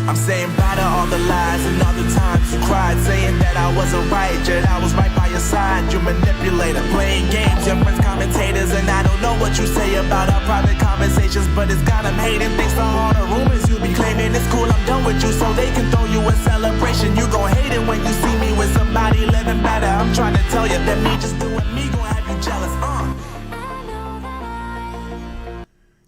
I'm saying bye to all the lies and all the times you cried, saying that I wasn't right, yet I was right by your side. You manipulator, playing games, your friends commentators, and I don't know what you say about our private conversations, but it's got them hating. Thanks to all the rumors you be claiming. It's cool, I'm done with you, so they can throw you a celebration. You gon' hate it when you see me with somebody living better. I'm trying to tell you that me just doing me gon' have you jealous.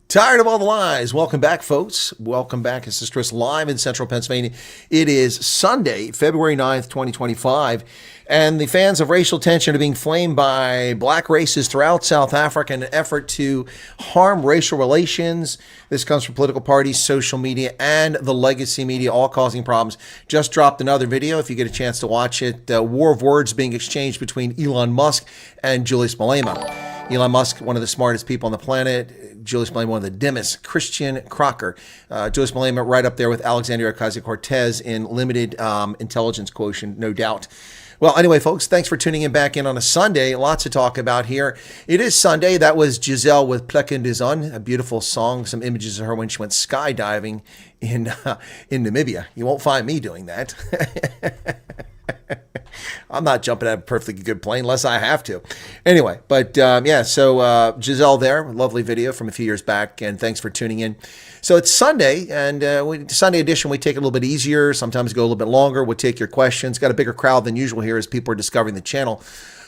Tired of all the lies? Welcome back, folks. Welcome back. This is Chris live in Central Pennsylvania. It is Sunday, February 9th, 2025, and the fans of racial tension are being flamed by black racists throughout South Africa in an effort to harm racial relations. This comes from political parties, social media, and the legacy media, all causing problems. Just dropped another video, if you get a chance to watch it. War of words being exchanged between Elon Musk and Julius Malema. Elon Musk, one of the smartest people on the planet. Julius Malema, one of the dimmest. Christian Crocker. Julius Malema right up there with Alexandria Ocasio-Cortez in limited intelligence quotient, no doubt. Well, anyway, folks, thanks for tuning in back in on a Sunday. Lots to talk about here. It is Sunday. That was Giselle with Plek in de Zon, a beautiful song. Some images of her when she went skydiving in Namibia. You won't find me doing that. I'm not jumping out of a perfectly good plane unless I have to. Anyway, but so Giselle there, lovely video from a few years back, and thanks for tuning in. So it's Sunday, and Sunday edition, we take it a little bit easier, sometimes go a little bit longer. We'll take your questions. Got a bigger crowd than usual here as people are discovering the channel.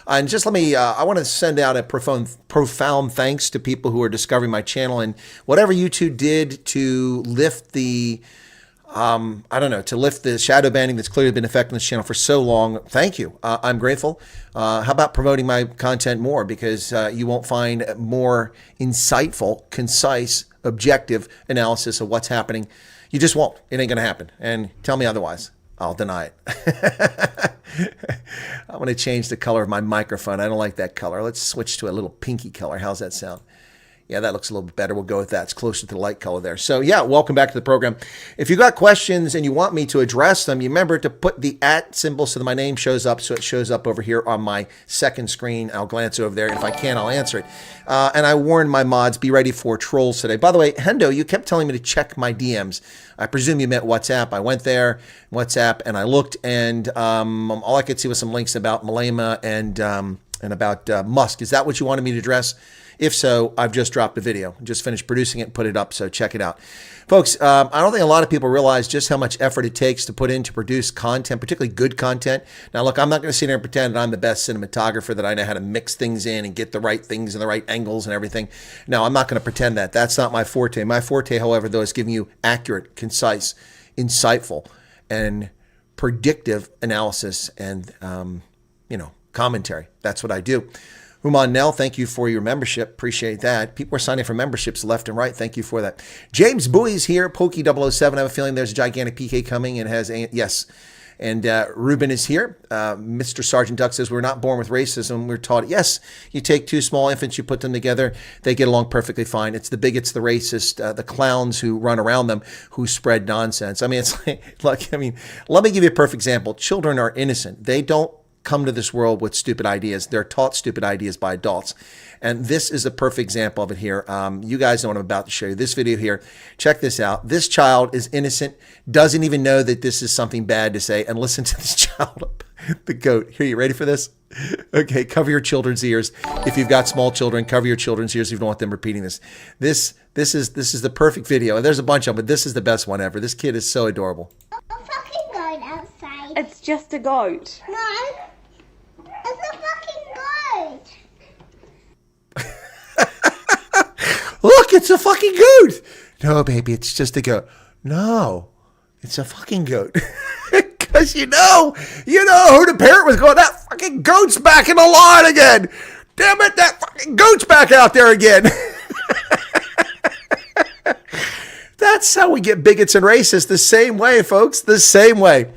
And just let me, I want to send out a profound thanks to people who are discovering my channel, and whatever you two did to lift the to lift the shadow banning that's clearly been affecting this channel for so long. Thank you. I'm grateful. How about promoting my content more? Because you won't find more insightful, concise, objective analysis of what's happening. You just won't. It ain't going to happen. And tell me otherwise. I'll deny it. I'm going to change the color of my microphone. I don't like that color. Let's switch to a little pinky color. How's that sound? Yeah, that looks a little bit better. We'll go with that. It's closer to the light color there. So yeah, welcome back to the program. If you got questions and you want me to address them, you remember to put the @ symbol so that my name shows up. So it shows up over here on my second screen. I'll glance over there. And if I can, I'll answer it. And I warned my mods, be ready for trolls today. By the way, Hendo, you kept telling me to check my DMs. I presume you meant WhatsApp. I went there, WhatsApp, and I looked, and all I could see was some links about Malema and about Musk. Is that what you wanted me to address? If so, I've just dropped a video. Just finished producing it and put it up, so check it out. Folks, I don't think a lot of people realize just how much effort it takes to put in to produce content, particularly good content. Now, look, I'm not going to sit here and pretend that I'm the best cinematographer, that I know how to mix things in and get the right things and the right angles and everything. No, I'm not going to pretend that. That's not my forte. My forte, however, though, is giving you accurate, concise, insightful, and predictive analysis and, commentary. That's what I do. Human Nell, thank you for your membership. Appreciate that. People are signing for memberships left and right. Thank you for that. James Bowie's here. Pokey007. I have a feeling there's a gigantic PK coming and has a, yes. And Ruben is here. Mr. Sergeant Duck says, we're not born with racism. We're taught, yes, you take two small infants, you put them together, they get along perfectly fine. It's the bigots, the racist, the clowns who run around them who spread nonsense. I mean, it's like, let me give you a perfect example. Children are innocent. They don't come to this world with stupid ideas. They're taught stupid ideas by adults. And this is a perfect example of it here. You guys know what I'm about to show you. This video here, check this out. This child is innocent, doesn't even know that this is something bad to say. And listen to this child, the goat. Here, you ready for this? Okay, cover your children's ears. If you've got small children, cover your children's ears if you don't want them repeating this. This is the perfect video. And there's a bunch of them, but this is the best one ever. This kid is so adorable. A fucking goat outside. It's just a goat. No. It's a fucking goat. Look, it's a fucking goat. No, baby, it's just a goat. No, it's a fucking goat. Because you know who the parent was going, that fucking goat's back in the line again. Damn it, that fucking goat's back out there again. That's how we get bigots and racists, the same way, folks, the same way.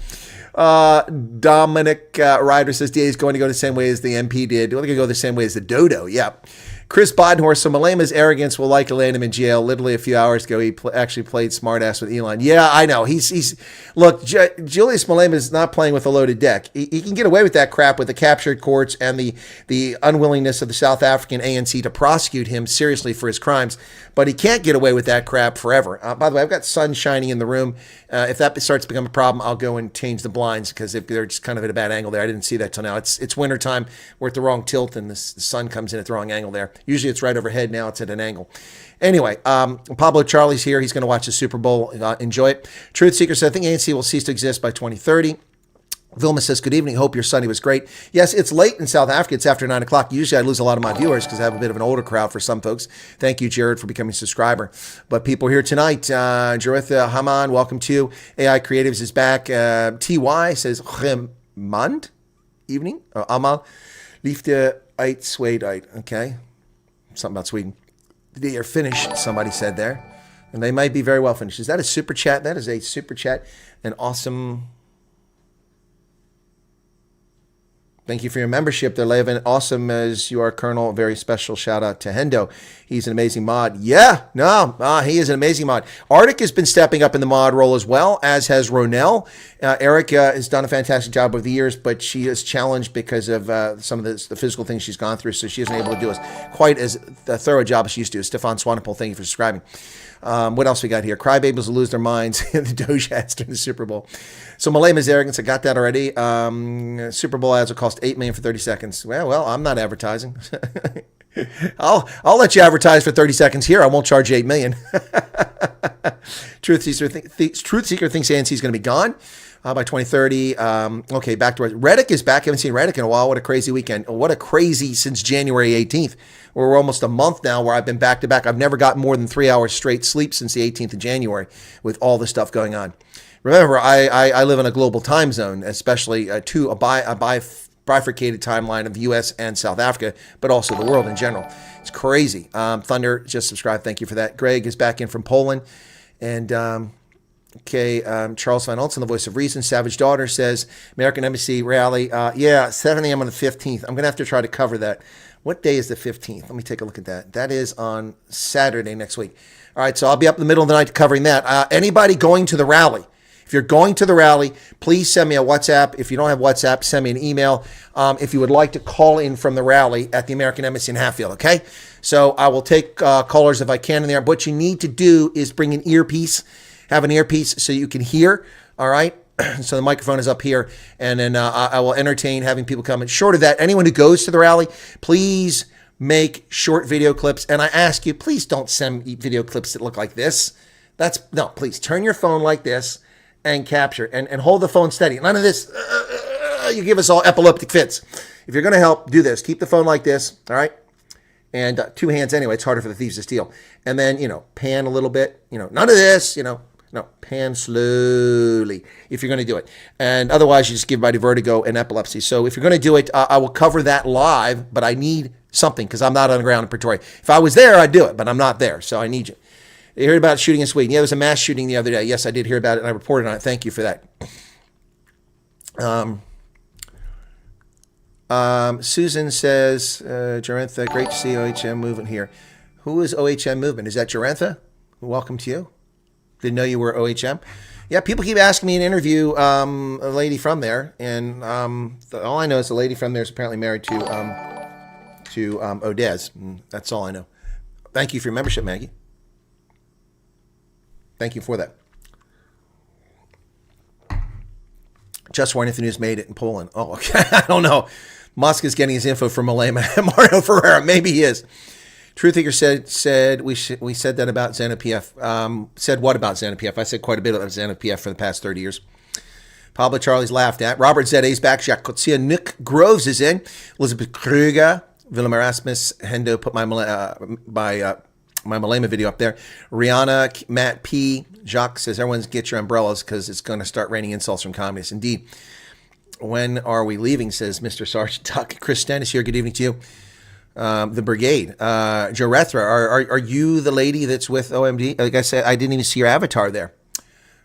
Dominic Ryder says DA is going to go the same way as the MP did. We're going to go the same way as the dodo. Yeah. Chris Bodenhorst, so Malema's arrogance will likely land him in jail. Literally a few hours ago, he actually played smartass with Elon. Yeah, I know. Look, Julius Malema is not playing with a loaded deck. He can get away with that crap with the captured courts and the unwillingness of the South African ANC to prosecute him seriously for his crimes. But he can't get away with that crap forever. By the way, I've got sun shining in the room. If that starts to become a problem, I'll go and change the blinds because they're just kind of at a bad angle there. I didn't see that till now. It's wintertime. We're at the wrong tilt and the sun comes in at the wrong angle there. Usually it's right overhead. Now it's at an angle. Anyway, Pablo Charlie's here. He's going to watch the Super Bowl. Enjoy it. Truth Seeker said, I think ANC will cease to exist by 2030. Vilma says, good evening. Hope your Sunday was great. Yes, it's late in South Africa. It's after 9 o'clock. Usually I lose a lot of my viewers because I have a bit of an older crowd for some folks. Thank you, Jared, for becoming a subscriber. But people here tonight, Jaretha Haman, welcome to AI Creatives is back. TY says, Mand, evening. Amal, Liefde uit Sweden. Okay. Something about Sweden. They are finished, somebody said there. And they might be very well finished. Is that a super chat? That is a super chat. An awesome... Thank you for your membership there, Levin. Awesome as you are, Colonel. Very special shout out to Hendo. He's an amazing mod. Yeah, no, he is an amazing mod. Arctic has been stepping up in the mod role as well, as has Ronell. Erica has done a fantastic job over the years, but she is challenged because of some of the physical things she's gone through, so she isn't able to do quite as thorough a job as she used to. Stefan Swanepoel, thank you for subscribing. What else we got here? Crybabies will lose their minds in the Doge during the Super Bowl. So Malema's arrogance, I got that already. Super Bowl ads will cost $8 million for 30 seconds. Well, I'm not advertising. I'll let you advertise for 30 seconds here. I won't charge you $8 million. Truth Seeker thinks ANC is going to be gone by 2030. Okay, back to Reddick is back. I haven't seen Reddick in a while. What a crazy weekend. What a crazy since January 18th. We're almost a month now where I've been back to back. I've never gotten more than 3 hours straight sleep since the 18th of January with all the stuff going on. Remember, I live in a global time zone, especially a bifurcated timeline of the U.S. and South Africa, but also the world in general. It's crazy. Thunder, just subscribe. Thank you for that. Greg is back in from Poland. And, Charles Van Olsen, the voice of reason. Savage Daughter says, American Embassy rally. 7 a.m. on the 15th. I'm going to have to try to cover that. What day is the 15th? Let me take a look at that. That is on Saturday next week. All right, so I'll be up in the middle of the night covering that. Anybody going to the rally, if you're going to the rally, please send me a WhatsApp. If you don't have WhatsApp, send me an email. If you would like to call in from the rally at the American Embassy in Hatfield, okay? So I will take callers if I can in there. What you need to do is bring an earpiece. Have an earpiece so you can hear, all right? So the microphone is up here, and then I will entertain having people come. And short of that, anyone who goes to the rally, please make short video clips. And I ask you, please don't send me video clips that look like this. Please turn your phone like this and capture and hold the phone steady. None of this, you give us all epileptic fits. If you're going to help, do this. Keep the phone like this, all right? And 2 hands anyway. It's harder for the thieves to steal. And then, pan a little bit. None of this, No, pan slowly if you're going to do it. And otherwise, you just give everybody vertigo and epilepsy. So if you're going to do it, I will cover that live, but I need something because I'm not on the ground in Pretoria. If I was there, I'd do it, but I'm not there, so I need you. You heard about shooting in Sweden. Yeah, there was a mass shooting the other day. Yes, I did hear about it, and I reported on it. Thank you for that. Susan says, Jarentha, great to see OHM movement here. Who is OHM movement? Is that Jarentha? Welcome to you. Didn't know you were OHM. Yeah, people keep asking me in an interview a lady from there, and all I know is the lady from there is apparently married to Odez. That's all I know. Thank you for your membership, Maggie. Thank you for that. Just wondering if the news made it in Poland. Oh, okay. I don't know. Musk is getting his info from Malema and Mario Ferreira. Maybe he is. Truth Seeker said we said that about ZANU-PF. Said what about ZANU-PF? I said quite a bit about ZANU-PF for the past 30 years. Pablo Charlie's laughed at. Robert Z.A.'s back. Jacques Coetzee. Nick Groves is in. Elizabeth Kruger. Willem Erasmus. Hendo put my Malema video up there. Rihanna, Matt P. Jacques says, everyone's get your umbrellas because it's going to start raining insults from communists. Indeed. When are we leaving, says Mr. Sergeant Tuck. Chris Stennis here. Good evening to you. The brigade. Jorethra, are you the lady that's with OMD? Like I said, I didn't even see your avatar there.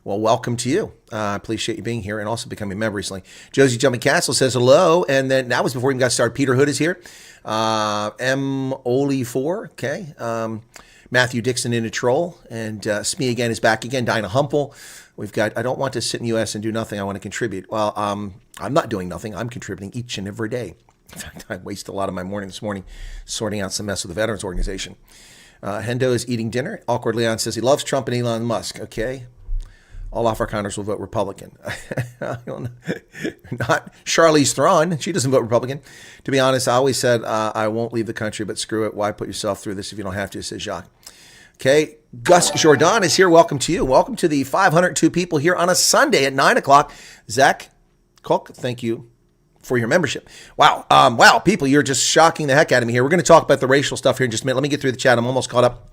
Well, welcome to you. I appreciate you being here and also becoming a member recently. Josie Jumping Castle says hello. And then that was before we even got started. Peter Hood is here. M. Oli4. Okay. Matthew Dixon in a troll. And Smee again is back again. Dinah Humple. We've got, I don't want to sit in the U.S. and do nothing. I want to contribute. Well, I'm not doing nothing. I'm contributing each and every day. In fact, I wasted a lot of my morning this morning sorting out some mess with the Veterans Organization. Hendo is eating dinner. Awkward Leon says he loves Trump and Elon Musk. Okay. All Afrikaners will vote Republican. I don't know. Not Charlize Theron. She doesn't vote Republican. To be honest, I always said I won't leave the country, but screw it. Why put yourself through this if you don't have to, says Jacques. Okay. Gus Jordan is here. Welcome to you. Welcome to the 502 people here on a Sunday at 9 o'clock. Zach Cook, thank you for your membership. Wow. Wow, people, you're just shocking the heck out of me here. We're going to talk about the racial stuff here in just a minute. Let me get through the chat. I'm almost caught up.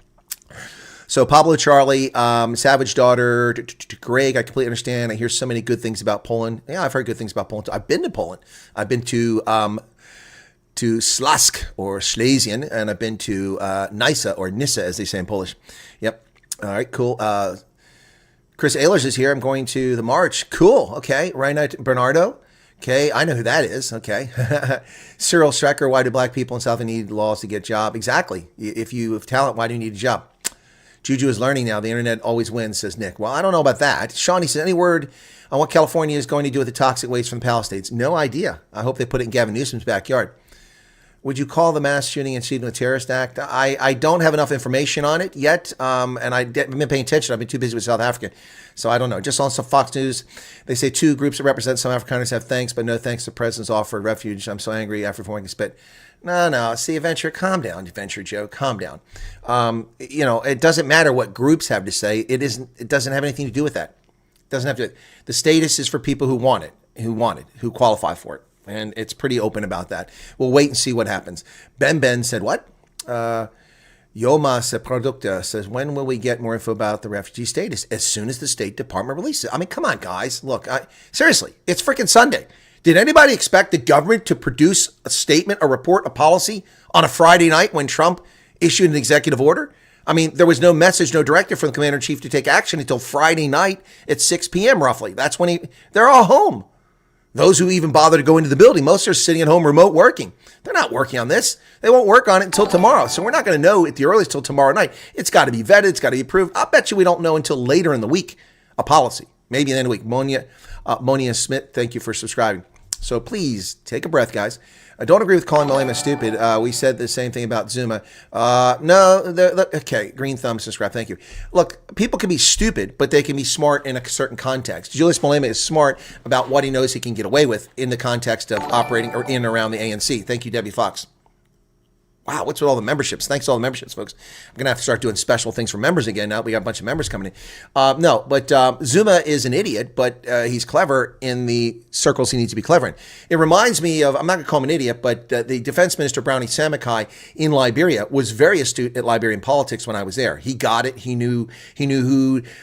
So Pablo Charlie, Savage Daughter, Greg, I completely understand. I hear so many good things about Poland. Yeah, I've heard good things about Poland too. I've been to Poland. I've been to Slask or Schlesien, and I've been to Nysa or Nysa, as they say in Polish. Yep. All right, cool. Chris Ehlers is here. I'm going to the march. Cool. Okay. Reinhard Bernardo. Okay. I know who that is. Okay. Cyril Strecker, why do black people in South need laws to get a job? Exactly. If you have talent, why do you need a job? Juju is learning now. The internet always wins, says Nick. Well, I don't know about that. Shawnee says, any word on what California is going to do with the toxic waste from the Palisades? No idea. I hope they put it in Gavin Newsom's backyard. Would you call the mass shooting and shooting the terrorist act? I don't have enough information on it yet, and I haven't been paying attention. I've been too busy with South Africa, so I don't know. Just on some Fox News, they say two groups that represent some Afrikaners have thanks, but no thanks. The president's offered refuge. I'm so angry after forming a spit. No. See, Adventure, calm down. Adventure Joe, calm down. It doesn't matter what groups have to say. It doesn't have anything to do with that. It doesn't have to. The status is for people who want it, who qualify for it. And it's pretty open about that. We'll wait and see what happens. Ben said, what? Yoma Producta says, when will we get more info about the refugee status? As soon as the State Department releases it. I mean, come on, guys. Look, seriously, it's freaking Sunday. Did anybody expect the government to produce a statement, a report, a policy on a Friday night when Trump issued an executive order? I mean, there was no message, no directive from the commander-in-chief to take action until Friday night at 6 p.m. roughly. That's when they're all home. Those who even bother to go into the building, most are sitting at home remote working. They're not working on this. They won't work on it until tomorrow. So we're not going to know at the earliest till tomorrow night. It's got to be vetted. It's got to be approved. I'll bet you we don't know until later in the week a policy. Maybe in the end of the week. Monia Smith, thank you for subscribing. So please take a breath, guys. I don't agree with calling Malema stupid. We said the same thing about Zuma. Okay, Green Thumb, subscribe. Thank you. Look, people can be stupid, but they can be smart in a certain context. Julius Malema is smart about what he knows he can get away with in the context of operating or in and around the ANC. Thank you, Debbie Fox. Wow, what's with all the memberships? Thanks to all the memberships, folks. I'm going to have to start doing special things for members again now. We got a bunch of members coming in. Zuma is an idiot, but he's clever in the circles he needs to be clever in. It reminds me of, I'm not going to call him an idiot, but the defense minister, Brownie Samakai, in Liberia was very astute at Liberian politics when I was there. He got it. He knew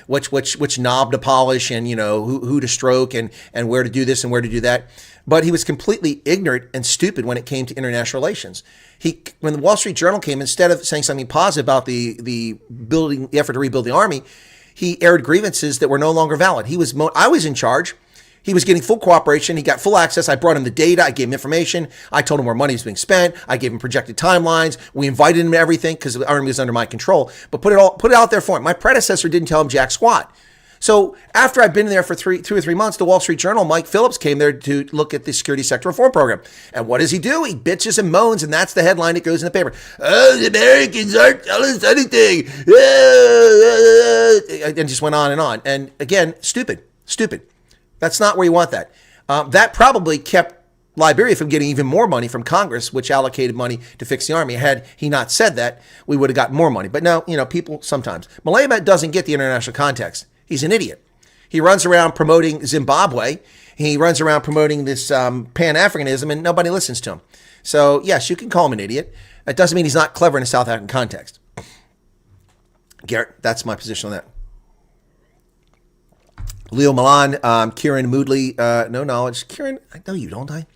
which knob to polish and, who to stroke and where to do this and where to do that. But he was completely ignorant and stupid when it came to international relations. When the Wall Street Journal came, instead of saying something positive about the effort to rebuild the army, he aired grievances that were no longer valid. I was in charge. He was getting full cooperation. He got full access. I brought him the data. I gave him information. I told him where money was being spent. I gave him projected timelines. We invited him to everything because the army was under my control. But put it out there for him. My predecessor didn't tell him jack squat. So after I've been there for 2 or 3 months, the Wall Street Journal, Mike Phillips came there to look at the security sector reform program. And what does he do? He bitches and moans, and that's the headline that goes in the paper. Oh, the Americans aren't telling us anything. And just went on and on. And again, stupid. That's not where you want that. That probably kept Liberia from getting even more money from Congress, which allocated money to fix the army. Had he not said that, we would have gotten more money. But no, people sometimes. Malema doesn't get the international context. He's an idiot. He runs around promoting Zimbabwe. He runs around promoting this Pan-Africanism, and nobody listens to him. So, yes, you can call him an idiot. That doesn't mean he's not clever in a South African context. Garrett, that's my position on that. Leo Milan, Kieran Moodley, no knowledge. Kieran, I know you, don't I?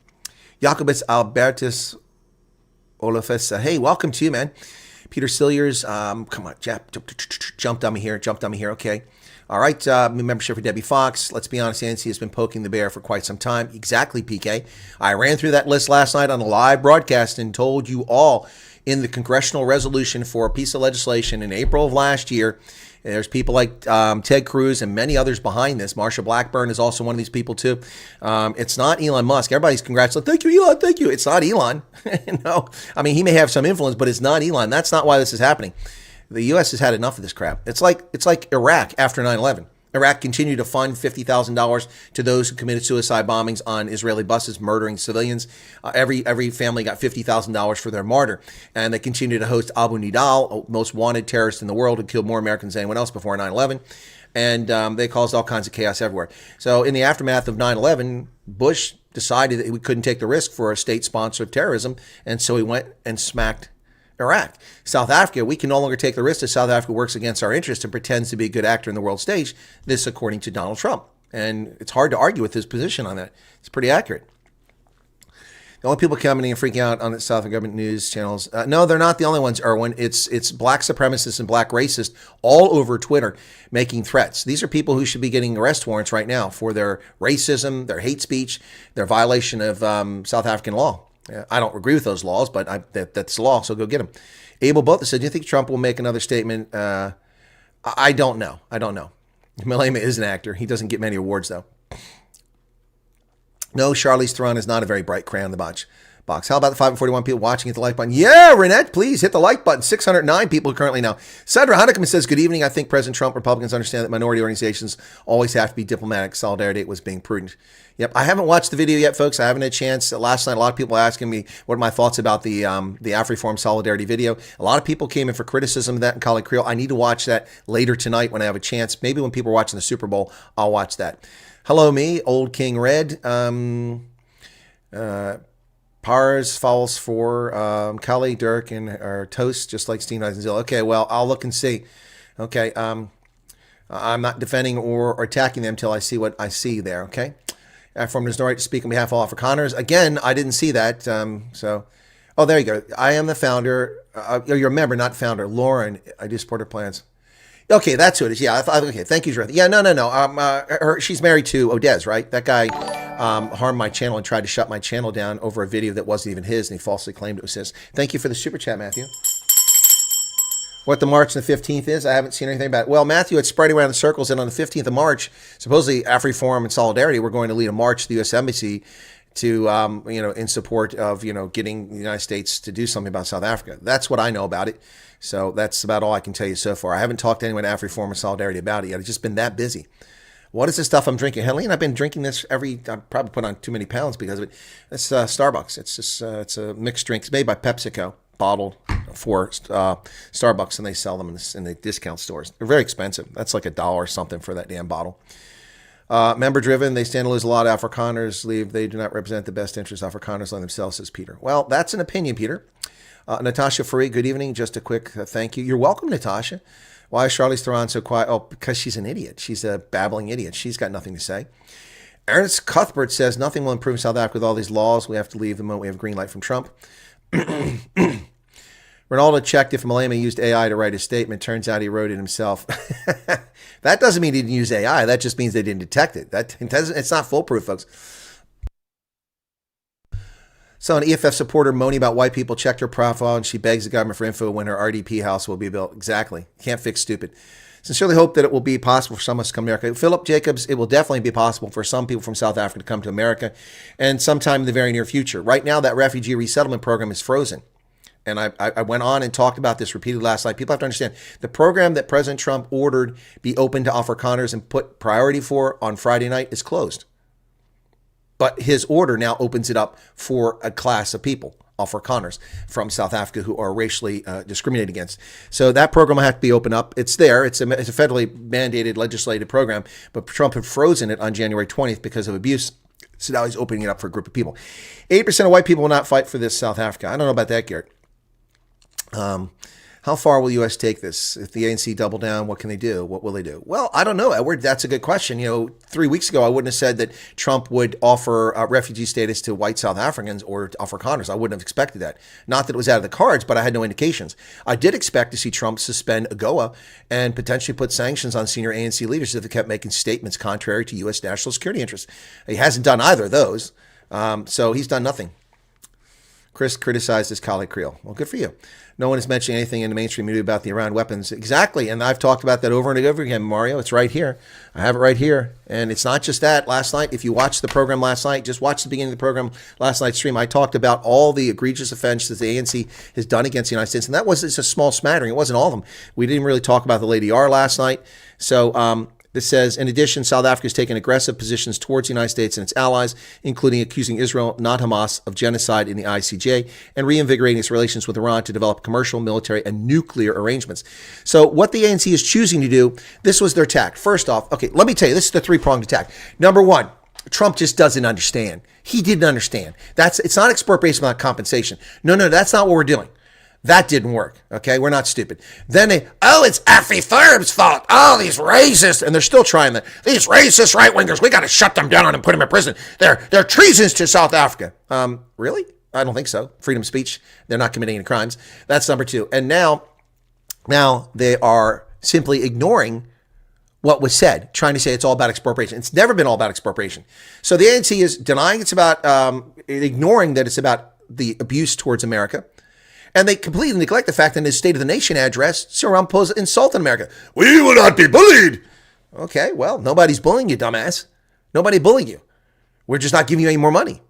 Jacobus Albertus Olafesa. Hey, welcome to you, man. Peter Silliers, come on, jumped on me here. Okay. All right, membership for Debbie Fox. Let's be honest, ANC has been poking the bear for quite some time. Exactly, PK. I ran through that list last night on a live broadcast and told you all in the congressional resolution for a piece of legislation in April of last year. There's people like Ted Cruz and many others behind this. Marsha Blackburn is also one of these people too. It's not Elon Musk. Everybody's congratulating. Thank you, Elon. Thank you. It's not Elon. No, I mean, he may have some influence, but it's not Elon. That's not why this is happening. The U.S. has had enough of this crap. It's like Iraq after 9/11. Iraq continued to fund $50,000 to those who committed suicide bombings on Israeli buses, murdering civilians. Every family got $50,000 for their martyr. And they continued to host Abu Nidal, most wanted terrorist in the world, who killed more Americans than anyone else before 9/11. And they caused all kinds of chaos everywhere. So in the aftermath of 9/11, Bush decided that we couldn't take the risk for a state sponsor of terrorism. And so he went and smacked Iraq. South Africa, we can no longer take the risk that South Africa works against our interests and pretends to be a good actor in the world stage. This, according to Donald Trump. And it's hard to argue with his position on that. It's pretty accurate. The only people commenting and freaking out on the South government news channels. No, they're not the only ones, Erwin. It's black supremacists and black racists all over Twitter making threats. These are people who should be getting arrest warrants right now for their racism, their hate speech, their violation of South African law. I don't agree with those laws, but that's the law, so go get them. Abel Botha said, do you think Trump will make another statement? I don't know. Malema is an actor. He doesn't get many awards, though. No, Charlize Theron is not a very bright crayon in the box. How about the 541 people watching? Hit the like button. Yeah, Renette, please hit the like button. 609 people currently now. Sandra Honeycomb says, good evening. I think President Trump, Republicans understand that minority organizations always have to be diplomatic. Solidarity was being prudent. Yep, I haven't watched the video yet, folks. I haven't had a chance. Last night, a lot of people asking me what are my thoughts about the AfriForum Solidarity video. A lot of people came in for criticism of that in Collie Creole. I need to watch that later tonight when I have a chance. Maybe when people are watching the Super Bowl, I'll watch that. Hello, me, Old King Red. Pars falls for Kali, Dirk, and our toast, just like Steve Eisenzill. Okay, well, I'll look and see. Okay, I'm not defending or attacking them until I see what I see there, okay? From there's no right to speak on behalf of all Afrikaners. Again, I didn't see that, oh, there you go. I am the founder. You're a member, not founder. Lauren, I do support her plans. Okay, that's who it is. Yeah, okay, thank you, Dorothy. Yeah, no. She's married to Odez, right? That guy harmed my channel and tried to shut my channel down over a video that wasn't even his, and he falsely claimed it was his. Thank you for the super chat, Matthew. What the March and the 15th is, I haven't seen anything about it. Well, Matthew, it's spreading around in circles, and on the 15th of March, supposedly AfriForum and Solidarity, we're going to lead a march to the U.S. Embassy to, in support of, getting the United States to do something about South Africa. That's what I know about it. So that's about all I can tell you so far. I haven't talked to anyone at AfriForum or Solidarity about it yet. I've just been that busy. What is this stuff I'm drinking? Helene, I've been drinking this I probably put on too many pounds because of it. It's Starbucks. It's just, it's a mixed drink. It's made by PepsiCo, bottled for Starbucks, and they sell them in the discount stores. They're very expensive. That's like $1 or something for that damn bottle. Member driven, they stand to lose a lot. Afrikaners leave. They do not represent the best interests of Afrikaners on themselves, says Peter. Well, that's an opinion, Peter. Natasha Farid, good evening. Just a quick thank you. You're welcome, Natasha. Why is Charlize Theron so quiet? Oh, because she's an idiot. She's a babbling idiot. She's got nothing to say. Ernest Cuthbert says, nothing will improve South Africa with all these laws. We have to leave the moment we have a green light from Trump. Ronaldo checked if Malema used AI to write his statement. Turns out he wrote it himself. That doesn't mean he didn't use AI. That just means they didn't detect it. It's not foolproof, folks. So an EFF supporter moaning about white people checked her profile, and she begs the government for info when her RDP house will be built. Exactly. Can't fix stupid. Sincerely hope that it will be possible for some of us to come to America. Philip Jacobs, it will definitely be possible for some people from South Africa to come to America, and sometime in the very near future. Right now, that refugee resettlement program is frozen. And I went on and talked about this repeatedly last night. People have to understand, the program that President Trump ordered be open to Afrikaners and put priority for on Friday night is closed. But his order now opens it up for a class of people, Afrikaners from South Africa, who are racially discriminated against. So that program will have to be opened up. It's there. It's a federally mandated legislative program, but Trump had frozen it on January 20th because of abuse. So now he's opening it up for a group of people. 8% of white people will not fight for this South Africa. I don't know about that, Garrett. How How far will U.S. take this? If the ANC double down, what can they do? What will they do? Well, I don't know, Edward. That's a good question. 3 weeks ago, I wouldn't have said that Trump would offer refugee status to white South Africans or offer condoms. I wouldn't have expected that. Not that it was out of the cards, but I had no indications. I did expect to see Trump suspend AGOA and potentially put sanctions on senior ANC leaders if they kept making statements contrary to U.S. national security interests. He hasn't done either of those, so he's done nothing. Chris criticized his colleague Creel. Well, good for you. No one is mentioning anything in the mainstream media about the Iran weapons. Exactly. And I've talked about that over and over again, Mario. It's right here. I have it right here. And it's not just that. Last night, if you watched the program last night, just watch the beginning of the program last night's stream. I talked about all the egregious offenses the ANC has done against the United States. And that was just a small smattering. It wasn't all of them. We didn't really talk about the Lady R last night. So, this says, in addition, South Africa has taken aggressive positions towards the United States and its allies, including accusing Israel, not Hamas, of genocide in the ICJ and reinvigorating its relations with Iran to develop commercial, military, and nuclear arrangements. So what the ANC is choosing to do, this was their tack. First off, okay, let me tell you, this is the three-pronged attack. Number one, Trump just doesn't understand. He didn't understand. It's not expropriation without compensation. No, that's not what we're doing. That didn't work. Okay, we're not stupid. Then it's Effie Thurb's fault. Oh, these racists, and they're still trying that. These racist right wingers, we got to shut them down and put them in prison. They're treasons to South Africa. Really? I don't think so. Freedom of speech. They're not committing any crimes. That's number two. And now they are simply ignoring what was said, trying to say it's all about expropriation. It's never been all about expropriation. So the ANC is denying it's about, ignoring that it's about the abuse towards America. And they completely neglect the fact that in his State of the Nation address, Cyril Ramaphosa insulted America. We will not be bullied. Okay, well, nobody's bullying you, dumbass. Nobody bullying you. We're just not giving you any more money.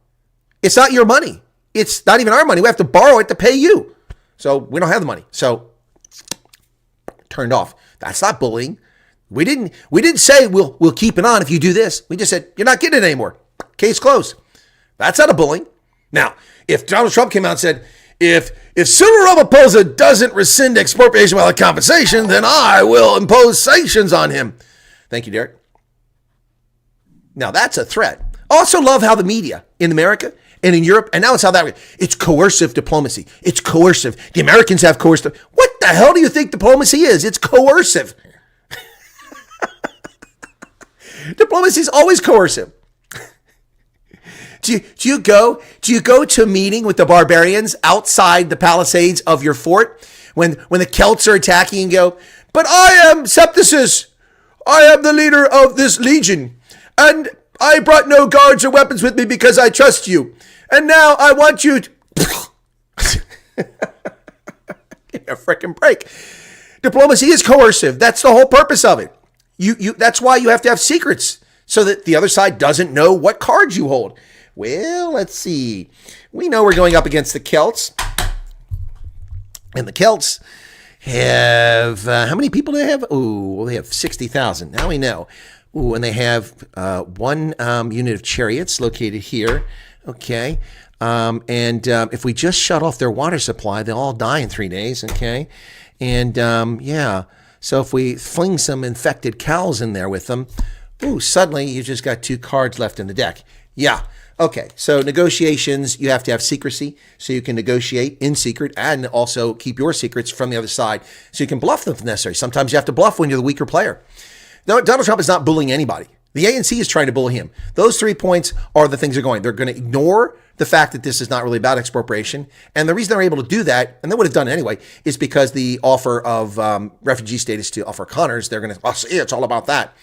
It's not your money. It's not even our money. We have to borrow it to pay you. So we don't have the money. So turned off. That's not bullying. We didn't say we'll keep it on if you do this. We just said you're not getting it anymore. Case closed. That's not a bullying. Now, if Donald Trump came out and said, If Cyril Ramaphosa doesn't rescind expropriation without compensation, then I will impose sanctions on him. Thank you, Derek. Now, that's a threat. I also love how the media in America and in Europe, and now in South Africa, it's coercive diplomacy. It's coercive. The Americans have coercive. What the hell do you think diplomacy is? It's coercive. Diplomacy is always coercive. Do you go to a meeting with the barbarians outside the palisades of your fort when the Celts are attacking and go, but I am Septisus. I am the leader of this legion. And I brought no guards or weapons with me because I trust you. And now I want you to... Give me a freaking break. Diplomacy is coercive. That's the whole purpose of it. That's why you have to have secrets so that the other side doesn't know what cards you hold. Well, let's see. We know we're going up against the Celts. And the Celts have, how many people do they have? Ooh, well, they have 60,000. Now we know. Ooh, and they have one unit of chariots located here. Okay. And if we just shut off their water supply, they'll all die in 3 days. Okay. And yeah. So if we fling some infected cows in there with them, ooh, suddenly you just got 2 cards left in the deck. Yeah. Okay, so negotiations, you have to have secrecy so you can negotiate in secret and also keep your secrets from the other side so you can bluff them if necessary. Sometimes you have to bluff when you're the weaker player. No, Donald Trump is not bullying anybody. The ANC is trying to bully him. Those 3 points are the things they're going. They're going to ignore the fact that this is not really about expropriation. And the reason they're able to do that, and they would have done it anyway, is because the offer of refugee status to Afrikaners, they're going to, see, it's all about that.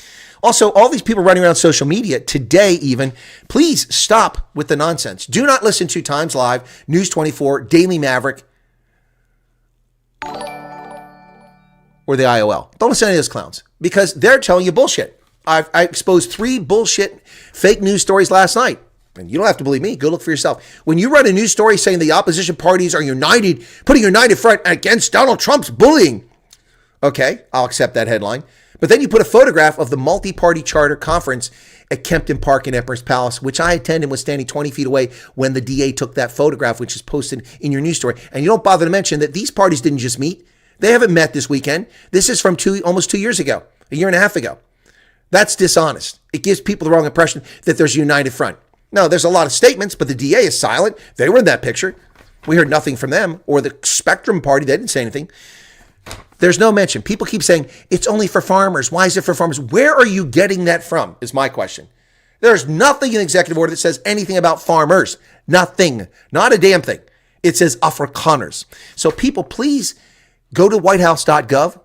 Also, all these people running around social media today even, please stop with the nonsense. Do not listen to Times Live, News 24, Daily Maverick, or the IOL. Don't listen to any of those clowns because they're telling you bullshit. I exposed 3 bullshit fake news stories last night. And you don't have to believe me. Go look for yourself. When you run a news story saying the opposition parties are united, putting a united front against Donald Trump's bullying, okay, I'll accept that headline. But then you put a photograph of the multi-party charter conference at Kempton Park in Emperor's Palace, which I attended and was standing 20 feet away when the DA took that photograph, which is posted in your news story. And you don't bother to mention that these parties didn't just meet. They haven't met this weekend. This is from almost 2 years ago, a year and a half ago. That's dishonest. It gives people the wrong impression that there's a united front. No, there's a lot of statements, but the DA is silent. They were in that picture. We heard nothing from them or the Spectrum Party. They didn't say anything. There's no mention. People keep saying, it's only for farmers. Why is it for farmers? Where are you getting that from, is my question. There's nothing in the executive order that says anything about farmers. Nothing. Not a damn thing. It says Afrikaners. So people, please go to whitehouse.gov,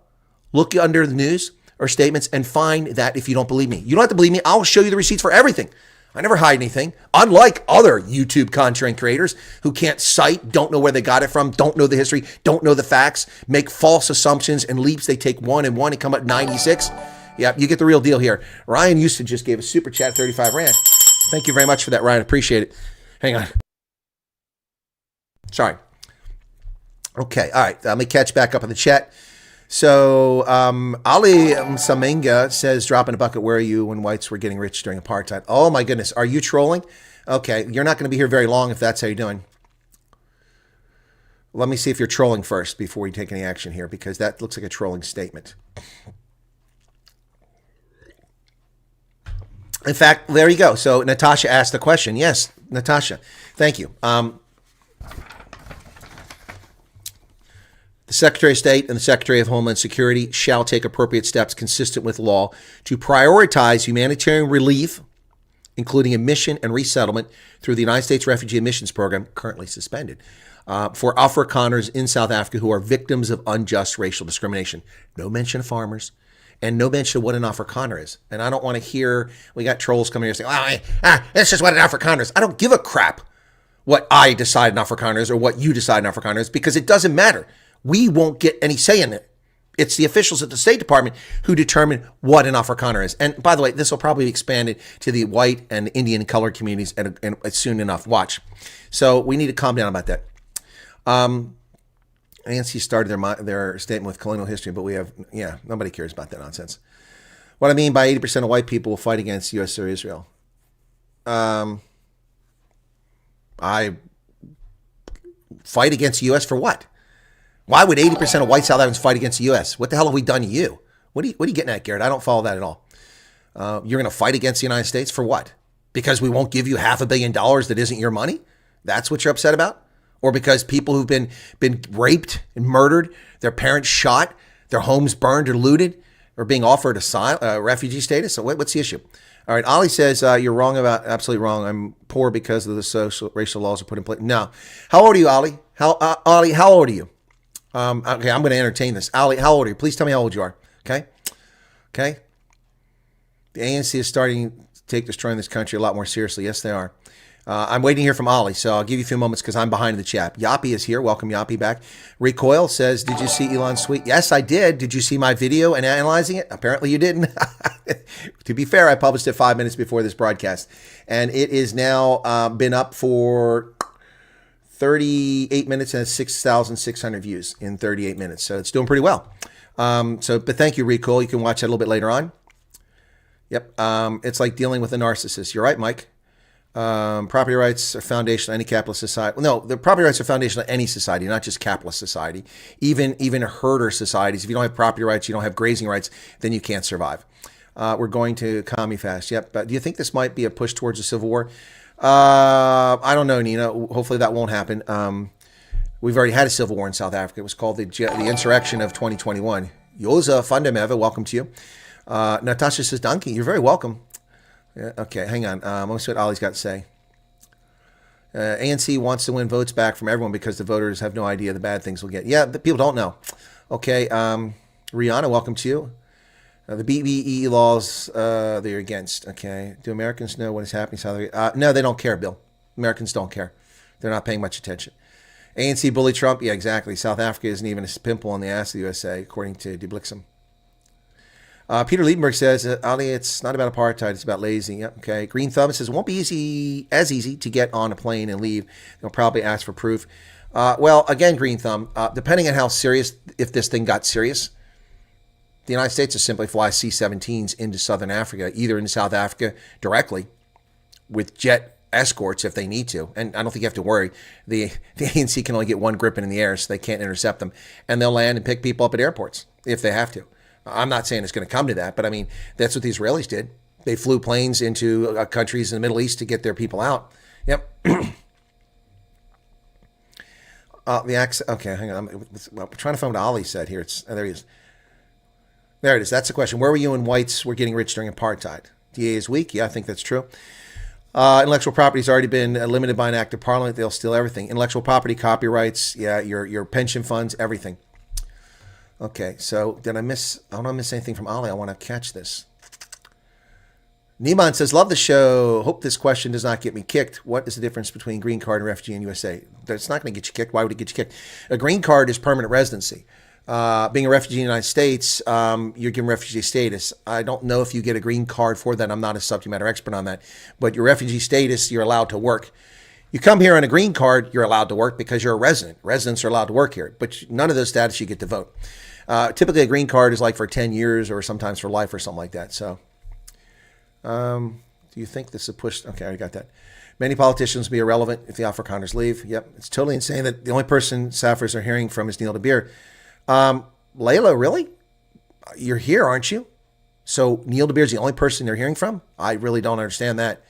look under the news or statements, and find that if you don't believe me. You don't have to believe me. I'll show you the receipts for everything. I never hide anything. Unlike other YouTube content creators who can't cite, don't know where they got it from, don't know the history, don't know the facts, make false assumptions and leaps. They take one and come up 96. Yeah, you get the real deal here. Ryan Houston just gave a super chat, 35 Rand. Thank you very much for that, Ryan. Appreciate it. Hang on. Sorry. Okay, all right. Let me catch back up in the chat. So Ali Saminga says, drop in a bucket, where are you when whites were getting rich during apartheid? Oh my goodness, are you trolling? Okay, you're not going to be here very long if that's how you're doing. Let me see if you're trolling first before we take any action here, because that looks like a trolling statement. In fact, there you go. So Natasha asked the question. Yes, Natasha, thank you. The Secretary of State and the Secretary of Homeland Security shall take appropriate steps consistent with law to prioritize humanitarian relief, including admission and resettlement through the United States Refugee Admissions Program, currently suspended, for Afrikaners in South Africa who are victims of unjust racial discrimination. No mention of farmers and no mention of what an Afrikaner is. And I don't want to hear, we got trolls coming here saying, this is what an Afrikaner is. I don't give a crap what I decide an Afrikaner is or what you decide an Afrikaner is, because it doesn't matter. We won't get any say in it. It's the officials at the State Department who determine what an Afrikaner is. And by the way, this will probably be expanded to the white and Indian colored communities and soon enough. Watch. So we need to calm down about that. ANC started their statement with colonial history, but nobody cares about that nonsense. What I mean by 80% of white people will fight against U.S. or Israel. I fight against the U.S. for what? Why would 80% of white South Africans fight against the U.S.? What the hell have we done to you? What are you getting at, Garrett? I don't follow that at all. You're going to fight against the United States for what? Because we won't give you $500 million that isn't your money? That's what you're upset about? Or because people who've been raped and murdered, their parents shot, their homes burned or looted, are being offered refugee status? So what's the issue? All right, Ali says, you're wrong absolutely wrong. I'm poor because of the racial laws are put in place. No. How old are you, Ali? Ali, how old are you? Okay, I'm going to entertain this. Ali, how old are you? Please tell me how old you are. Okay? The ANC is starting to take destroying this country a lot more seriously. Yes, they are. I'm waiting to hear from Ali, so I'll give you a few moments because I'm behind the chat. Yappy is here. Welcome, Yappy, back. Recoil says, did you see Elon's tweet? Yes, I did. Did you see my video and analyzing it? Apparently you didn't. To be fair, I published it 5 minutes before this broadcast, and it is now been up for 38 minutes and 6,600 views in 38 minutes. So it's doing pretty well. But thank you, Recoil. You can watch that a little bit later on. Yep. It's like dealing with a narcissist. You're right, Mike. Property rights are foundational to any capitalist society. No, the property rights are foundational to any society, not just capitalist society. Even herder societies. If you don't have property rights, you don't have grazing rights, then you can't survive. We're going to commie fast. Yep. But do you think this might be a push towards a civil war? I don't know, Nina. Hopefully that won't happen. We've already had a civil war in South Africa. It was called the insurrection of 2021. Yoza Fundameva, welcome to you. Natasha says, Donkey, you're very welcome. Yeah, okay, hang on. Let me see what Ollie's got to say. ANC wants to win votes back from everyone because the voters have no idea the bad things we'll get. Yeah, the people don't know. Okay, Rihanna, welcome to you. The BBE laws they're against. Okay, do Americans know what is happening in South Africa? No, they don't care, Bill. Americans don't care. They're not paying much attention. ANC bully Trump. Yeah, exactly. South Africa isn't even a pimple on the ass of the USA, according to Dublixum. Peter Liebenberg says, Ali, it's not about apartheid, it's about lazy. Yep, okay. Green Thumb says, it won't be as easy to get on a plane and leave. They'll probably ask for proof. Well, again, Green Thumb, depending on how serious, if this thing got serious, the United States will simply fly C-17s into Southern Africa, either into South Africa directly with jet escorts if they need to. And I don't think you have to worry. The ANC can only get one Gripen in the air, so they can't intercept them. And they'll land and pick people up at airports if they have to. I'm not saying it's going to come to that, but I mean, that's what the Israelis did. They flew planes into countries in the Middle East to get their people out. Yep. The accent. Okay, hang on. I'm trying to find what Ali said here. There he is. There it is. That's the question. Where were you when whites were getting rich during apartheid? DA is weak. Yeah, I think that's true. Intellectual property's already been limited by an act of parliament. They'll steal everything. Intellectual property, copyrights, yeah, your pension funds, everything. Okay, so did I miss? I don't want to miss anything from Ali. I want to catch this. Niman says, love the show. Hope this question does not get me kicked. What is the difference between green card and refugee in USA? That's not going to get you kicked. Why would it get you kicked? A green card is permanent residency. Being a refugee in the United States, you're given refugee status. I don't know if you get a green card for that. I'm not a subject matter expert on that. But your refugee status, you're allowed to work. You come here on a green card, you're allowed to work because you're a resident. Residents are allowed to work here. But none of those status, you get to vote. Typically, a green card is like for 10 years or sometimes for life or something like that. So, do you think this is pushed? Okay, I already got that. Many politicians will be irrelevant if the Afrikaners leave. Yep, it's totally insane that the only person Saffers are hearing from is Neil de Beer. Layla, really? You're here, aren't you? So Neil de Beer is the only person they're hearing from? I really don't understand that.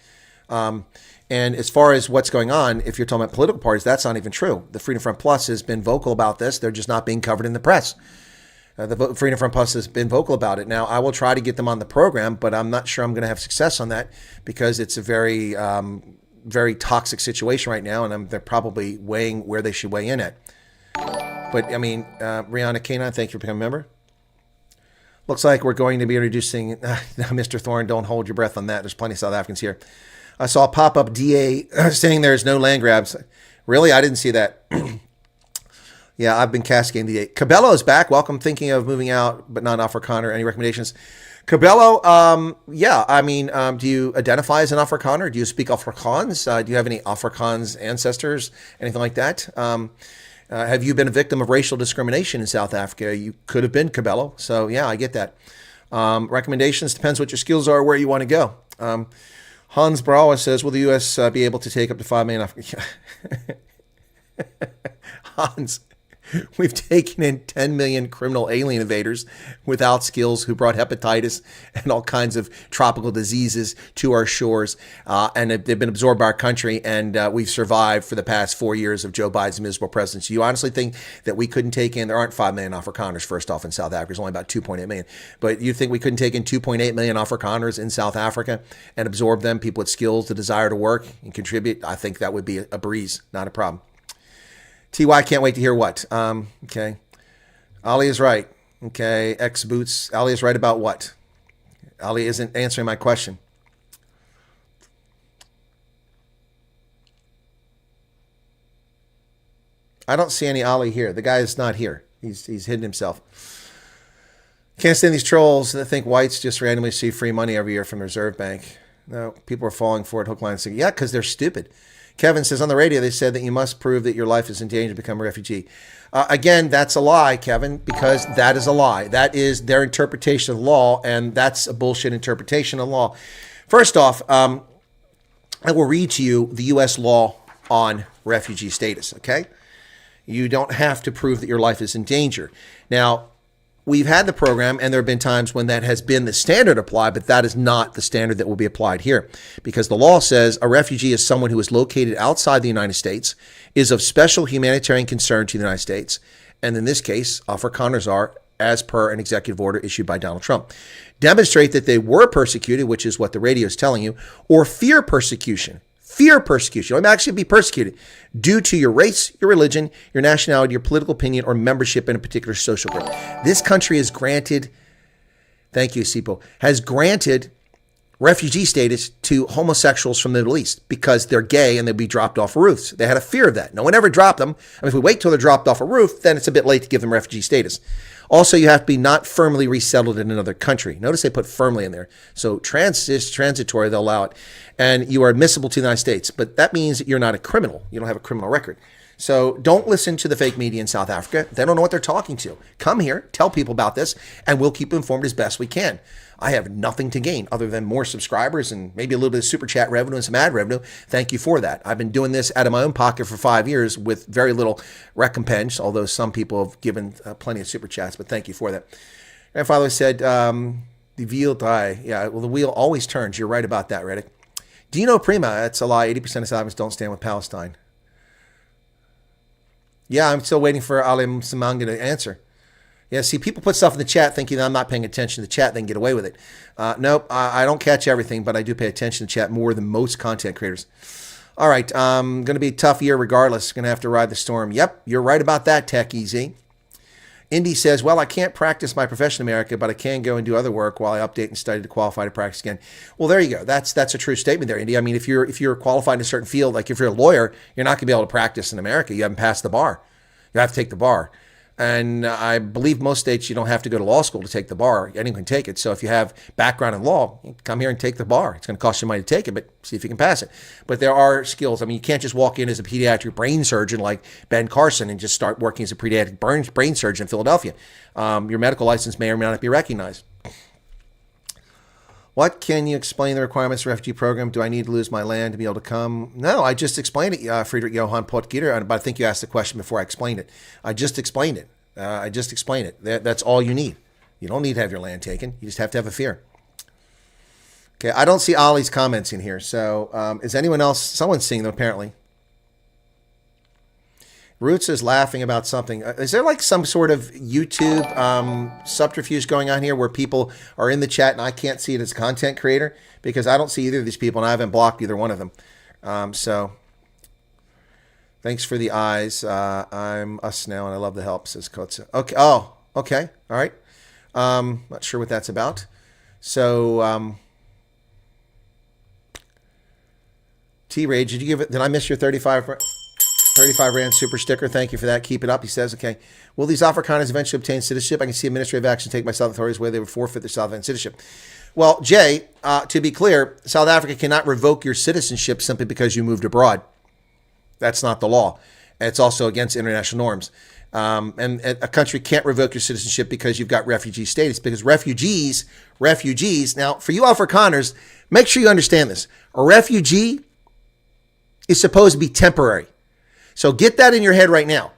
And as far as what's going on, if you're talking about political parties, that's not even true. The Freedom Front Plus has been vocal about this. They're just not being covered in the press. The Freedom Front Plus has been vocal about it. Now, I will try to get them on the program, but I'm not sure I'm going to have success on that because it's a very, very toxic situation right now, and they're probably weighing where they should weigh in at. But, I mean, Rihanna Kanon, thank you for becoming a member. Looks like we're going to be introducing, Mr. Thorne, don't hold your breath on that. There's plenty of South Africans here. I saw a pop-up DA saying there's no land grabs. Really? I didn't see that. Yeah, I've been cascading DA. Cabello is back. Welcome. Thinking of moving out, but not Afrikaner. Any recommendations? Cabello, yeah. I mean, do you identify as an Afrikaner? Do you speak Afrikaans? Do you have any Afrikaans ancestors? Anything like that? Have you been a victim of racial discrimination in South Africa? You could have been, Cabello. So, yeah, I get that. Recommendations, depends what your skills are, where you want to go. Hans Brawa says, will the U.S. Be able to take up to 5 million? Hans, we've taken in 10 million criminal alien invaders without skills who brought hepatitis and all kinds of tropical diseases to our shores. And they've been absorbed by our country. And we've survived for the past 4 years of Joe Biden's miserable presidency. You honestly think that we couldn't take in, there aren't 5 million Afrikaners, first off, in South Africa. There's only about 2.8 million. But you think we couldn't take in 2.8 million Afrikaners in South Africa and absorb them, people with skills, the desire to work and contribute? I think that would be a breeze, not a problem. TY can't wait to hear what? Okay. Ali is right. Okay. X Boots. Ali is right about what? Ali isn't answering my question. I don't see any Ali here. The guy is not here. He's hidden himself. Can't stand these trolls that think whites just randomly receive free money every year from the Reserve Bank. No, people are falling for it hook, line, and sinker. Yeah, because they're stupid. Kevin says on the radio, they said that you must prove that your life is in danger to become a refugee. Again, that's a lie, Kevin, because that is a lie. That is their interpretation of the law, and that's a bullshit interpretation of law. First off, I will read to you the U.S. law on refugee status, okay? You don't have to prove that your life is in danger. Now, we've had the program, and there have been times when that has been the standard applied, but that is not the standard that will be applied here. Because the law says a refugee is someone who is located outside the United States, is of special humanitarian concern to the United States, and in this case, Afrikaners are, as per an executive order issued by Donald Trump. Demonstrate that they were persecuted, which is what the radio is telling you, or fear persecution. Fear persecution. You might actually be persecuted due to your race, your religion, your nationality, your political opinion, or membership in a particular social group. This country has granted, thank you, Sipo, has granted refugee status to homosexuals from the Middle East because they're gay and they'll be dropped off roofs. They had a fear of that. No one ever dropped them. I mean, if we wait till they're dropped off a roof, then it's a bit late to give them refugee status. Also, you have to be not firmly resettled in another country. Notice they put firmly in there. So transitory, they'll allow it. And you are admissible to the United States. But that means that you're not a criminal. You don't have a criminal record. So don't listen to the fake media in South Africa. They don't know what they're talking to. Come here, tell people about this, and we'll keep informed as best we can. I have nothing to gain other than more subscribers and maybe a little bit of super chat revenue and some ad revenue. Thank you for that. I've been doing this out of my own pocket for 5 years with very little recompense, although some people have given plenty of super chats, but thank you for that. Grandfather said, the wheel die. Yeah, well, the wheel always turns. You're right about that, Reddick. Dino Prima, that's a lie. 80% of South Africans don't stand with Palestine. Yeah, I'm still waiting for Alim Samanga to answer. Yeah, see, people put stuff in the chat thinking that I'm not paying attention to the chat, then get away with it. Nope, I don't catch everything, but I do pay attention to chat more than most content creators. All right, going to be a tough year regardless. Going to have to ride the storm. Yep, you're right about that, Tech Easy. Indy says, well, I can't practice my profession in America, but I can go and do other work while I update and study to qualify to practice again. Well, there you go. That's a true statement there, Indy. I mean, if you're qualified in a certain field, like if you're a lawyer, you're not going to be able to practice in America. You haven't passed the bar. You have to take the bar. And I believe most states you don't have to go to law school to take the bar. Anyone can take it. So if you have background in law, come here and take the bar. It's going to cost you money to take it, but see if you can pass it. But there are skills. I mean, you can't just walk in as a pediatric brain surgeon like Ben Carson and just start working as a pediatric brain surgeon in Philadelphia. Your medical license may or may not be recognized. What can you explain the requirements of the refugee program? Do I need to lose my land to be able to come? No, I just explained it, Friedrich Johann Potgieter, but I think you asked the question before I explained it. I just explained it. That's all you need. You don't need to have your land taken. You just have to have a fear. Okay, I don't see Ollie's comments in here. So is anyone else? Someone's seeing them apparently. Roots is laughing about something. Is there like some sort of YouTube subterfuge going on here where people are in the chat and I can't see it as a content creator? Because I don't see either of these people and I haven't blocked either one of them. So thanks for the eyes. I'm us now and I love the help, says Kotze. Okay. Oh, okay. All right. Not sure what that's about. So T-Rage, did I miss your 35 Rand super sticker? Thank you for that. Keep it up. He says, okay. Will these Afrikaners eventually obtain citizenship? I can see administrative action taken by South authorities where they would forfeit their South African citizenship. Well, Jay, to be clear, South Africa cannot revoke your citizenship simply because you moved abroad. That's not the law. It's also against international norms. And a country can't revoke your citizenship because you've got refugee status. Because refugees, now for you Afrikaners, make sure you understand this. A refugee is supposed to be temporary. So get that in your head right now.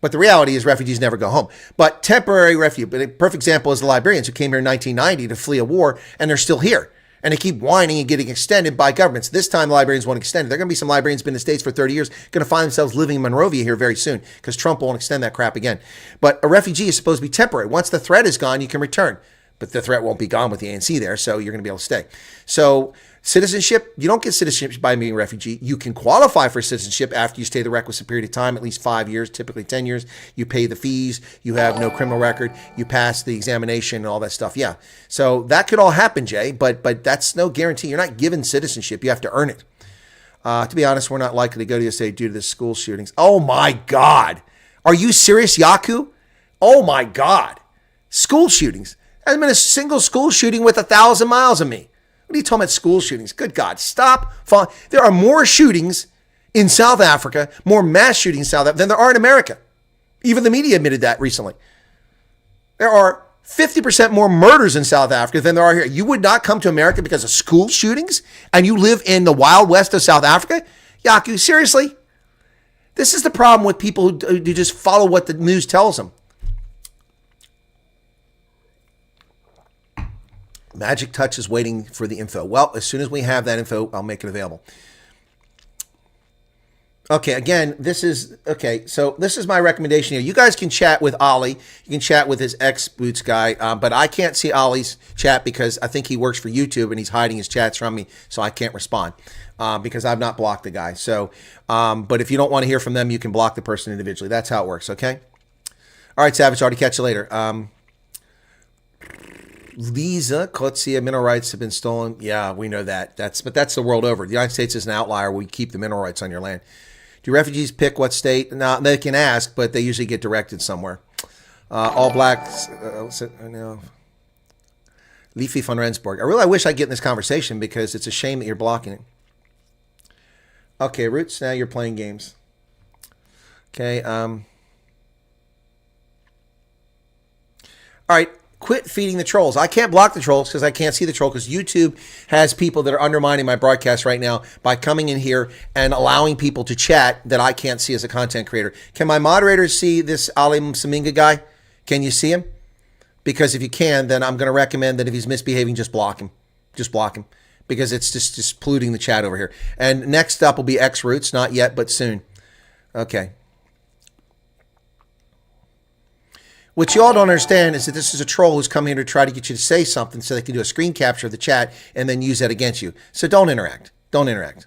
But the reality is refugees never go home. But temporary refuge. But a perfect example is the Liberians who came here in 1990 to flee a war, and they're still here. And they keep whining and getting extended by governments. This time the Liberians won't extend it. There are going to be some Liberians been in the States for 30 years, going to find themselves living in Monrovia here very soon because Trump won't extend that crap again. But a refugee is supposed to be temporary. Once the threat is gone, you can return. But the threat won't be gone with the ANC there, so you're going to be able to stay. So citizenship, you don't get citizenship by being a refugee. You can qualify for citizenship after you stay the requisite period of time, at least 5 years, typically 10 years. You pay the fees. You have no criminal record. You pass the examination and all that stuff. Yeah. So that could all happen, Jay, but that's no guarantee. You're not given citizenship. You have to earn it. To be honest, we're not likely to go to USA due to the school shootings. Oh, my God. Are you serious, Yaku? Oh, my God. School shootings. There hasn't been a single school shooting with 1,000 miles of me. What are you talking about school shootings? Good God, stop. There are more shootings in South Africa, more mass shootings in South Africa than there are in America. Even the media admitted that recently. There are 50% more murders in South Africa than there are here. You would not come to America because of school shootings and you live in the wild west of South Africa? Yaku, seriously? This is the problem with people who just follow what the news tells them. Magic Touch is waiting for the info. Well, as soon as we have that info, I'll make it available. Okay, again, so this is my recommendation here. You guys can chat with Ollie. You can chat with his ex-Boots guy, but I can't see Ollie's chat because I think he works for YouTube and he's hiding his chats from me, so I can't respond because I've not blocked the guy. So, but if you don't want to hear from them, you can block the person individually. That's how it works, okay? All right, Savage, already catch you later. Lisa, Kotsia, mineral rights have been stolen. Yeah, we know that. But that's the world over. The United States is an outlier where we keep the mineral rights on your land. Do refugees pick what state? No, they can ask, but they usually get directed somewhere. All blacks. Leafy von Rensburg. I really wish I'd get in this conversation because it's a shame that you're blocking it. Okay, Roots, now you're playing games. Okay. All right. Quit feeding the trolls. I can't block the trolls because I can't see the troll because YouTube has people that are undermining my broadcast right now by coming in here and allowing people to chat that I can't see as a content creator. Can my moderators see this Ali Msaminga guy? Can you see him? Because if you can, then I'm going to recommend that if he's misbehaving, just block him. Just block him because it's just polluting the chat over here. And next up will be X Roots. Not yet, but soon. Okay. What you all don't understand is that this is a troll who's come here to try to get you to say something so they can do a screen capture of the chat and then use that against you. So don't interact. Don't interact.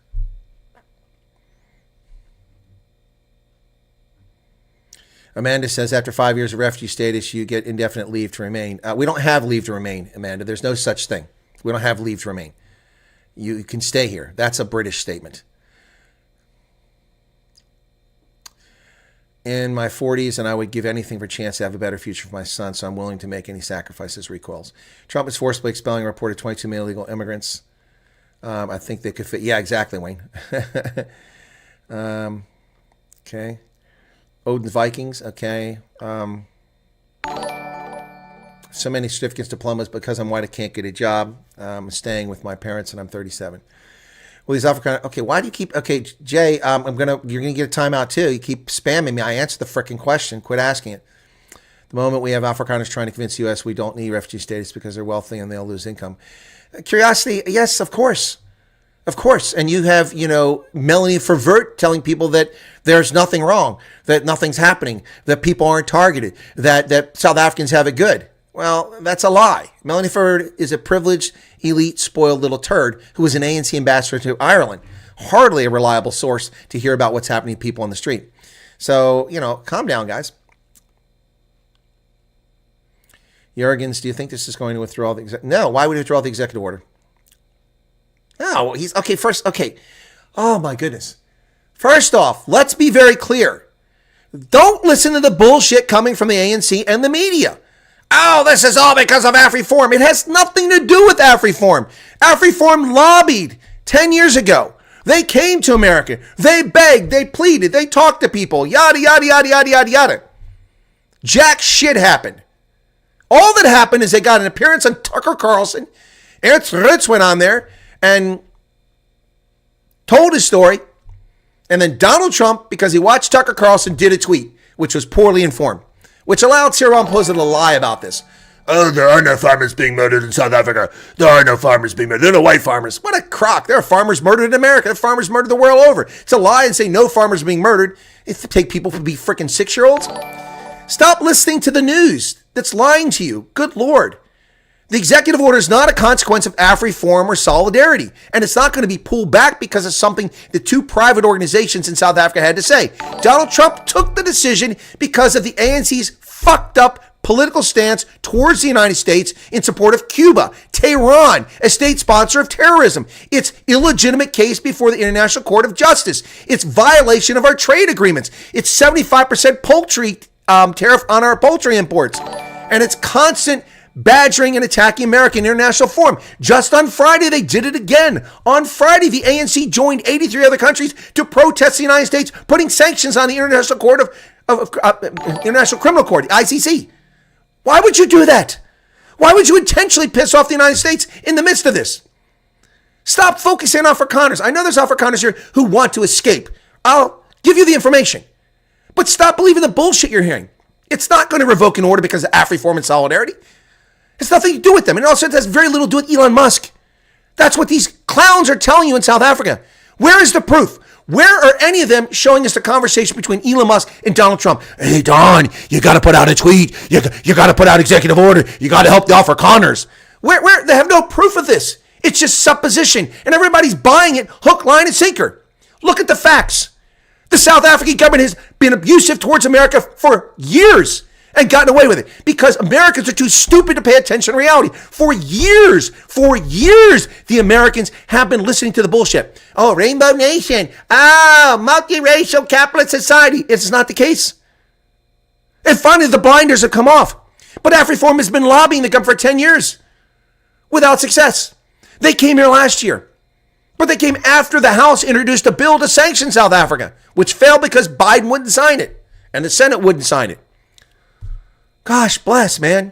Amanda says, after 5 years of refugee status, you get indefinite leave to remain. We don't have leave to remain, Amanda. There's no such thing. We don't have leave to remain. You can stay here. That's a British statement. In my 40s, and I would give anything for a chance to have a better future for my son, so I'm willing to make any sacrifices, recoils. Trump is forcibly expelling a reported 22 million illegal immigrants. I think they could fit. Yeah, exactly, Wayne. Okay. Odin's Vikings, okay. So many certificates, diplomas, because I'm white, I can't get a job. I'm staying with my parents, and I'm 37. Well, these African. Okay, why do you keep? Okay, Jay, you're gonna get a timeout too. You keep spamming me. I answered the freaking question. Quit asking it. The moment we have Afrikaners trying to convince the U.S. we don't need refugee status because they're wealthy and they'll lose income. Curiosity, yes, of course. Of course. And you have, Melanie Ververt telling people that there's nothing wrong, that nothing's happening, that people aren't targeted, that South Africans have it good. Well, that's a lie. Melanie Ververt is a privileged, elite, spoiled little turd who was an ANC ambassador to Ireland. Hardly a reliable source to hear about what's happening to people on the street. So, calm down, guys. Jurgens, do you think this is going to withdraw the No, why would he withdraw the executive order? No, he's okay. First, okay. Oh my goodness. First off, let's be very clear. Don't listen to the bullshit coming from the ANC and the media. Oh, this is all because of AfriForum. It has nothing to do with AfriForum. AfriForum lobbied 10 years ago. They came to America. They begged. They pleaded. They talked to people. Yada, yada, yada, yada, yada, yada. Jack shit happened. All that happened is they got an appearance on Tucker Carlson. Ernst Ritz went on there and told his story. And then Donald Trump, because he watched Tucker Carlson, did a tweet, which was poorly informed, which allowed Cyril Ramaphosa to lie about this. Oh, there are no farmers being murdered in South Africa. There are no farmers being murdered. There are no white farmers. What a crock. There are farmers murdered in America. There are farmers murdered the world over. It's a lie and say no farmers are being murdered. If you take people to be freaking 6-year-olds. Stop listening to the news that's lying to you. Good Lord. The executive order is not a consequence of AfriForum or solidarity. And it's not going to be pulled back because of something the two private organizations in South Africa had to say. Donald Trump took the decision because of the ANC's fucked up political stance towards the United States in support of Cuba, Tehran, a state sponsor of terrorism. Its illegitimate case before the International Court of Justice. Its violation of our trade agreements. Its 75% poultry tariff on our poultry imports. And its constant badgering and attacking American International Forum. Just on Friday, they did it again. On Friday, the ANC joined 83 other countries to protest the United States putting sanctions on the International Court of International Criminal Court, the ICC. Why would you do that? Why would you intentionally piss off the United States in the midst of this? Stop focusing on Afrikaners. I know there's Afrikaners here who want to escape. I'll give you the information. But stop believing the bullshit you're hearing. It's not going to revoke an order because of AfriForum and solidarity. It's nothing to do with them. And also it has very little to do with Elon Musk. That's what these clowns are telling you in South Africa. Where is the proof? Where are any of them showing us the conversation between Elon Musk and Donald Trump? Hey, Don, you got to put out a tweet. You got to put out executive order. You got to help the Afrikaners. Where? They have no proof of this. It's just supposition. And everybody's buying it hook, line, and sinker. Look at the facts. The South African government has been abusive towards America for years and gotten away with it because Americans are too stupid to pay attention to reality. For years, the Americans have been listening to the bullshit. Oh, Rainbow Nation. Multiracial capitalist society. It's not the case. And finally, the blinders have come off. But AfriForum has been lobbying the government for 10 years without success. They came here last year. But they came after the House introduced a bill to sanction South Africa, which failed because Biden wouldn't sign it. And the Senate wouldn't sign it. Gosh bless, man.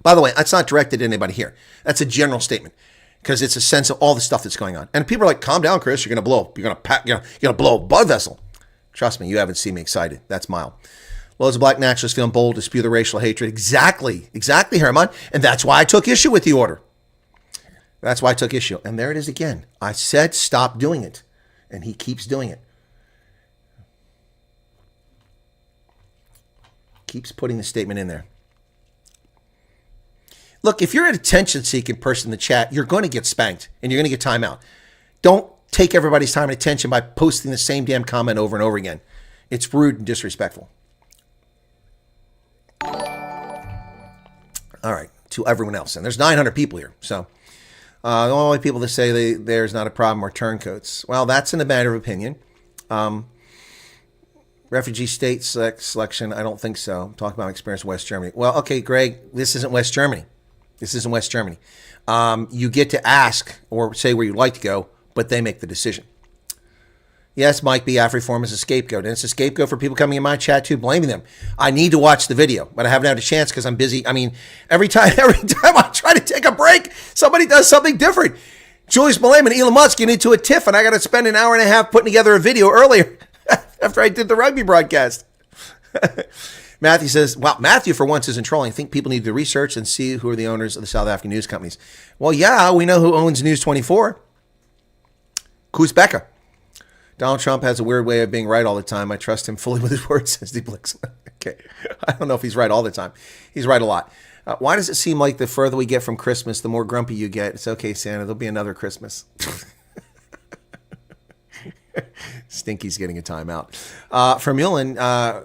By the way, that's not directed at anybody here. That's a general statement because it's a sense of all the stuff that's going on. And people are like, calm down, Chris. You're going to blow. You're going to blow a blood vessel. Trust me, you haven't seen me excited. That's mild. Loads of black nationalists feeling bold to spew the racial hatred. Exactly, Herman. And that's why I took issue with the order. That's why I took issue. And there it is again. I said stop doing it. And he keeps doing it. Keeps putting the statement in there. Look, if you're an attention-seeking person in the chat, you're going to get spanked and you're going to get time out. Don't take everybody's time and attention by posting the same damn comment over and over again. It's rude and disrespectful. All right, to everyone else. And there's 900 people here. So the only people that say there's not a problem are turncoats. Well, that's in a matter of opinion. Refugee state selection, I don't think so. I'm talking about my experience in West Germany. Well, okay, Greg, this isn't West Germany. This isn't West Germany. You get to ask or say where you'd like to go, but they make the decision. Yes, Mike B. AfriForum is a scapegoat, and it's a scapegoat for people coming in my chat too, blaming them. I need to watch the video, but I haven't had a chance because I'm busy. I mean, every time I try to take a break, somebody does something different. Julius Malem and Elon Musk get into a tiff, and I got to spend an hour and a half putting together a video earlier after I did the rugby broadcast. Matthew says, well, Matthew for once isn't trolling. I think people need to research and see who are the owners of the South African news companies. Well, yeah, we know who owns News 24. Kuzbeka. Donald Trump has a weird way of being right all the time. I trust him fully with his words, says D. Blix. Okay. I don't know if he's right all the time. He's right a lot. Why does it seem like the further we get from Christmas, the more grumpy you get? It's okay, Santa. There'll be another Christmas. Stinky's getting a timeout. From Mullen,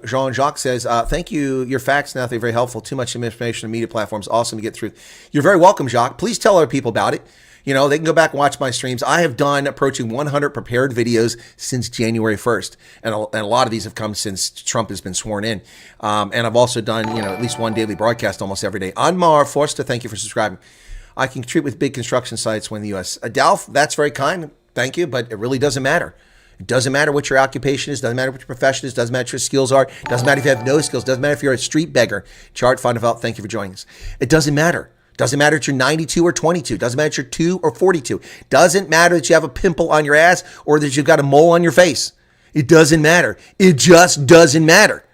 Jean-Jacques says, thank you. Your facts now, they're very helpful. Too much information on media platforms. Awesome to get through. You're very welcome, Jacques. Please tell other people about it. You know, they can go back and watch my streams. I have done approaching 100 prepared videos since January 1st. And a lot of these have come since Trump has been sworn in. And I've also done, at least one daily broadcast almost every day. Anmar Forster, thank you for subscribing. I can contribute with big construction sites when the U.S. Adalf, that's very kind. Thank you. But it really doesn't matter. It doesn't matter what your occupation is. Doesn't matter what your profession is. Doesn't matter what your skills are. Doesn't matter if you have no skills. Doesn't matter if you're a street beggar. Chart Fundavelt, thank you for joining us. It doesn't matter. Doesn't matter if you're 92 or 22. Doesn't matter if you're 2 or 42. Doesn't matter that you have a pimple on your ass or that you've got a mole on your face. It doesn't matter. It just doesn't matter.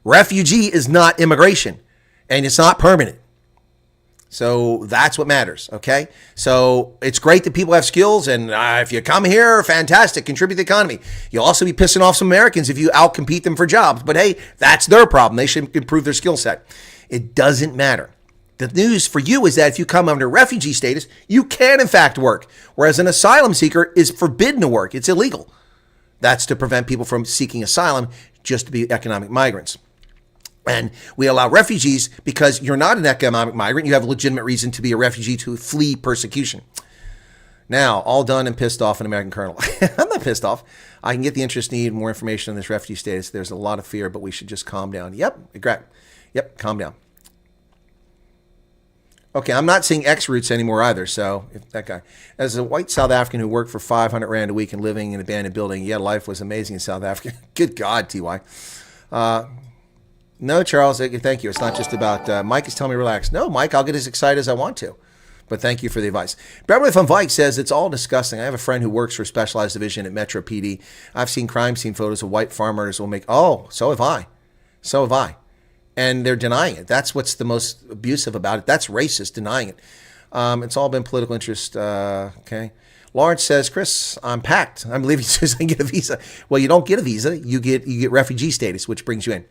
Refugee is not immigration, and it's not permanent. So that's what matters, okay? So it's great that people have skills, and if you come here, fantastic, contribute to the economy. You'll also be pissing off some Americans if you outcompete them for jobs. But hey, that's their problem. They should improve their skill set. It doesn't matter. The news for you is that if you come under refugee status, you can in fact work, whereas an asylum seeker is forbidden to work. It's illegal. That's to prevent people from seeking asylum just to be economic migrants. And we allow refugees because you're not an economic migrant. You have a legitimate reason to be a refugee to flee persecution. Now, all done and pissed off an American colonel. I'm not pissed off. I can get the interest need, more information on this refugee status. There's a lot of fear, but we should just calm down. Yep, calm down. Okay, I'm not seeing X-Roots anymore either, so if that guy. As a white South African who worked for 500 Rand a week and living in an abandoned building, yeah, life was amazing in South Africa. Good God, TY. No, Charles, thank you. It's not just about, Mike is telling me relax. No, Mike, I'll get as excited as I want to. But thank you for the advice. Beverly von Vike says, it's all disgusting. I have a friend who works for a specialized division at Metro PD. I've seen crime scene photos of white farmers will make, so have I. So have I. And they're denying it. That's what's the most abusive about it. That's racist, denying it. It's all been political interest. Okay. Lawrence says, Chris, I'm packed. I'm leaving so I can get a visa. Well, you don't get a visa. You get refugee status, which brings you in.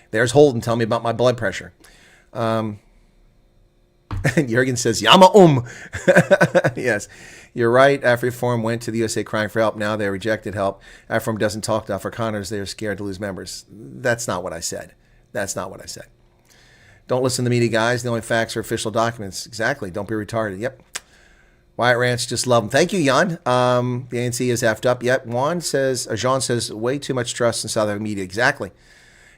There's Holden telling me about my blood pressure. And Jurgen says, Yama Yes, you're right. AfriForum went to the USA crying for help. Now they rejected help. AfriForum doesn't talk to Afrikaners. They're scared to lose members. That's not what I said. That's not what I said. Don't listen to media guys. The only facts are official documents. Exactly. Don't be retarded. Yep. Wyatt Ranch, just love them. Thank you, Jan. The ANC is effed up. Yep. Jean says, way too much trust in South African media. Exactly.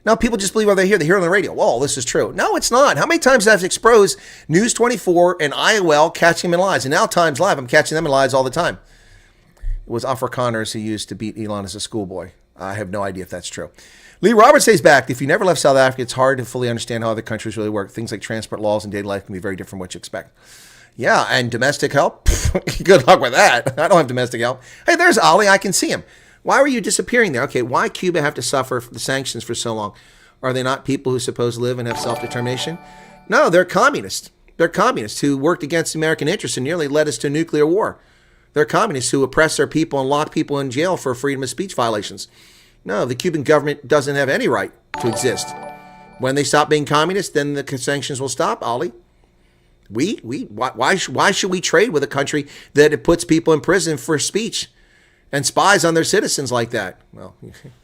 Now people just believe what they hear. They hear on the radio. Well, this is true. No, it's not. How many times have I exposed News 24 and IOL catching them in lies? And now Times Live, I'm catching them in lies all the time. It was Afrikaners who used to beat Elon as a schoolboy. I have no idea if that's true. Lee Roberts stays back. If you never left South Africa, it's hard to fully understand how other countries really work. Things like transport laws and daily life can be very different from what you expect. Yeah, and domestic help? Good luck with that. I don't have domestic help. Hey, there's Ali. I can see him. Why were you disappearing there? Okay, why Cuba have to suffer the sanctions for so long? Are they not people who suppose live and have self-determination? No, they're communists. They're communists who worked against American interests and nearly led us to nuclear war. They're communists who oppress their people and lock people in jail for freedom of speech violations. No, the Cuban government doesn't have any right to exist. When they stop being communist, then the sanctions will stop, Ollie. Why should we trade with a country that it puts people in prison for speech and spies on their citizens like that? Well,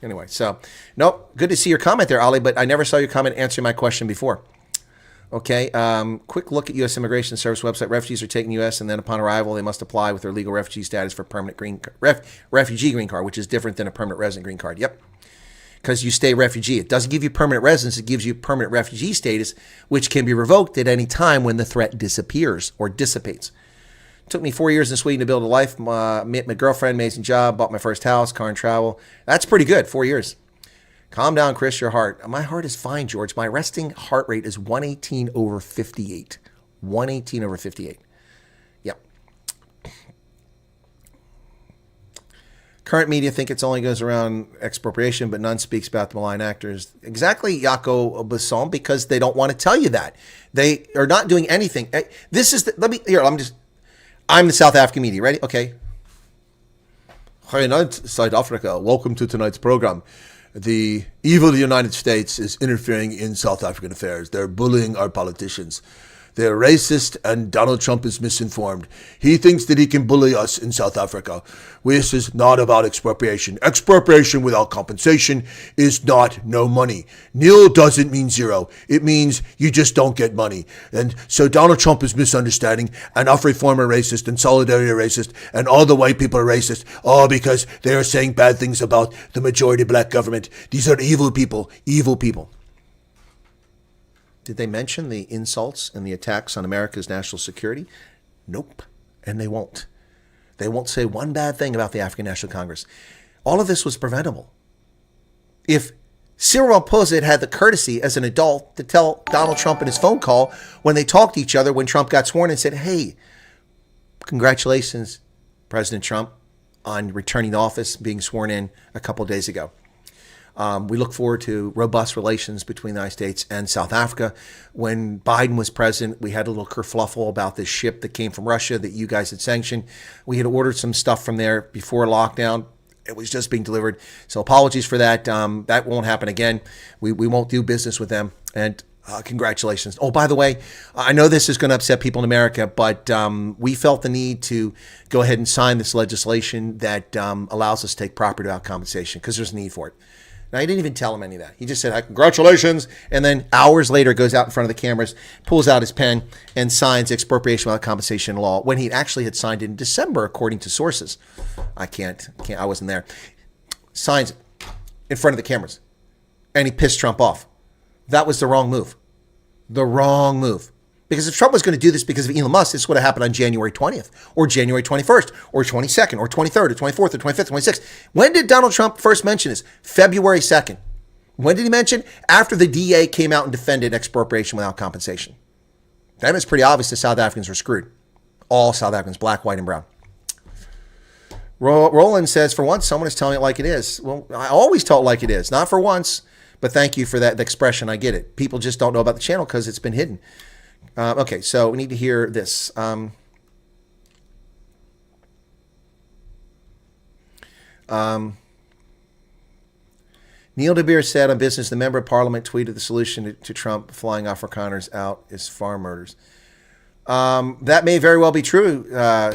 anyway, so, nope, good to see your comment there, Ollie, but I never saw your comment answering my question before. Okay, quick look at U.S. Immigration Service website. Refugees are taken U.S. and then upon arrival, they must apply with their legal refugee status for permanent refugee green card, which is different than a permanent resident green card. Yep. Because you stay refugee. It doesn't give you permanent residence. It gives you permanent refugee status, which can be revoked at any time when the threat disappears or dissipates. It took me 4 years in Sweden to build a life. Met my girlfriend, amazing job, bought my first house, car and travel. That's pretty good, 4 years. Calm down, Chris, your heart. My heart is fine, George. My resting heart rate is 118/58. 118/58. Yep. Current media think it's only goes around expropriation, but none speaks about the malign actors. Exactly, Jaco Besson, because they don't want to tell you that. They are not doing anything. This is I'm the South African media. Ready? Okay. Hi, South Africa. Welcome to tonight's program. The evil United States is interfering in South African affairs. They're bullying our politicians. They're racist, and Donald Trump is misinformed. He thinks that he can bully us in South Africa. This is not about expropriation. Expropriation without compensation is not no money. Nil doesn't mean zero. It means you just don't get money. And so Donald Trump is misunderstanding, and Off Reform are racist, and Solidarity are racist, and all the white people are racist, all because they are saying bad things about the majority black government. These are evil people, evil people. Did they mention the insults and the attacks on America's national security? Nope. And they won't. They won't say one bad thing about the African National Congress. All of this was preventable. If Cyril Ramaphosa had the courtesy as an adult to tell Donald Trump in his phone call when they talked to each other when Trump got sworn and said, hey, congratulations, President Trump, on returning to office, being sworn in a couple of days ago. We look forward to robust relations between the United States and South Africa. When Biden was president, we had a little kerfluffle about this ship that came from Russia that you guys had sanctioned. We had ordered some stuff from there before lockdown. It was just being delivered. So apologies for that. That won't happen again. We won't do business with them. And congratulations. Oh, by the way, I know this is going to upset people in America, but we felt the need to go ahead and sign this legislation that allows us to take property without compensation because there's a need for it. Now, he didn't even tell him any of that. He just said, congratulations. And then hours later goes out in front of the cameras, pulls out his pen, and signs expropriation without compensation law when he actually had signed it in December, according to sources. I wasn't there. Signs it in front of the cameras. And he pissed Trump off. That was the wrong move. The wrong move. Because if Trump was going to do this because of Elon Musk, this would have happened on January 20th or January 21st or 22nd or 23rd or 24th or 25th, 26th. When did Donald Trump first mention this? February 2nd. When did he mention? After the DA came out and defended expropriation without compensation. Then it's pretty obvious the South Africans were screwed. All South Africans, black, white, and brown. Roland says, for once, someone is telling it like it is. Well, I always tell it like it is. Not for once, but thank you for that expression. I get it. People just don't know about the channel because it's been hidden. Okay, so we need to hear this. Neil de Beer said on Business, the member of parliament tweeted the solution to Trump flying Afrikaners out is farm murders. That may very well be true,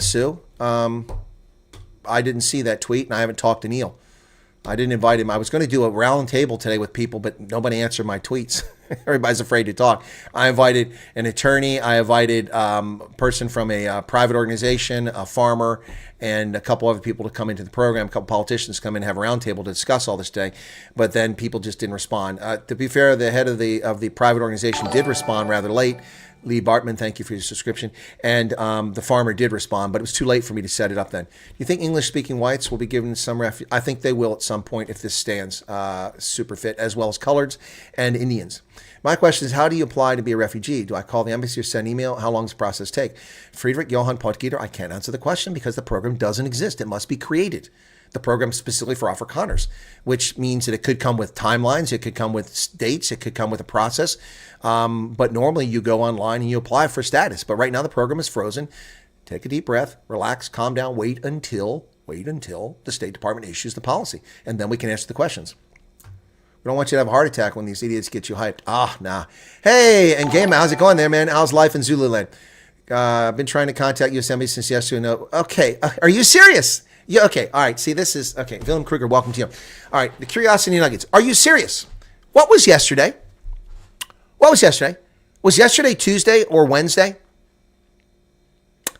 Sue. I didn't see that tweet, and I haven't talked to Neil. I didn't invite him. I was going to do a round table today with people, but nobody answered my tweets. Everybody's afraid to talk. I invited an attorney. I invited a person from a private organization, a farmer, and a couple other people to come into the program. A couple politicians to come in and have a round table to discuss all this today. But then people just didn't respond. To be fair, the head of the private organization did respond rather late. Lee Bartman, thank you for your subscription. And the farmer did respond, but it was too late for me to set it up then. Do you think English-speaking whites will be given some refuge? I think they will at some point if this stands super fit, as well as coloreds and Indians. My question is, how do you apply to be a refugee? Do I call the embassy or send email? How long does the process take? Friedrich Johann Pottgitter, I can't answer the question because the program doesn't exist. It must be created. The program specifically for Afrikaners, which means that it could come with timelines, it could come with dates, it could come with a process. But normally you go online and you apply for status. But right now the program is frozen. Take a deep breath, relax, calm down, wait until the State Department issues the policy. And then we can answer the questions. We don't want you to have a heart attack when these idiots get you hyped. Ah, nah. Hey, and Game, how's it going there, man? How's life in Zululand? I've been trying to contact U.S. Embassy since yesterday. No. Okay. Are you serious? Yeah. Okay. All right. See, this is okay. Willem Kruger, welcome to you. All right. The Curiosity Nuggets. Are you serious? What was yesterday? What was yesterday? Was yesterday Tuesday or Wednesday?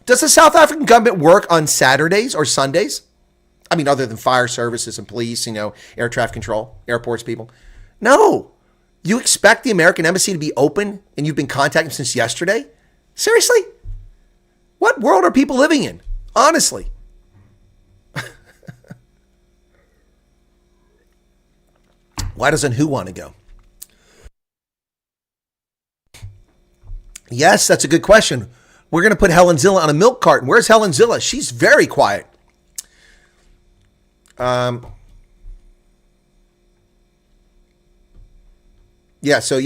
Does the South African government work on Saturdays or Sundays? I mean, other than fire services and police, air traffic control, airports people. No. You expect the American embassy to be open and you've been contacting since yesterday? Seriously? What world are people living in? Honestly. Why doesn't who want to go? Yes, that's a good question. We're going to put Helen Zilla on a milk carton. Where's Helen Zilla? She's very quiet. Yeah, so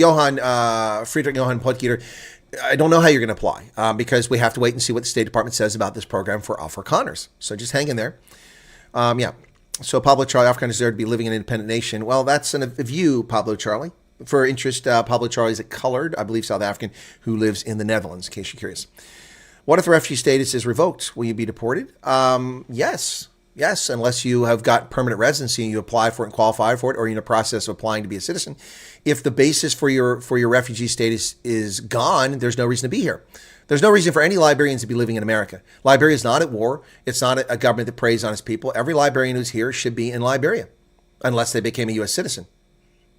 Friedrich Johann Potgieter, I don't know how you're going to apply because we have to wait and see what the State Department says about this program for Afrikaners. So just hang in there. So Pablo Charlie, Afrikaners deserve to be living in an independent nation. Well, that's a view, Pablo Charlie. For interest, Pablo Charlie is a colored, I believe, South African who lives in the Netherlands, in case you're curious. What if the refugee status is revoked? Will you be deported? Yes. Yes, unless you have got permanent residency and you apply for it and qualify for it, or you're in the process of applying to be a citizen. If the basis for your refugee status is gone, there's no reason to be here. There's no reason for any Liberians to be living in America. Liberia is not at war. It's not a government that preys on its people. Every Liberian who's here should be in Liberia, unless they became a U.S. citizen.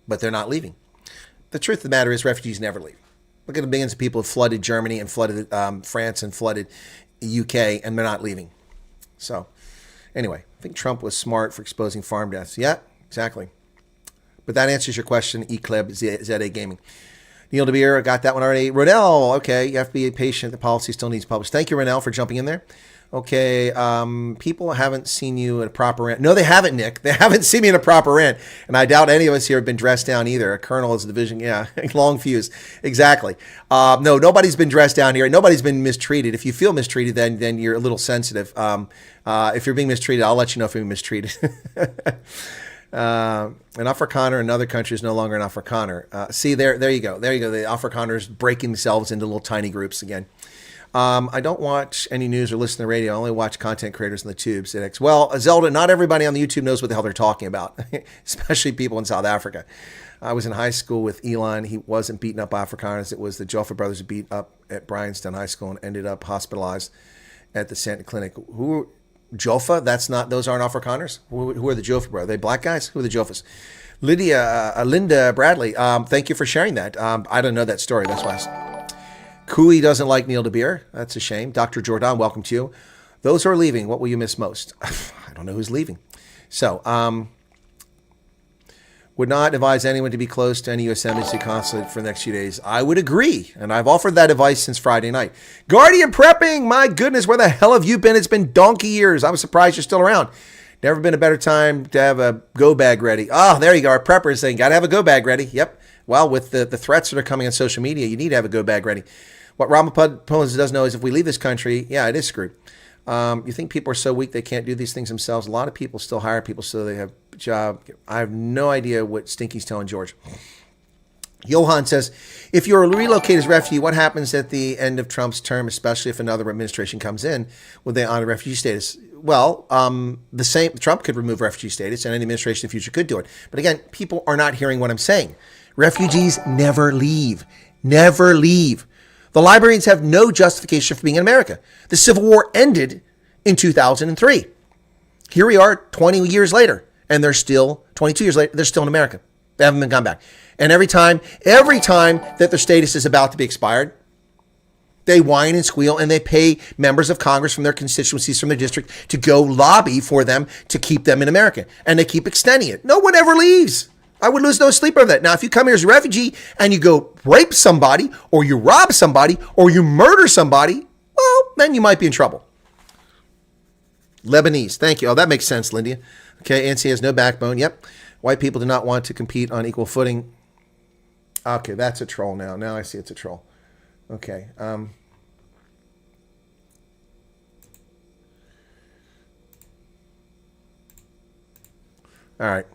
But they're not leaving. The truth of the matter is refugees never leave. Look at the millions of people who flooded Germany and flooded France and flooded UK, and they're not leaving. So anyway, I think Trump was smart for exposing farm deaths. Yeah, exactly. But that answers your question, Ecleb ZA Gaming. Neil DeBeer, I got that one already. Ronell, okay, you have to be patient. The policy still needs published. Thank you, Ronell, for jumping in there. Okay, people haven't seen you in a proper rant. No, they haven't, Nick. They haven't seen me in a proper rant. And I doubt any of us here have been dressed down either. A colonel is a division. Yeah, long fuse. Exactly. No, nobody's been dressed down here. Nobody's been mistreated. If you feel mistreated, then you're a little sensitive. If you're being mistreated, I'll let you know if you're being mistreated. An Afrikaner in another country is no longer an Afrikaner. See, there you go. There you go. The Afrikaners breaking themselves into little tiny groups again. I don't watch any news or listen to the radio. I only watch content creators in the tubes. Well, Zelda, not everybody on the YouTube knows what the hell they're talking about, especially people in South Africa. I was in high school with Elon. He wasn't beating up Afrikaners. It was the Joffa brothers who beat up at Bryanston High School and ended up hospitalized at the Santa Clinic. Who Joffa? Those aren't Afrikaners? Who are the Joffa brothers? Are they black guys? Who are the Joffas? Linda Bradley, thank you for sharing that. I don't know that story. That's why Cooey doesn't like Neil DeBeer. That's a shame. Dr. Jordan, welcome to you. Those who are leaving, what will you miss most? I don't know who's leaving. So, would not advise anyone to be close to any U.S. Embassy consulate for the next few days. I would agree, and I've offered that advice since Friday night. Guardian Prepping, my goodness, where the hell have you been? It's been donkey years. I'm surprised you're still around. Never been a better time to have a go bag ready. Oh, there you go. Our prepper is saying, got to have a go bag ready. Yep. Well, with the threats that are coming on social media, you need to have a go bag ready. What Ramaphosa does know is if we leave this country, yeah, it is screwed. You think people are so weak they can't do these things themselves? A lot of people still hire people so they have a job. I have no idea what Stinky's telling George. Johan says, if you're relocated as a refugee, what happens at the end of Trump's term, especially if another administration comes in? Would they honor refugee status? Well, Trump could remove refugee status, and any administration in the future could do it. But again, people are not hearing what I'm saying. Refugees never leave. Never leave. The Liberians have no justification for being in America. The Civil War ended in 2003. Here we are 20 years later, and 22 years later, they're still in America. They haven't been gone back. And every time that their status is about to be expired, they whine and squeal, and they pay members of Congress from their constituencies, from their district, to go lobby for them to keep them in America. And they keep extending it. No one ever leaves. I would lose no sleep over that. Now, if you come here as a refugee and you go rape somebody, or you rob somebody, or you murder somebody, well, then you might be in trouble. Lebanese. Thank you. Oh, that makes sense, Lindia. Okay, NC has no backbone. Yep. White people do not want to compete on equal footing. Okay, that's a troll now. Now I see it's a troll. Okay. All right.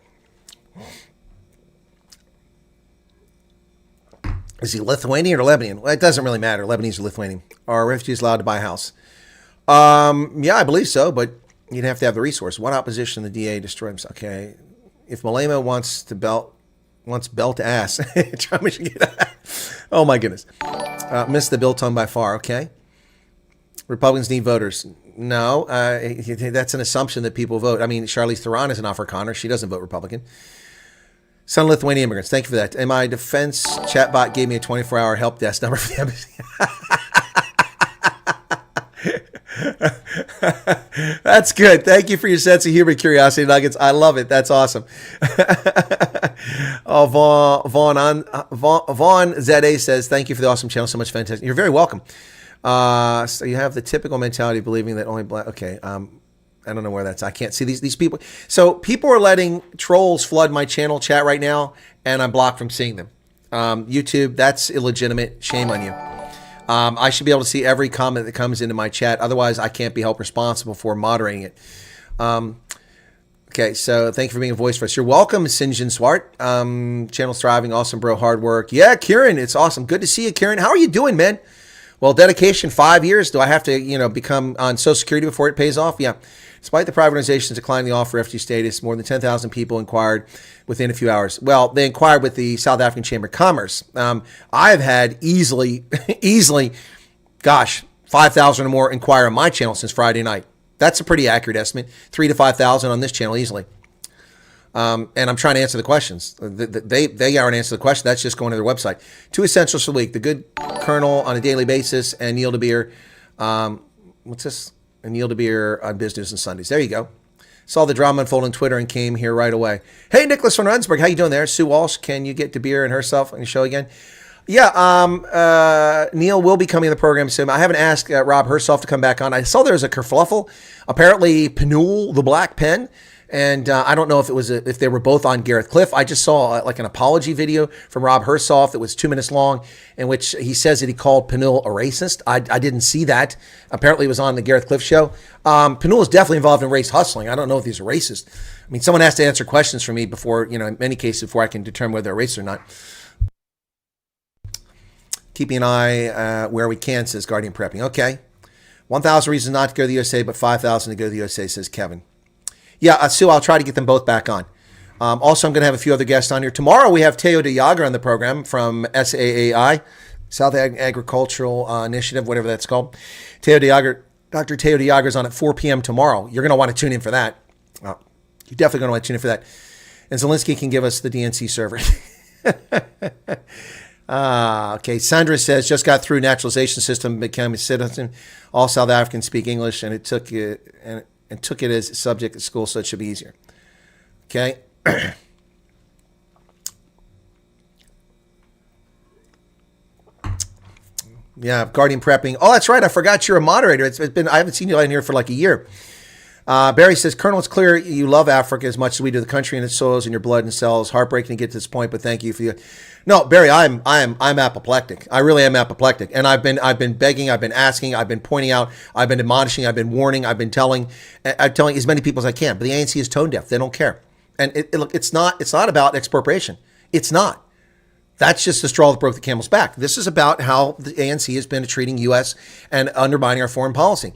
Is he Lithuanian or Lebanese? Well, it doesn't really matter. Lebanese or Lithuanian. Are refugees allowed to buy a house? Yeah, I believe so, but you'd have to have the resource. What opposition the DA destroys? Okay. If Malema wants belt ass. Oh, my goodness. Missed the bill tone by far. Okay. Republicans need voters. No, that's an assumption that people vote. I mean, Charlize Theron is an Afrikaner. She doesn't vote Republican. Son of Lithuanian immigrants. Thank you for that. And my defense chatbot gave me a 24-hour help desk number for the embassy. That's good. Thank you for your sense of humor, curiosity nuggets. I love it. That's awesome. Vaughn ZA says, thank you for the awesome channel. So much fantastic. You're very welcome. So you have the typical mentality of believing that only black. Okay. I don't know where that's. I can't see these people. So people are letting trolls flood my channel chat right now, and I'm blocked from seeing them. YouTube, that's illegitimate. Shame on you. I should be able to see every comment that comes into my chat. Otherwise, I can't be held responsible for moderating it. Okay, so thank you for being a voice for us. You're welcome, Sinjin Swart. Channel's thriving. Awesome, bro. Hard work. Yeah, Kieran, it's awesome. Good to see you, Kieran. How are you doing, man? Well, dedication, 5 years. Do I have to, become on Social Security before it pays off? Yeah. Despite the private organizations declining the offer of refugee status, more than 10,000 people inquired within a few hours. Well, they inquired with the South African Chamber of Commerce. I've had easily, 5,000 or more inquire on my channel since Friday night. That's a pretty accurate estimate. 3,000 to 5,000 on this channel easily. And I'm trying to answer the questions. They aren't answering the question. That's just going to their website. 2 essentials for the week. The Good Colonel on a daily basis and Neil DeBeer. What's this? And Neil DeBeer on Business and Sundays. There you go. Saw the drama unfold on Twitter and came here right away. Hey, Nicholas from Rendsburg. How you doing there? Sue Walsh, can you get DeBeer and herself on your show again? Yeah, Neil will be coming to the program soon. I haven't asked Rob Herself to come back on. I saw there was a kerfluffle. Apparently, Penul, the Black Pen, and I don't know if it was if they were both on Gareth Cliff. I just saw like an apology video from Rob Herself that was 2 minutes long, in which he says that he called Penul a racist. I didn't see that. Apparently, it was on the Gareth Cliff show. Penul is definitely involved in race hustling. I don't know if he's a racist. I mean, someone has to answer questions for me before, in many cases, before I can determine whether they're racist or not. Keeping an eye where we can, says Guardian Prepping. Okay. 1,000 reasons not to go to the USA, but 5,000 to go to the USA, says Kevin. Yeah, Sue, I'll try to get them both back on. Also, I'm going to have a few other guests on here. Tomorrow, we have Teo de Jager on the program from SAAI, South Agricultural Initiative, whatever that's called. Dr. Teo de Jager is on at 4 p.m. tomorrow. You're going to want to tune in for that. You're definitely going to want to tune in for that. And Zelensky can give us the DNC server. Okay, Sandra says, just got through naturalization system, became a citizen. All South Africans speak English, and it took it as a subject at school, so it should be easier. Okay. Yeah, Guardian Prepping. Oh, that's right. I forgot you're a moderator. It's been I haven't seen you in here for like a year. Barry says, Colonel, it's clear you love Africa as much as we do the country and its soils and your blood and cells. Heartbreaking to get to this point, but thank you for the. No, Barry, I'm apoplectic. I really am apoplectic, and I've been begging, I've been asking, I've been pointing out, I've been admonishing, I've been warning, I'm telling as many people as I can. But the ANC is tone deaf; they don't care, and it's not about expropriation. It's not. That's just the straw that broke the camel's back. This is about how the ANC has been treating U.S. and undermining our foreign policy.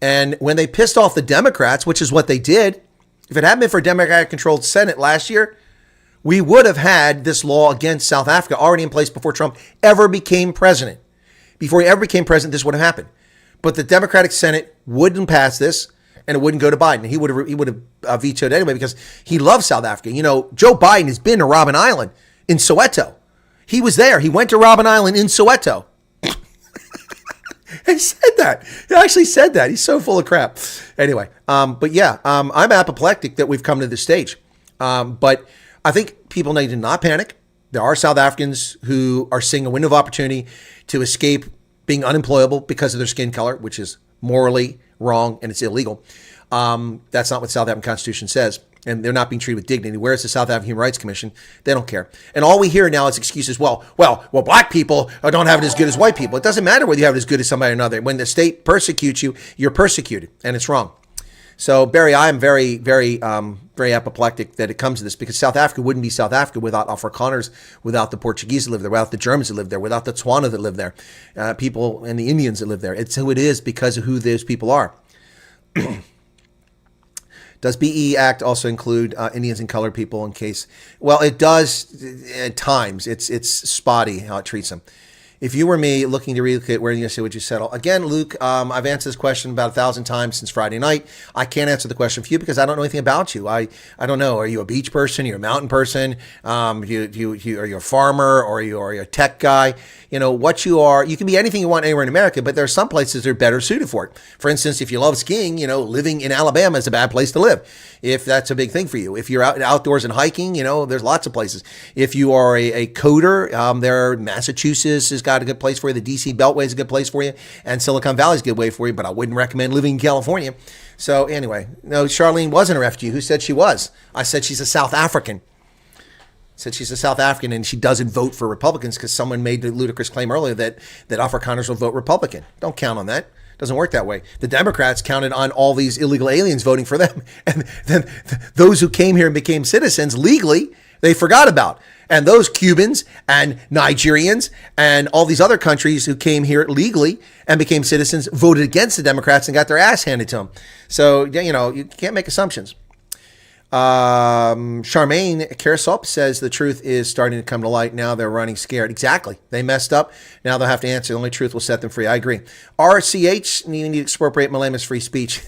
And when they pissed off the Democrats, which is what they did, if it hadn't been for a Democratic-controlled Senate last year, we would have had this law against South Africa already in place before Trump ever became president. Before he ever became president, this would have happened. But the Democratic Senate wouldn't pass this, and it wouldn't go to Biden. He would have vetoed anyway because he loves South Africa. Joe Biden has been to Robben Island in Soweto. He was there. He went to Robben Island in Soweto. He said that. He actually said that. He's so full of crap. Anyway, but yeah, I'm apoplectic that we've come to this stage. But I think people need to not panic. There are South Africans who are seeing a window of opportunity to escape being unemployable because of their skin color, which is morally wrong and it's illegal. That's not what the South African Constitution says. And they're not being treated with dignity. Where's the South African Human Rights Commission? They don't care. And all we hear now is excuses. Well, black people don't have it as good as white people. It doesn't matter whether you have it as good as somebody or another. When the state persecutes you, you're persecuted, and it's wrong. So Barry, I am very, very, very apoplectic that it comes to this, because South Africa wouldn't be South Africa without Afrikaners, without the Portuguese that live there, without the Germans that live there, without the Tswana that live there, people and the Indians that live there. It's who it is because of who those people are. Does BE Act also include Indians and colored people in case? Well, it does at times. It's spotty how it treats them. If you were me looking to relocate, where you say would you settle? Again, Luke, I've answered this question about 1,000 times since Friday night. I can't answer the question for you because I don't know anything about you. I don't know. Are you a beach person? Are you a mountain person? Are you a farmer? Or are you a tech guy? You know, what you are, you can be anything you want anywhere in America, but there are some places that are better suited for it. For instance, if you love skiing, you know, living in Alabama is a bad place to live, if that's a big thing for you. If you're outdoors and hiking, you know, there's lots of places. If you are a coder, Massachusetts has got a good place for you. The DC Beltway is a good place for you. And Silicon Valley is a good way for you, but I wouldn't recommend living in California. So anyway, no, Charlene wasn't a refugee. Who said she was? I said she's a South African. Said she's a South African and she doesn't vote for Republicans because someone made the ludicrous claim earlier that Afrikaners will vote Republican. Don't count on that. Doesn't work that way. The Democrats counted on all these illegal aliens voting for them. And then those who came here and became citizens legally, they forgot about. And those Cubans and Nigerians and all these other countries who came here legally and became citizens voted against the Democrats and got their ass handed to them. So, you know, you can't make assumptions. Charmaine Carisop says the truth is starting to come to light. Now they're running scared. Exactly. They messed up. Now they'll have to answer. The only truth will set them free. I agree. RCH, you need to expropriate Malema's free speech.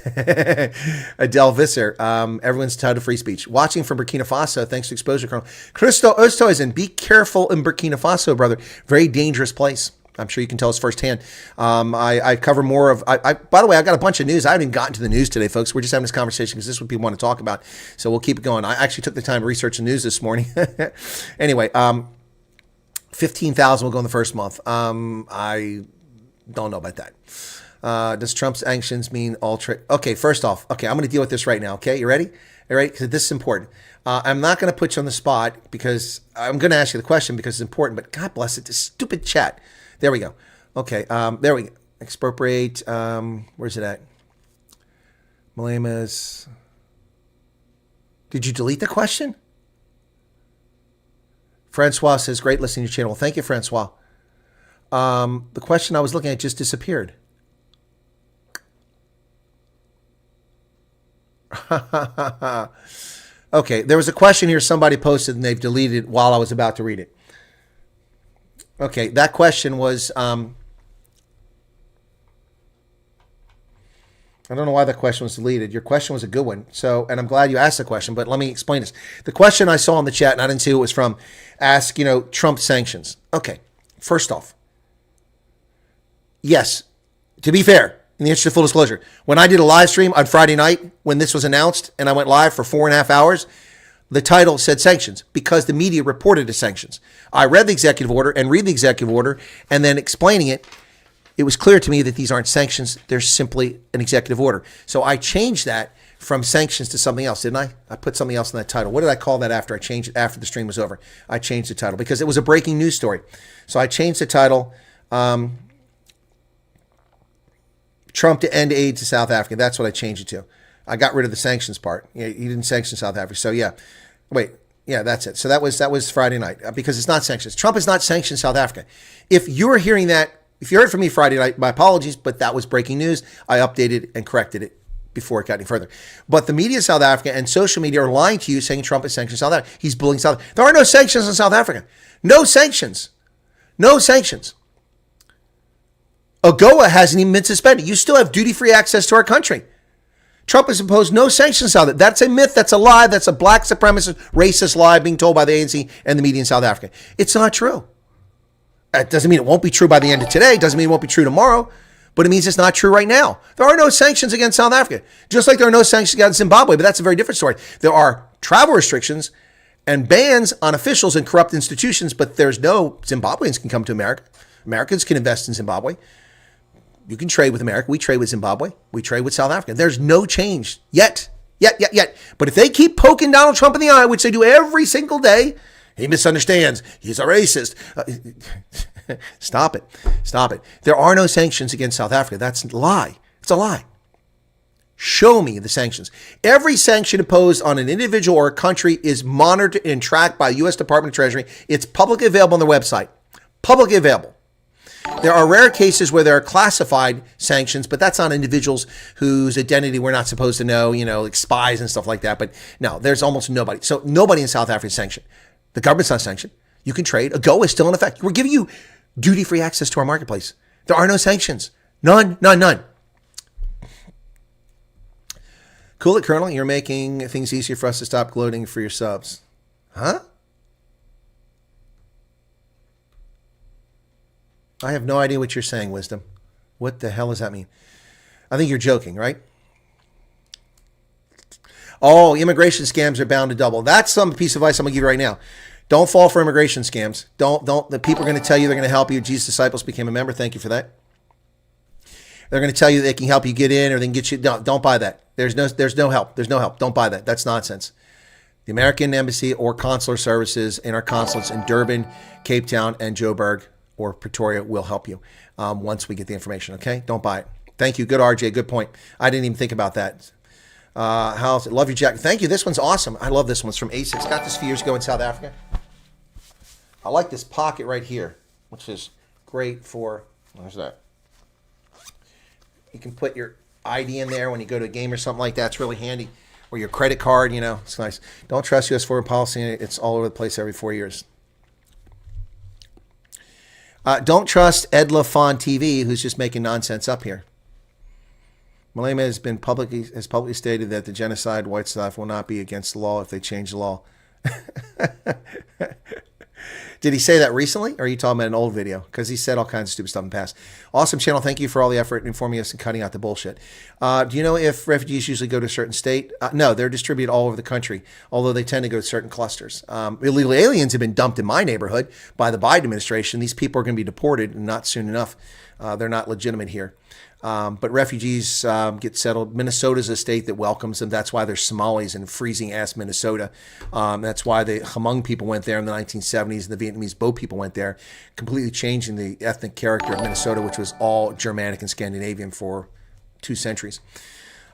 Adele Visser, everyone's entitled to free speech. Watching from Burkina Faso. Thanks to Exposure Colonel. Christo Ostoisen, be careful in Burkina Faso, brother. Very dangerous place. I'm sure you can tell us firsthand. I cover more of, by the way, I got a bunch of news. I haven't even gotten to the news today, folks. We're just having this conversation because this is what people want to talk about. So we'll keep it going. I actually took the time to research the news this morning. Anyway, 15,000 will go in the first month. I don't know about that. Does Trump's sanctions mean okay, first off, okay, I'm going to deal with this right now. Okay, you ready? All right, because this is important. I'm not going to put you on the spot because I'm going to ask you the question because it's important, but God bless it, this stupid chat. There we go. Okay, there we go. Expropriate. Where's it at? Malema's. Did you delete the question? Francois says, great listening to your channel. Well, thank you, Francois. The question I was looking at just disappeared. Okay, there was a question here somebody posted and they've deleted it while I was about to read it. Okay, that question was, I don't know why that question was deleted. Your question was a good one. So, and I'm glad you asked the question, but let me explain this. The question I saw in the chat, and I didn't see who it was from, asked, Trump sanctions. Okay, first off, yes, to be fair, in the interest of full disclosure, when I did a live stream on Friday night, when this was announced, and I went live for 4.5 hours, the title said sanctions because the media reported as sanctions. I read the executive order and read the executive order and then explaining it, it was clear to me that these aren't sanctions. They're simply an executive order. So I changed that from sanctions to something else, didn't I? I put something else in that title. What did I call that after I changed it after the stream was over? I changed the title because it was a breaking news story. So I changed the title, Trump to end aid to South Africa. That's what I changed it to. I got rid of the sanctions part. Yeah, he didn't sanction South Africa. So yeah, wait, yeah, that's it. So that was Friday night because it's not sanctions. Trump has not sanctioned South Africa. If you're hearing that, if you heard from me Friday night, my apologies, but that was breaking news. I updated and corrected it before it got any further. But the media in South Africa and social media are lying to you saying Trump has sanctioned South Africa. He's bullying South Africa. There are no sanctions in South Africa. No sanctions. No sanctions. AGOA hasn't even been suspended. You still have duty-free access to our country. Trump has imposed no sanctions on it. That's a myth. That's a lie. That's a black supremacist, racist lie being told by the ANC and the media in South Africa. It's not true. That doesn't mean it won't be true by the end of today. It doesn't mean it won't be true tomorrow. But it means it's not true right now. There are no sanctions against South Africa. Just like there are no sanctions against Zimbabwe. But that's a very different story. There are travel restrictions and bans on officials and corrupt institutions. But there's no Zimbabweans can come to America. Americans can invest in Zimbabwe. You can trade with America. We trade with Zimbabwe. We trade with South Africa. There's no change yet. But if they keep poking Donald Trump in the eye, which they do every single day, he misunderstands. He's a racist. Stop it. There are no sanctions against South Africa. That's a lie. It's a lie. Show me the sanctions. Every sanction imposed on an individual or a country is monitored and tracked by the U.S. Department of Treasury. It's publicly available on their website. Publicly available. There are rare cases where there are classified sanctions, but that's on individuals whose identity we're not supposed to know, like spies and stuff like that. But no, there's almost nobody. So nobody in South Africa is sanctioned. The government's not sanctioned. You can trade. AGOA is still in effect. We're giving you duty-free access to our marketplace. There are no sanctions. None. Cool it, Colonel. You're making things easier for us to stop gloating for your subs. Huh? I have no idea what you're saying, Wisdom. What the hell does that mean? I think you're joking, right? Oh, immigration scams are bound to double. That's some piece of advice I'm going to give you right now. Don't fall for immigration scams. Don't. The people are going to tell you they're going to help you. Jesus' disciples became a member. Thank you for that. They're going to tell you they can help you get in or they can get you. Don't buy that. There's no help. There's no help. Don't buy that. That's nonsense. The American Embassy or consular services in our consulates in Durban, Cape Town, and Joburg or Pretoria will help you once we get the information. Okay? Don't buy it. Thank you. Good, RJ. Good point. I didn't even think about that. How's it? Love your jacket. Thank you. This one's awesome. I love this one. It's from ASICS. Got this a few years ago in South Africa. I like this pocket right here, which is great for, where's that? You can put your ID in there when you go to a game or something like that. It's really handy. Or your credit card, it's nice. Don't trust U.S. foreign policy. It's all over the place every 4 years. Don't trust Edla Fawn TV, who's just making nonsense up here. Malema has publicly stated that the genocide white stuff will not be against the law if they change the law. Did he say that recently, or are you talking about an old video? Because he said all kinds of stupid stuff in the past. Awesome channel. Thank you for all the effort in informing us and cutting out the bullshit. Do you know if refugees usually go to a certain state? No, they're distributed all over the country, although they tend to go to certain clusters. Illegal aliens have been dumped in my neighborhood by the Biden administration. These people are going to be deported, and not soon enough. They're not legitimate here. But refugees get settled. Minnesota's a state that welcomes them. That's why there's Somalis in freezing-ass Minnesota. That's why the Hmong people went there in the 1970s, and the Vietnamese Bo people went there, completely changing the ethnic character of Minnesota, which was all Germanic and Scandinavian for 2 centuries.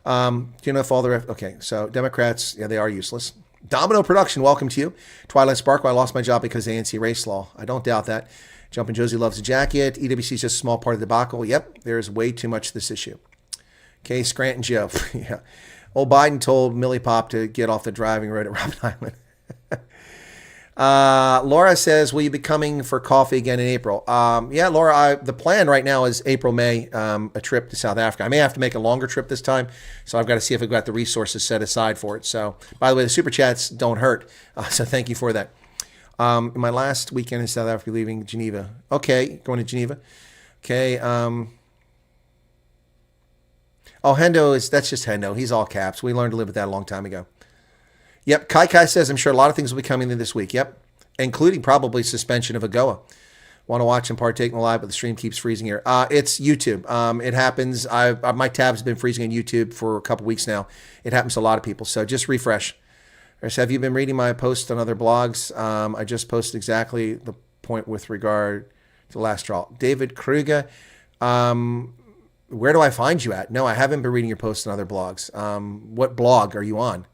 Do you know if all the... Okay, so Democrats, yeah, they are useless. Domino Production, welcome to you. Twilight Sparkle, I lost my job because of the ANC race law. I don't doubt that. Jumpin' Josie loves a jacket. EWC is just a small part of the debacle. Yep, there's way too much to this issue. Okay, Scranton Joe. Yeah. Old Biden told Millie Pop to get off the driving road at Robben Island. Laura says, will you be coming for coffee again in April? Yeah, Laura, the plan right now is April, May, a trip to South Africa. I may have to make a longer trip this time, so I've got to see if I've got the resources set aside for it. So, by the way, the super chats don't hurt, so thank you for that. My last weekend in South Africa, leaving Geneva. Okay, going to Geneva. Okay. Oh, Hendo that's just Hendo. He's all caps. We learned to live with that a long time ago. Yep. Kai says, I'm sure a lot of things will be coming in this week. Yep. Including probably suspension of AGOA. Want to watch and partake in the live, but the stream keeps freezing here. It's YouTube. It happens. My tab's been freezing on YouTube for a couple weeks now. It happens to a lot of people. So just refresh. Have you been reading my posts on other blogs? I just posted exactly the point with regard to the last draw. David Kruger, where do I find you at? No, I haven't been reading your posts on other blogs. What blog are you on?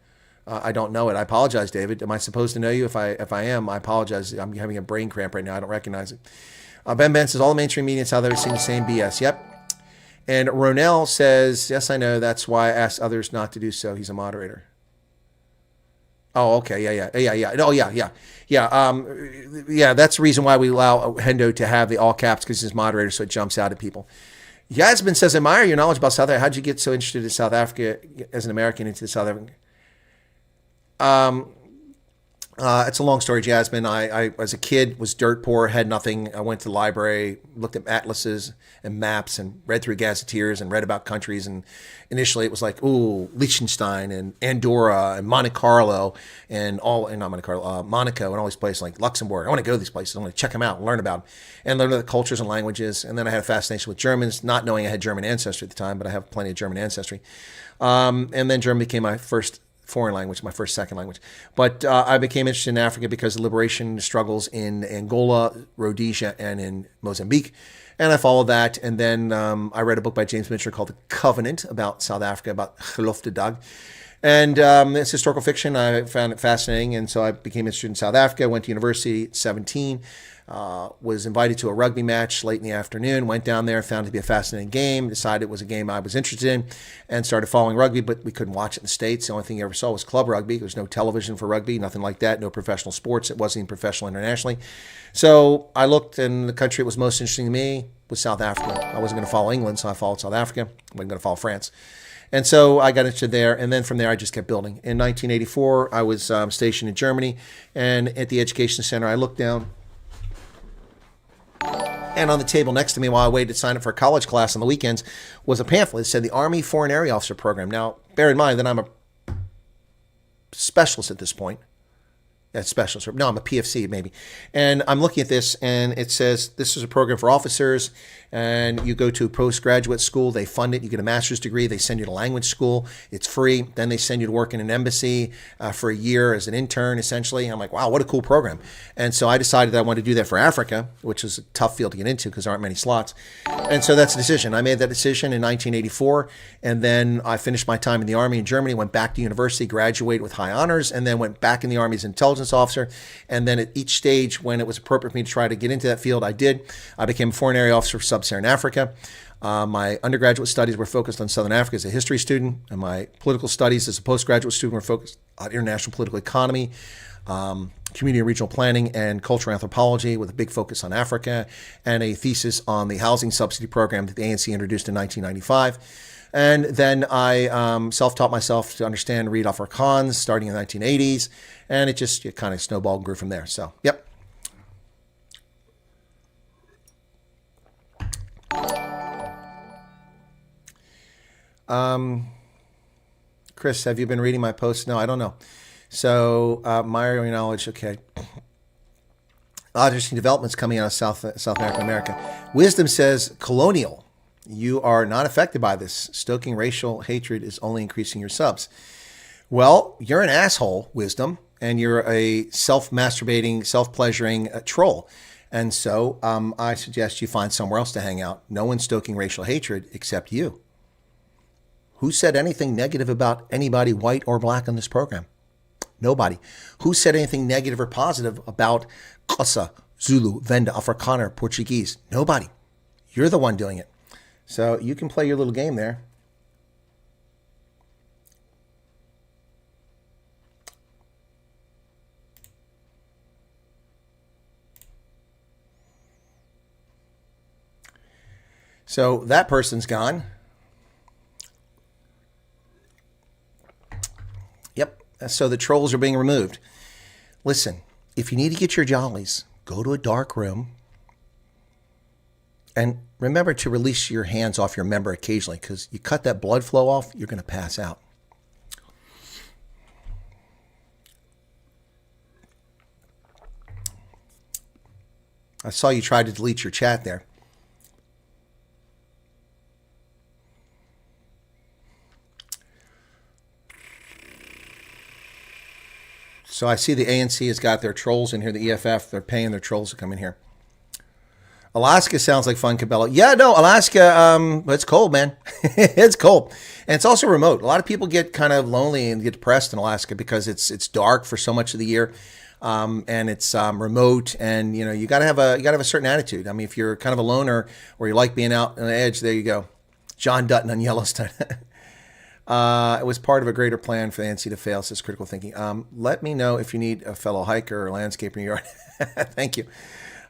I don't know it. I apologize, David. Am I supposed to know you? If I am, I apologize. I'm having a brain cramp right now. I don't recognize it. Ben says, all the mainstream media in South Africa seeing the same BS. Yep. And Ronell says, yes, I know. That's why I asked others not to do so. He's a moderator. Oh, okay. Yeah. Oh, yeah. Yeah, that's the reason why we allow Hendo to have the all caps, because he's moderator, so it jumps out at people. Yasmin says, admire your knowledge about South Africa. How'd you get so interested in South Africa as an American into the South African? It's a long story, Jasmine. I as a kid, was dirt poor, had nothing. I went to the library, looked at atlases and maps, and read through gazetteers and read about countries. And initially it was like, ooh, Liechtenstein and Andorra and Monte Carlo and not Monte Carlo, Monaco and all these places, like Luxembourg. I want to go to these places. I want to check them out and learn about them and learn the cultures and languages. And then I had a fascination with Germans, not knowing I had German ancestry at the time, but I have plenty of German ancestry. And then German became my first foreign language, my first second language. But I became interested in Africa because of liberation struggles in Angola, Rhodesia, and in Mozambique. And I followed that. And then I read a book by James Mitchell called The Covenant about South Africa, about Geloof de Dag. And it's historical fiction. I found it fascinating. And so I became interested in South Africa, went to university at 17, was invited to a rugby match late in the afternoon, went down there, found it to be a fascinating game, decided it was a game I was interested in, and started following rugby, but we couldn't watch it in the States. The only thing you ever saw was club rugby. There was no television for rugby, nothing like that, no professional sports. It wasn't even professional internationally. So I looked, and the country that was most interesting to me was South Africa. I wasn't going to follow England, so I followed South Africa. I wasn't going to follow France. And so I got into there, and then from there I just kept building. In 1984, I was stationed in Germany, and at the Education Center, I looked down, and on the table next to me while I waited to sign up for a college class on the weekends was a pamphlet that said the Army Foreign Area Officer Program. Now, bear in mind that I'm a specialist at this point. Specialist. No, I'm a PFC maybe. And I'm looking at this, and it says this is a program for officers, and you go to a postgraduate school. They fund it. You get a master's degree. They send you to language school. It's free. Then they send you to work in an embassy for a year as an intern, essentially. And I'm like, wow, what a cool program. And so I decided that I wanted to do that for Africa, which is a tough field to get into because there aren't many slots. And so that's a decision. I made that decision in 1984, and then I finished my time in the Army in Germany, went back to university, graduated with high honors, and then went back in the Army as an intelligence officer. And then at each stage when it was appropriate for me to try to get into that field, I did. I became a foreign area officer for sub-Saharan Africa. My undergraduate studies were focused on Southern Africa as a history student, and my political studies as a postgraduate student were focused on international political economy, community and regional planning, and cultural anthropology with a big focus on Africa, and a thesis on the housing subsidy program that the ANC introduced in 1995. And then I self-taught myself to understand and read Afrikaans starting in the 1980s, and it kind of snowballed and grew from there. So, yep. Chris, have you been reading my posts? No, I don't know. So, my area knowledge, okay. A lot of interesting developments coming out of South America. Wisdom says, colonial. You are not affected by this. Stoking racial hatred is only increasing your subs. Well, you're an asshole, Wisdom, and you're a self-masturbating, self-pleasuring troll. And so I suggest you find somewhere else to hang out. No one's stoking racial hatred except you. Who said anything negative about anybody white or black on this program? Nobody. Who said anything negative or positive about Xhosa, Zulu, Venda, Afrikaner, Portuguese? Nobody. You're the one doing it. So you can play your little game there. So that person's gone. Yep. So the trolls are being removed. Listen, if you need to get your jollies, go to a dark room. And remember to release your hands off your member occasionally, because you cut that blood flow off, you're going to pass out. I saw you try to delete your chat there. So I see the ANC has got their trolls in here, the EFF. They're paying their trolls to come in here. Alaska sounds like fun, Cabello. Yeah, no, Alaska, it's cold, man. It's cold. And it's also remote. A lot of people get kind of lonely and get depressed in Alaska because it's dark for so much of the year. And it's remote, and you got to have a certain attitude. I mean, if you're kind of a loner or you like being out on the edge, there you go. John Dutton on Yellowstone. It was part of a greater plan for the ANC to fail, says Critical Thinking. Let me know if you need a fellow hiker or landscaper in your yard. Thank you.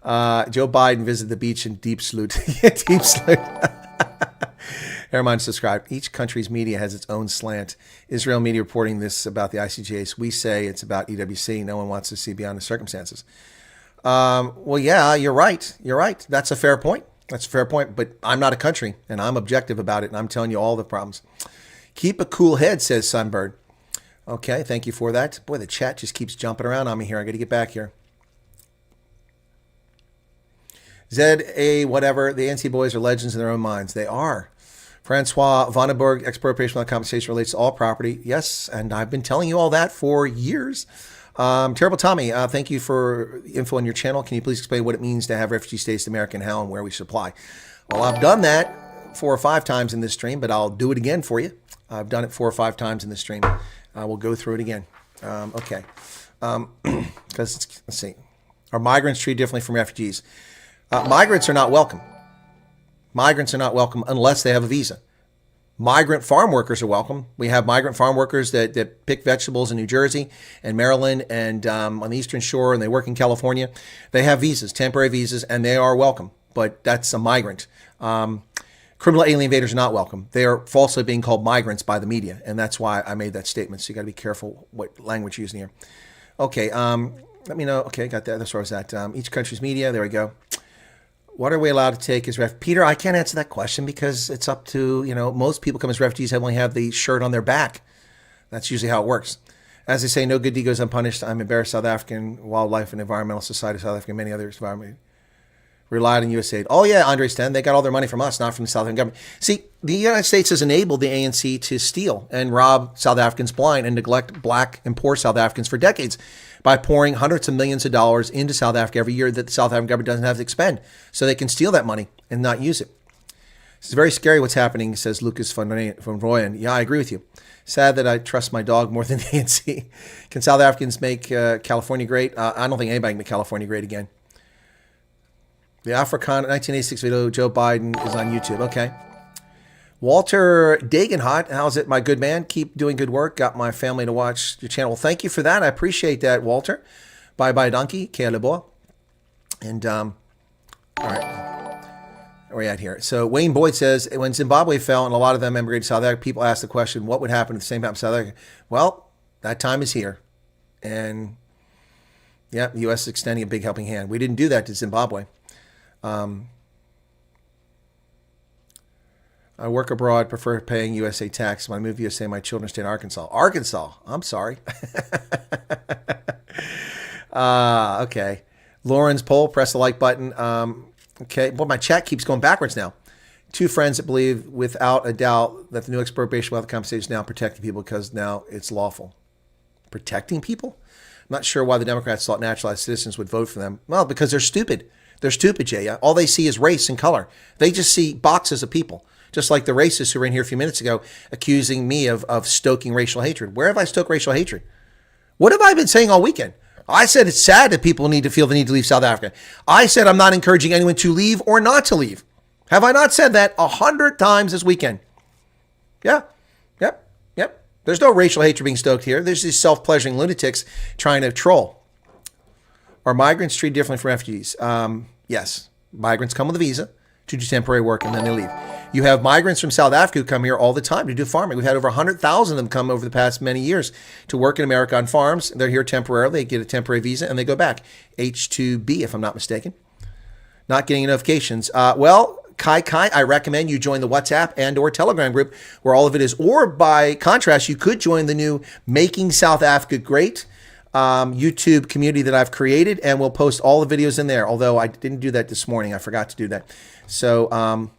Joe Biden visited the beach in Deep Sloot. Deep Sloot. Everyone subscribe. Each country's media has its own slant. Israel media reporting this about the ICJs. We say it's about EWC. No one wants to see beyond the circumstances. Well, yeah, you're right. You're right. That's a fair point. That's a fair point. But I'm not a country, and I'm objective about it, and I'm telling you all the problems. Keep a cool head, says Sunbird. Okay, thank you for that. Boy, the chat just keeps jumping around on me here. I got to get back here. ZA, whatever. The ANC boys are legends in their own minds. They are. Francois Vandenberg, expropriation without compensation relates to all property. Yes, and I've been telling you all that for years. Terrible Tommy, thank you for info on your channel. Can you please explain what it means to have refugee states in America and how and where we supply? Well, I've done that 4 or 5 times in this stream, but I'll do it again for you. I've done it 4 or 5 times in this stream. We'll go through it again. Okay. Because, let's see. Are migrants treated differently from refugees? Migrants are not welcome. Migrants are not welcome unless they have a visa. Migrant farm workers are welcome. We have migrant farm workers that pick vegetables in New Jersey and Maryland and on the Eastern Shore, and they work in California. They have visas, temporary visas, and they are welcome, but that's a migrant. Criminal alien invaders are not welcome. They are falsely being called migrants by the media, and that's why I made that statement. So you got to be careful what language you're using here. Okay, let me know. Okay, got that. That's where I was at. Each country's media. There we go. What are we allowed to take as refugees? Peter, I can't answer that question because it's up to, most people come as refugees only have the shirt on their back. That's usually how it works. As they say, no good deed goes unpunished. I'm embarrassed South African Wildlife and Environmental Society of South Africa and many others environment relied on USAID. Oh yeah, Andre Sten, they got all their money from us, not from the South African government. See, the United States has enabled the ANC to steal and rob South Africans blind and neglect black and poor South Africans for decades by pouring hundreds of millions of dollars into South Africa every year that the South African government doesn't have to expend. So they can steal that money and not use it. It's very scary what's happening, says Lucas von Royen. Yeah, I agree with you. Sad that I trust my dog more than the ANC. Can South Africans make California great? I don't think anybody can make California great again. The Africana 1986 video, Joe Biden, is on YouTube. Okay. Walter Dagenhot, how's it, my good man? Keep doing good work. Got my family to watch your channel. Well, thank you for that. I appreciate that, Walter. Bye-bye, donkey. Kelebo. And, all right. Where are we at here? So Wayne Boyd says, when Zimbabwe fell and a lot of them emigrated to South Africa, people ask the question, what would happen if the same happened to South Africa? Well, that time is here. And, yeah, the U.S. is extending a big helping hand. We didn't do that to Zimbabwe. I work abroad, prefer paying USA tax. When I move to USA, my children stay in Arkansas. Arkansas, I'm sorry. Okay. Lauren's poll, press the like button. Okay, well, my chat keeps going backwards now. 2 friends that believe without a doubt that the new expropriation wealth compensation is now protecting people because now it's lawful. Protecting people? I'm not sure why the Democrats thought naturalized citizens would vote for them. Well, because they're stupid. They're stupid, Jay. All they see is race and color. They just see boxes of people. Just like the racists who were in here a few minutes ago accusing me of stoking racial hatred. Where have I stoked racial hatred? What have I been saying all weekend? I said it's sad that people need to feel the need to leave South Africa. I said I'm not encouraging anyone to leave or not to leave. Have I not said that 100 times this weekend? Yeah. Yep. There's no racial hatred being stoked here. There's these self-pleasuring lunatics trying to troll. Are migrants treated differently from refugees? Yes. Migrants come with a visa to do temporary work and then they leave. You have migrants from South Africa who come here all the time to do farming. We've had over 100,000 of them come over the past many years to work in America on farms. They're here temporarily. They get a temporary visa and they go back. H-2B, if I'm not mistaken. Not getting notifications. Well, Kai, I recommend you join the WhatsApp and or Telegram group where all of it is. Or by contrast, you could join the new Making South Africa Great YouTube community that I've created, and we'll post all the videos in there. Although I didn't do that this morning. I forgot to do that. So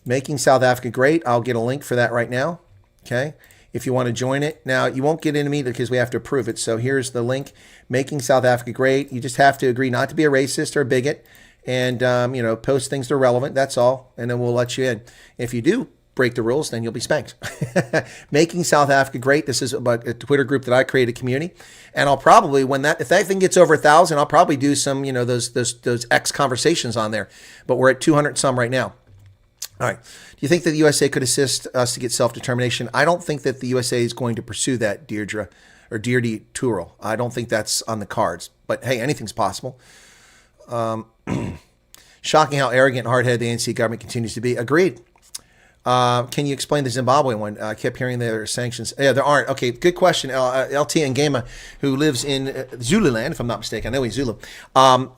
Making South Africa Great. I'll get a link for that right now. Okay. If you want to join it. Now, you won't get into me because we have to approve it. So here's the link. Making South Africa Great. You just have to agree not to be a racist or a bigot and, post things that are relevant. That's all. And then we'll let you in. If you do break the rules, then you'll be spanked. Making South Africa Great. This is about a Twitter group that I created, a community. And I'll probably, if that thing gets over 1,000, I'll probably do some, those X conversations on there. But we're at 200 some right now. All right. Do you think that the USA could assist us to get self-determination? I don't think that the USA is going to pursue that, Deirdre Turrell. I don't think that's on the cards. But hey, anything's possible. Shocking how arrogant and hard-headed the ANC government continues to be. Agreed. Can you explain the Zimbabwe one? I kept hearing there are sanctions. Yeah, there aren't. Okay, good question. LT Ngema, who lives in Zululand, if I'm not mistaken. I know he's Zulu.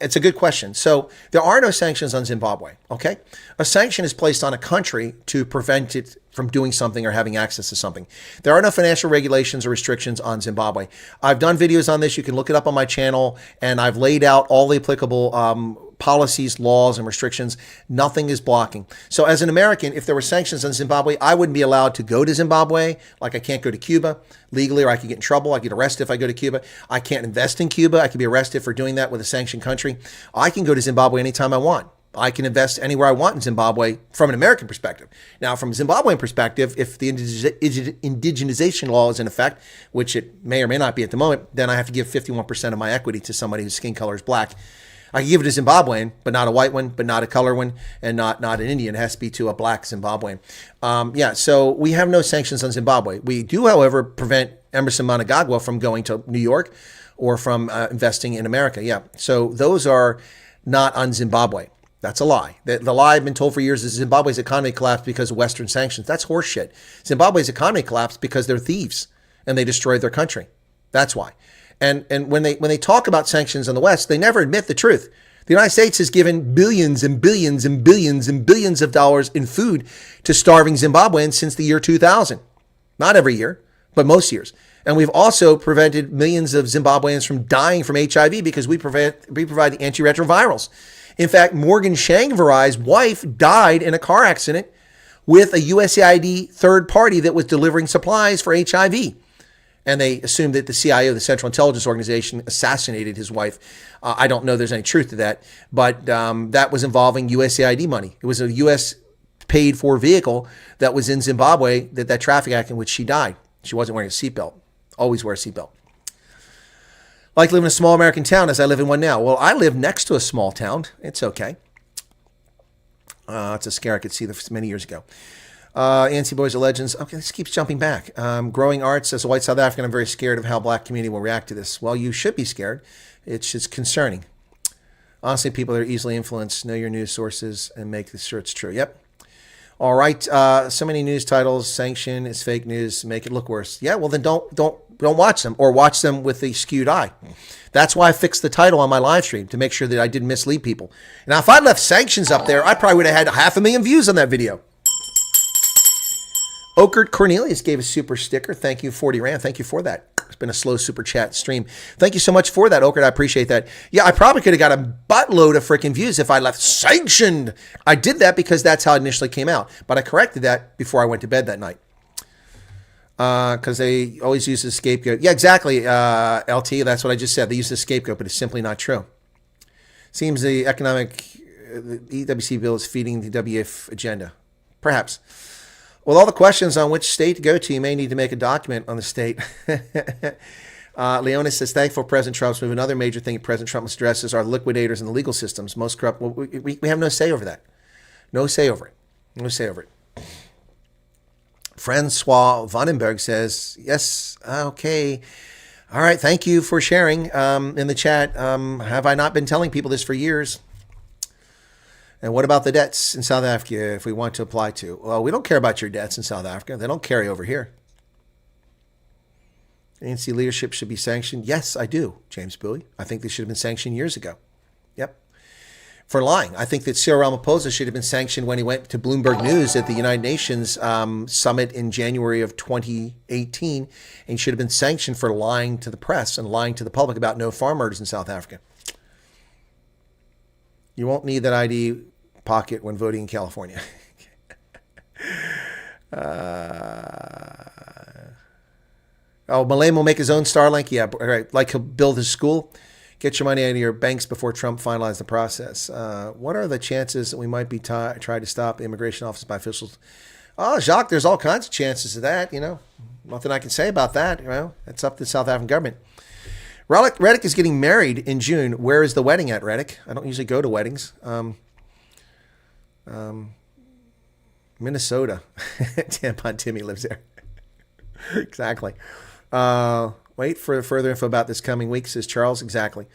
It's a good question. So there are no sanctions on Zimbabwe, okay? A sanction is placed on a country to prevent it from doing something or having access to something. There are no financial regulations or restrictions on Zimbabwe. I've done videos on this. You can look it up on my channel, and I've laid out all the applicable policies, laws, and restrictions. Nothing is blocking. So as an American, if there were sanctions on Zimbabwe, I wouldn't be allowed to go to Zimbabwe. Like I can't go to Cuba legally, or I could get in trouble. I get arrested if I go to Cuba. I can't invest in Cuba. I could be arrested for doing that with a sanctioned country. I can go to Zimbabwe anytime I want. I can invest anywhere I want in Zimbabwe from an American perspective. Now, from a Zimbabwean perspective, if the indigenization law is in effect, which it may or may not be at the moment, then I have to give 51% of my equity to somebody whose skin color is black. I can give it to Zimbabwean, but not a white one, but not a color one, and not an Indian. It has to be to a black Zimbabwean. So we have no sanctions on Zimbabwe. We do, however, prevent Emerson Mnangagwa from going to New York or from investing in America. Yeah, so those are not on Zimbabwe. That's a lie. The lie I've been told for years is Zimbabwe's economy collapsed because of Western sanctions. That's horseshit. Zimbabwe's economy collapsed because they're thieves and they destroyed their country. That's why. And when they talk about sanctions on the West, they never admit the truth. The United States has given billions and billions and billions and billions of dollars in food to starving Zimbabweans since the year 2000. Not every year, but most years. And we've also prevented millions of Zimbabweans from dying from HIV because we provide the antiretrovirals. In fact, Morgan Tsvangirai wife died in a car accident with a USAID third party that was delivering supplies for HIV. And they assumed that the CIO, the Central Intelligence Organization, assassinated his wife. I don't know there's any truth to that, but that was involving USAID money. It was a U.S. paid for vehicle that was in Zimbabwe that traffic accident in which she died. She wasn't wearing a seatbelt. Always wear a seatbelt. Like living in a small American town as I live in one now. Well, I live next to a small town. It's okay. It's a scare I could see this many years ago. ANC Boys are legends. Okay, this keeps jumping back. Growing arts. As a white South African, I'm very scared of how black community will react to this. Well, you should be scared. It's just concerning. Honestly, people that are easily influenced, know your news sources and make sure it's true. Yep. All right. So many news titles. Sanction is fake news. Make it look worse. Yeah. Well, then don't watch them, or watch them with a skewed eye. That's why I fixed the title on my live stream, to make sure that I didn't mislead people. Now, if I left sanctions up there, I probably would have had 500,000 views on that video. Okert Cornelius gave a super sticker. Thank you, 40 Rand. Thank you for that. It's been a slow super chat stream. Thank you so much for that, Okert. I appreciate that. Yeah, I probably could have got a buttload of freaking views if I left sanctioned. I did that because that's how it initially came out. But I corrected that before I went to bed that night. Because they always use the scapegoat. Yeah, exactly, LT. That's what I just said. They use the scapegoat, but it's simply not true. Seems the EWC bill is feeding the WF agenda. Perhaps. With all the questions on which state to go to, you may need to make a document on the state. Leonis says, thankful President Trump's move. Another major thing President Trump must address is our liquidators and the legal systems. Most corrupt. Well, we have no say over that. No say over it. No say over it. Francois Vandenberg says, yes, okay. All right, thank you for sharing in the chat. Have I not been telling people this for years? And what about the debts in South Africa if we want to apply to? Well, we don't care about your debts in South Africa. They don't carry over here. ANC leadership should be sanctioned. Yes, I do, James Bowie. I think they should have been sanctioned years ago. Yep. For lying. I think that Cyril Ramaphosa should have been sanctioned when he went to Bloomberg News at the United Nations summit in January of 2018, and he should have been sanctioned for lying to the press and lying to the public about no farm murders in South Africa. You won't need that ID pocket when voting in California. Malay will make his own Starlink. Yeah, right. Like he'll build his school. Get your money out of your banks before Trump finalizes the process. What are the chances that we might be try to stop the immigration office by officials? Oh, Jacques, there's all kinds of chances of that. Nothing I can say about that. It's up to the South African government. Reddick is getting married in June. Where is the wedding at, Reddick? I don't usually go to weddings. Minnesota. Tampon Timmy lives there. Exactly. Wait for further info about this coming week, says Charles. Exactly.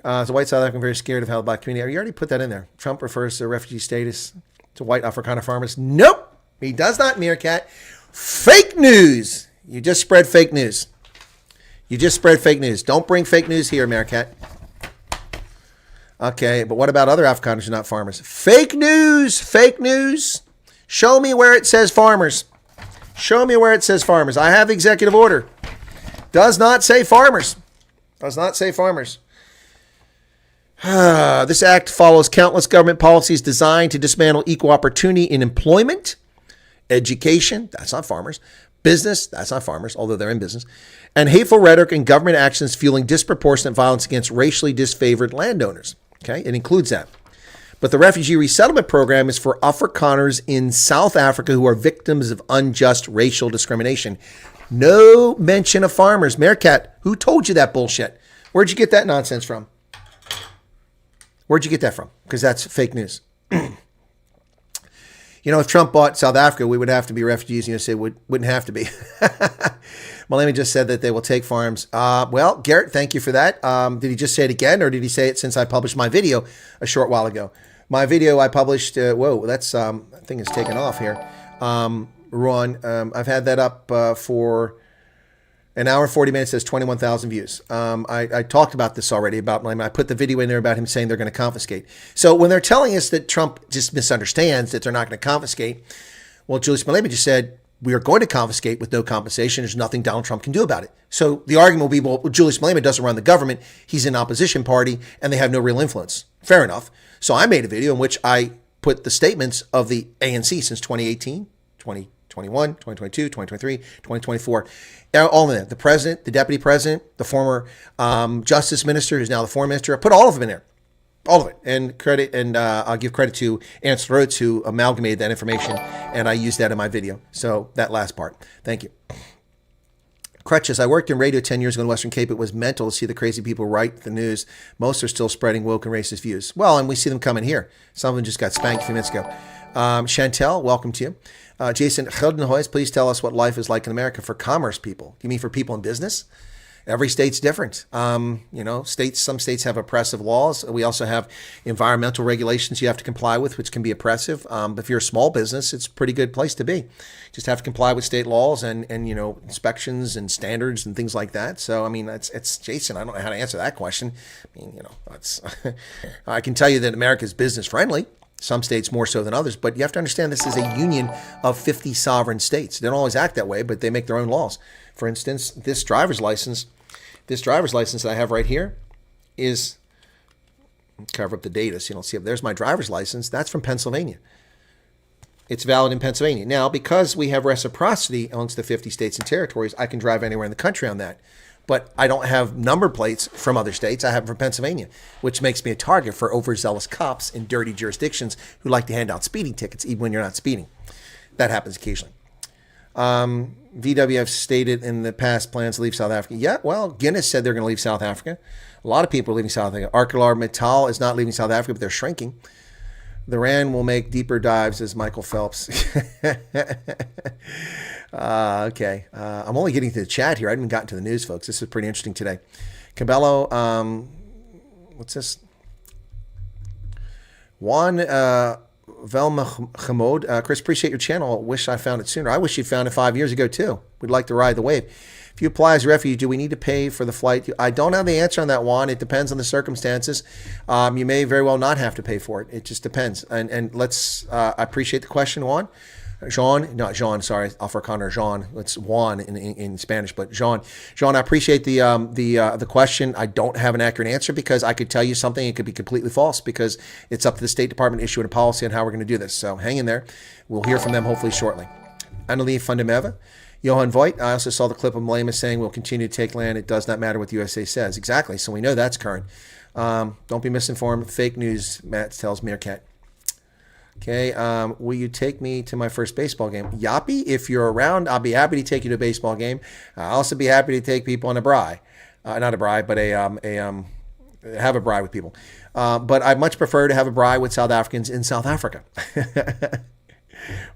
As a white South African, very scared of how the black community. You already put that in there. Trump refers to refugee status to white Afrikaner farmers. Nope. He does not, Meerkat. Fake news. You just spread fake news. You just spread fake news. Don't bring fake news here, Meerkat. Okay, but what about other Afrikaners who are not farmers? Fake news. Fake news. Show me where it says farmers. Show me where it says farmers. I have the executive order. Does not say farmers. Does not say farmers. This act follows countless government policies designed to dismantle equal opportunity in employment, education, that's not farmers, business, that's not farmers, although they're in business, and hateful rhetoric and government actions fueling disproportionate violence against racially disfavored landowners. Okay, it includes that. But the refugee resettlement program is for Afrikaners in South Africa who are victims of unjust racial discrimination. No mention of farmers. Meerkat, who told you that bullshit? Where'd you get that nonsense from? Where'd you get that from? Because that's fake news. You know, if Trump bought South Africa, we would have to be refugees. You know, say wouldn't have to be. Malemi just said that they will take farms. Well, Garrett, thank you for that. Did he just say it again, or did he say it since I published my video a short while ago? My video I published, whoa, that's, that thing is taken off here. Ron, I've had that up for an hour and 40 minutes, says 21,000 views. I talked about this already, I put the video in there about him saying they're going to confiscate. So when they're telling us that Trump just misunderstands that they're not going to confiscate, well, Julius Malema just said, we are going to confiscate with no compensation. There's nothing Donald Trump can do about it. So the argument will be, well, Julius Malema doesn't run the government. He's an opposition party and they have no real influence. Fair enough. So I made a video in which I put the statements of the ANC since 2018, 2021, 2022, 2023, 2024, all of them. The president, the deputy president, the former justice minister, who's now the foreign minister. I put all of them in there. All of it. And credit, and I'll give credit to Ernst Rhodes, who amalgamated that information, and I used that in my video. So that last part. Thank you. Crutches. I worked in radio 10 years ago in Western Cape. It was mental to see the crazy people write the news. Most are still spreading woke and racist views. Well, and we see them coming here. Some of them just got spanked a few minutes ago. Chantel, welcome to you. Jason Geldenhuis, please tell us what life is like in America for commerce people. You mean for people in business? Every state's different. Some states have oppressive laws. We also have environmental regulations you have to comply with, which can be oppressive. But if you're a small business, it's a pretty good place to be. Just have to comply with state laws and inspections and standards and things like that. So, I mean, it's Jason. I don't know how to answer that question. I mean, I can tell you that America is business friendly. Some states more so than others, but you have to understand this is a union of 50 sovereign states. They don't always act that way, but they make their own laws. For instance, this driver's license that I have right here is, cover up the data so you don't see it. There's my driver's license. That's from Pennsylvania. It's valid in Pennsylvania. Now, because we have reciprocity amongst the 50 states and territories, I can drive anywhere in the country on that. But I don't have number plates from other states. I have them from Pennsylvania, which makes me a target for overzealous cops in dirty jurisdictions who like to hand out speeding tickets even when you're not speeding. That happens occasionally. VW have stated in the past plans to leave South Africa. Yeah, well, Guinness said they're going to leave South Africa. A lot of people are leaving South Africa. ArcelorMittal is not leaving South Africa, but they're shrinking. The RAND will make deeper dives, as Michael Phelps. Okay. I'm only getting to the chat here. I haven't gotten to the news, folks. This is pretty interesting today. Cabello, what's this? Juan Velmachamod. Chris, appreciate your channel. Wish I found it sooner. I wish you found it 5 years ago, too. We'd like to ride the wave. If you apply as a refugee, do we need to pay for the flight? I don't have the answer on that, Juan. It depends on the circumstances. You may very well not have to pay for it. It just depends. And let's, I appreciate the question, Juan. Afrikaner, Jean. It's Juan in Spanish, but Jean, I appreciate the question. I don't have an accurate answer because I could tell you something. It could be completely false because it's up to the State Department issuing a policy on how we're going to do this. So hang in there. We'll hear from them hopefully shortly. Annalie Fundameva. Johan Voigt, I also saw the clip of Malema saying we'll continue to take land. It does not matter what the USA says. Exactly. So we know that's current. Don't be misinformed. Fake news, Matt tells Meerkat. Okay, will you take me to my first baseball game? Yappy, if you're around, I'll be happy to take you to a baseball game. I'll also be happy to take people on a braai. Not a braai, but have a braai with people. But I much prefer to have a braai with South Africans in South Africa.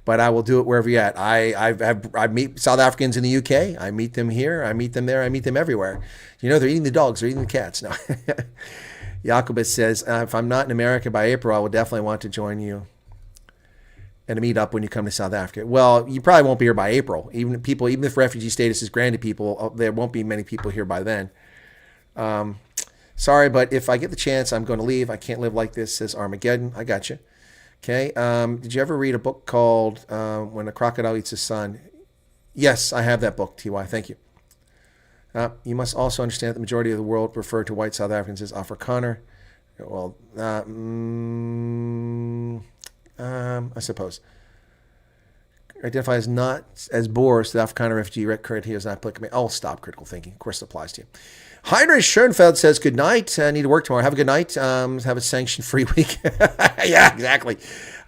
But I will do it wherever you're at. I meet South Africans in the UK. I meet them here. I meet them there. I meet them everywhere. You know, they're eating the dogs. They're eating the cats. No. Jacobus says, if I'm not in America by April, I will definitely want to join you and a meet up when you come to South Africa. Well, you probably won't be here by April. Even if refugee status is granted people, there won't be many people here by then. Sorry, but if I get the chance, I'm going to leave. I can't live like this, says Armageddon. I got you. Okay. Did you ever read a book called When a Crocodile Eats His Son? Yes, I have that book, TY. Thank you. You must also understand that the majority of the world refer to white South Africans as Afrikaner. Well, I suppose. Identify as not as Boris, the Afrikaner refugee criteria is not applicable. Oh, stop critical thinking. Of course it applies to you. Heinrich Schoenfeld says, good night. I need to work tomorrow. Have a good night. Have a sanction-free week. Yeah, exactly.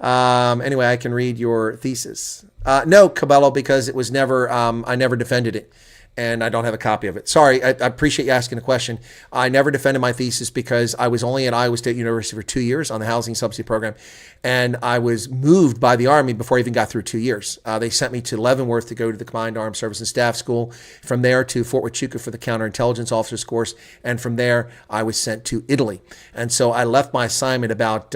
Anyway, I can read your thesis. No, Cabello, because it was never, I never defended it. And I don't have a copy of it. Sorry, I appreciate you asking the question. I never defended my thesis because I was only at Iowa State University for 2 years on the housing subsidy program. And I was moved by the Army before I even got through 2 years. They sent me to Leavenworth to go to the Combined Armed Service and Staff School. From there to Fort Huachuca for the Counterintelligence Officers course. And from there, I was sent to Italy. And so I left my assignment about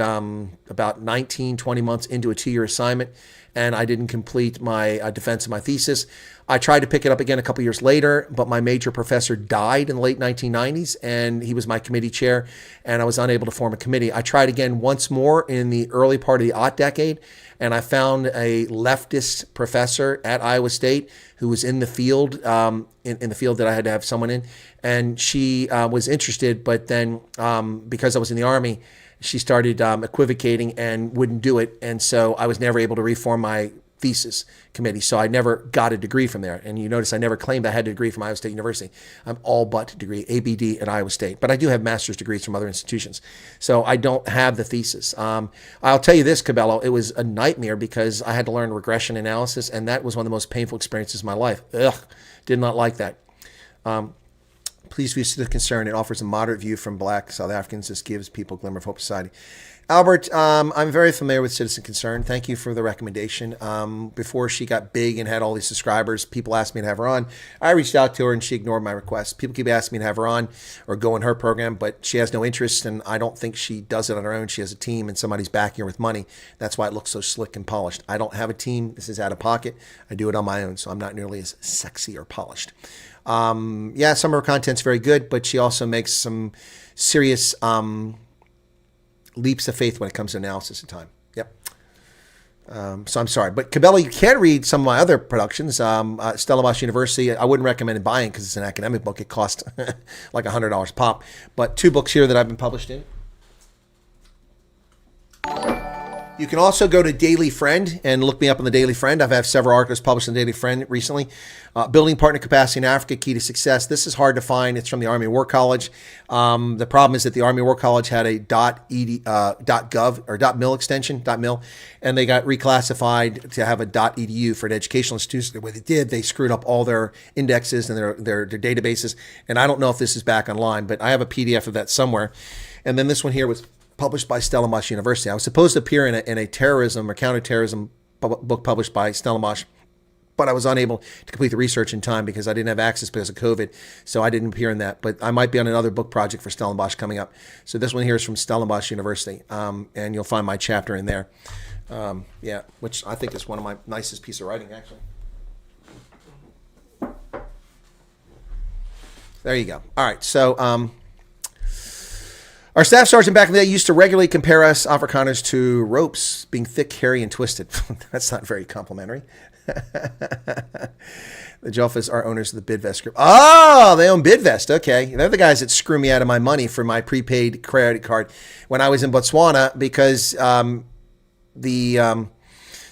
19, 20 months into a 2-year assignment. And I didn't complete my defense of my thesis. I tried to pick it up again a couple years later, but my major professor died in the late 1990s, and he was my committee chair, and I was unable to form a committee. I tried again once more in the early part of the aught decade, and I found a leftist professor at Iowa State who was in the field, in the field that I had to have someone in, and she was interested, but then because I was in the Army, she started equivocating and wouldn't do it. And so I was never able to reform my thesis committee. So I never got a degree from there. And you notice I never claimed I had a degree from Iowa State University. I'm all but degree, ABD at Iowa State. But I do have master's degrees from other institutions. So I don't have the thesis. I'll tell you this, Cabello, it was a nightmare because I had to learn regression analysis. And that was one of the most painful experiences of my life. Ugh, did not like that. Please view the concern. It offers a moderate view from Black South Africans. This gives people a glimmer of hope society. Albert, I'm very familiar with Citizen Concern. Thank you for the recommendation. Before she got big and had all these subscribers, people asked me to have her on. I reached out to her and she ignored my request. People keep asking me to have her on or go in her program, but she has no interest, and I don't think she does it on her own. She has a team and somebody's backing her with money. That's why it looks so slick and polished. I don't have a team. This is out of pocket. I do it on my own, so I'm not nearly as sexy or polished. Yeah, some of her content's very good, but she also makes some serious leaps of faith when it comes to analysis of time. Yep. So I'm sorry. But Cabello, you can read some of my other productions. Stellenbosch University, I wouldn't recommend buying because it's an academic book. It costs like $100 pop. But 2 books here that I've been published in. You can also go to Daily Friend and look me up on the Daily Friend. I've had several articles published in the Daily Friend recently. Building Partner Capacity in Africa, Key to Success. This is hard to find. It's from the Army War College. The problem is that the Army War College had a .gov or .mil extension, .mil, and they got reclassified to have a .edu for an educational institution. What they did, they screwed up all their indexes and their databases. And I don't know if this is back online, but I have a PDF of that somewhere. And then this one here was published by Stellenbosch University. I was supposed to appear in a terrorism or counterterrorism book published by Stellenbosch, but I was unable to complete the research in time because I didn't have access because of COVID, so I didn't appear in that. But I might be on another book project for Stellenbosch coming up. So this one here is from Stellenbosch University, and you'll find my chapter in there. Yeah, which I think is one of my nicest piece of writing, actually. There you go. All right, so our staff sergeant back in the day used to regularly compare us Afrikaners to ropes, being thick, hairy, and twisted. That's not very complimentary. The Jolfas are owners of the Bidvest Group. Oh, they own Bidvest. Okay. They're the guys that screw me out of my money for my prepaid credit card when I was in Botswana because the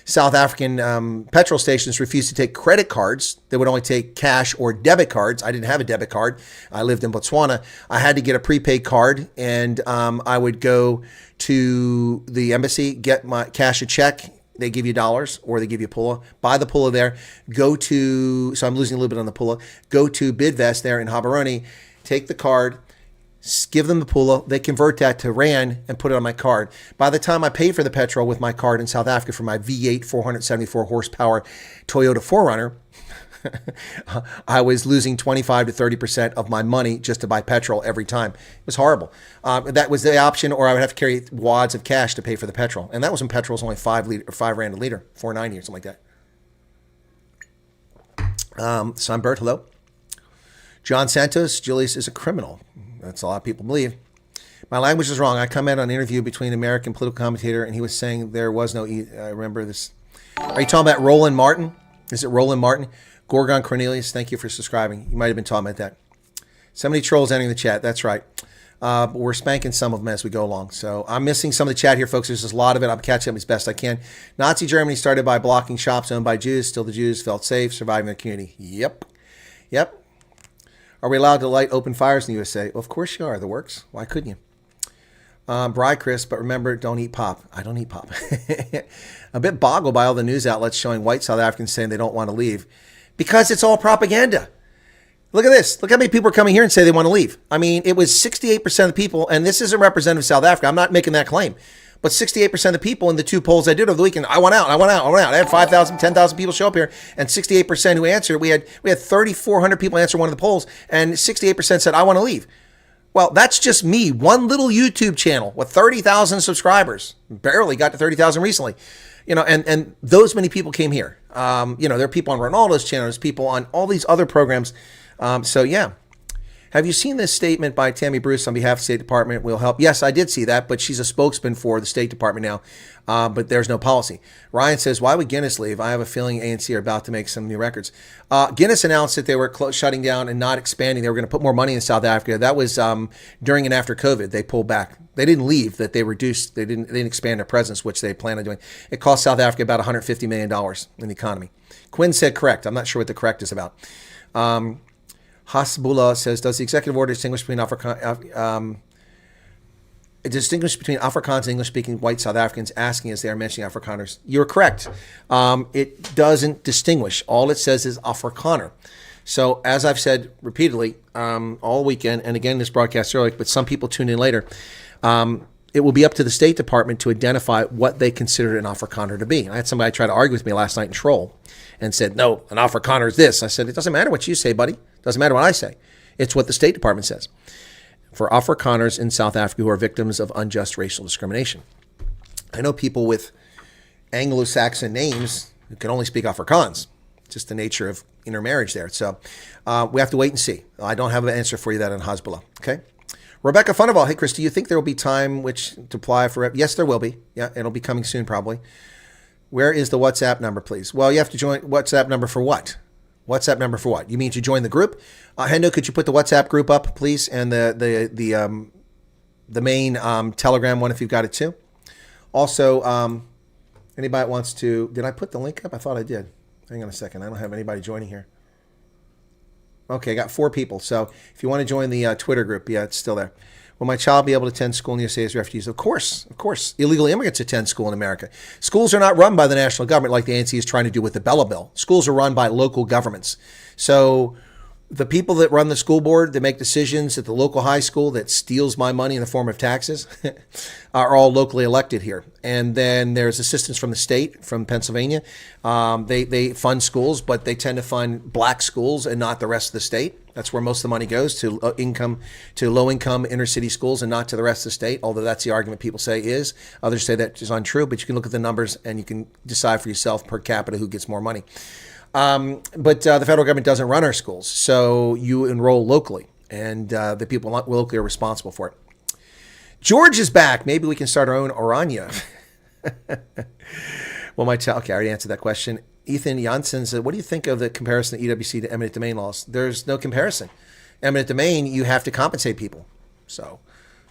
South African petrol stations refused to take credit cards. They would only take cash or debit cards. I didn't have a debit card. I lived in Botswana. I had to get a prepaid card, and I would go to the embassy, get my cash a check. They give you dollars or they give you pula. Buy the pula there. Go to, so I'm losing a little bit on the pula. Go to Bidvest there in Gaborone. Take the card. Give them the pula. They convert that to Rand and put it on my card. By the time I paid for the petrol with my card in South Africa for my V8 474 horsepower Toyota 4Runner, I was losing 25 to 30% of my money just to buy petrol every time. It was horrible. That was the option, or I would have to carry wads of cash to pay for the petrol. And that was when petrol was only 5 Rand a liter, 4.90 or something like that. Sunbird, hello. John Santos, Julius is a criminal. That's a lot of people believe. My language is wrong. I comment on an interview between an American political commentator, and he was saying there was no I remember this. Are you talking about Roland Martin? Is it Roland Martin? Gorgon Cornelius, thank you for subscribing. You might have been talking about that. So many trolls entering the chat. That's right. But we're spanking some of them as we go along. So I'm missing some of the chat here, folks. There's just a lot of it. I'm catching up as best I can. Nazi Germany started by blocking shops owned by Jews. Still the Jews felt safe, surviving the community. Yep. Are we allowed to light open fires in the USA? Well, of course you are. The works. Why couldn't you? Bry Chris, but remember, don't eat pop. I don't eat pop. A bit boggled by all the news outlets showing white South Africans saying they don't want to leave because it's all propaganda. Look at this. Look how many people are coming here and say they want to leave. I mean, it was 68% of the people, and this isn't representative of South Africa. I'm not making that claim. But 68% of the people in the 2 polls I did over the weekend, I want out. I had 5,000, 10,000 people show up here, and 68% who answered, we had 3,400 people answer one of the polls, and 68% said, I want to leave. Well, that's just me, one little YouTube channel with 30,000 subscribers. Barely got to 30,000 recently. And those many people came here. There are people on Ronaldo's channel, there's people on all these other programs. Have you seen this statement by Tammy Bruce on behalf of the State Department will help? Yes, I did see that, but she's a spokesman for the State Department now, but there's no policy. Ryan says, why would Guinness leave? I have a feeling ANC are about to make some new records. Guinness announced that they were shutting down and not expanding. They were going to put more money in South Africa. That was during and after COVID. They pulled back. They didn't leave, that they reduced. They didn't expand their presence, which they plan on doing. It cost South Africa about $150 million in the economy. Quinn said correct. I'm not sure what the correct is about. Hasbullah says, does the executive order distinguish between Afrikaans and English-speaking white South Africans, asking as they are mentioning Afrikaners? You're correct. It doesn't distinguish. All it says is Afrikaner. So as I've said repeatedly all weekend, and again this broadcast earlier, but some people tune in later, it will be up to the State Department to identify what they consider an Afrikaner to be. I had somebody try to argue with me last night in Troll and said, no, an Afrikaner is this. I said, it doesn't matter what you say, buddy. It doesn't matter what I say. It's what the State Department says. For Afrikaners in South Africa who are victims of unjust racial discrimination. I know people with Anglo-Saxon names who can only speak Afrikaans. Just the nature of intermarriage there. So we have to wait and see. I don't have an answer for you that on Hezbollah. Okay. Rebecca Funneval. Hey, Chris, do you think there will be time which to apply for? Yes, there will be. Yeah, it'll be coming soon probably. Where is the WhatsApp number, please? Well, you have to join WhatsApp number for what? WhatsApp number for what? You mean to join the group? Hendo, could you put the WhatsApp group up, please? And the main Telegram one if you've got it too. Also, anybody that wants to, did I put the link up? I thought I did. Hang on a second. I don't have anybody joining here. Okay, I got 4 people. So if you want to join the Twitter group, yeah, it's still there. Will my child be able to attend school in the USA as refugees? Of course. Illegal immigrants attend school in America. Schools are not run by the national government like the ANC is trying to do with the Bella Bill. Schools are run by local governments. So the people that run the school board, that make decisions at the local high school that steals my money in the form of taxes are all locally elected here. And then there's assistance from the state, from Pennsylvania. They fund schools, but they tend to fund black schools and not the rest of the state. That's where most of the money goes, to low-income inner city schools and not to the rest of the state, although that's the argument people say is. Others say that is untrue, but you can look at the numbers and you can decide for yourself per capita who gets more money. But the federal government doesn't run our schools, so you enroll locally, and the people locally are responsible for it. George is back. Maybe we can start our own Orania. Well, okay, I already answered that question. Ethan Janssen said, what do you think of the comparison of EWC to eminent domain laws? There's no comparison. Eminent domain, you have to compensate people. So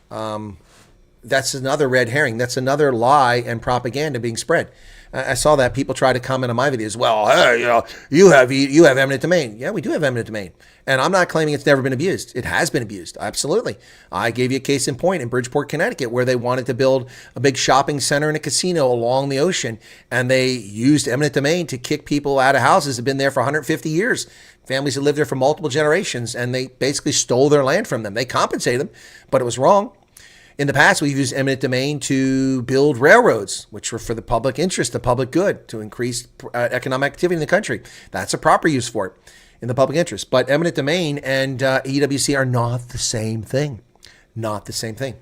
that's another red herring. That's another lie and propaganda being spread. I saw that people try to comment on my videos. Well, hey, you have eminent domain. Yeah, we do have eminent domain. And I'm not claiming it's never been abused. It has been abused. Absolutely. I gave you a case in point in Bridgeport, Connecticut, where they wanted to build a big shopping center and a casino along the ocean. And they used eminent domain to kick people out of houses that have been there for 150 years. Families that lived there for multiple generations. And they basically stole their land from them. They compensated them, but it was wrong. In the past, we've used eminent domain to build railroads, which were for the public interest, the public good, to increase economic activity in the country. That's a proper use for it in the public interest. But eminent domain and EWC are not the same thing. Not the same thing.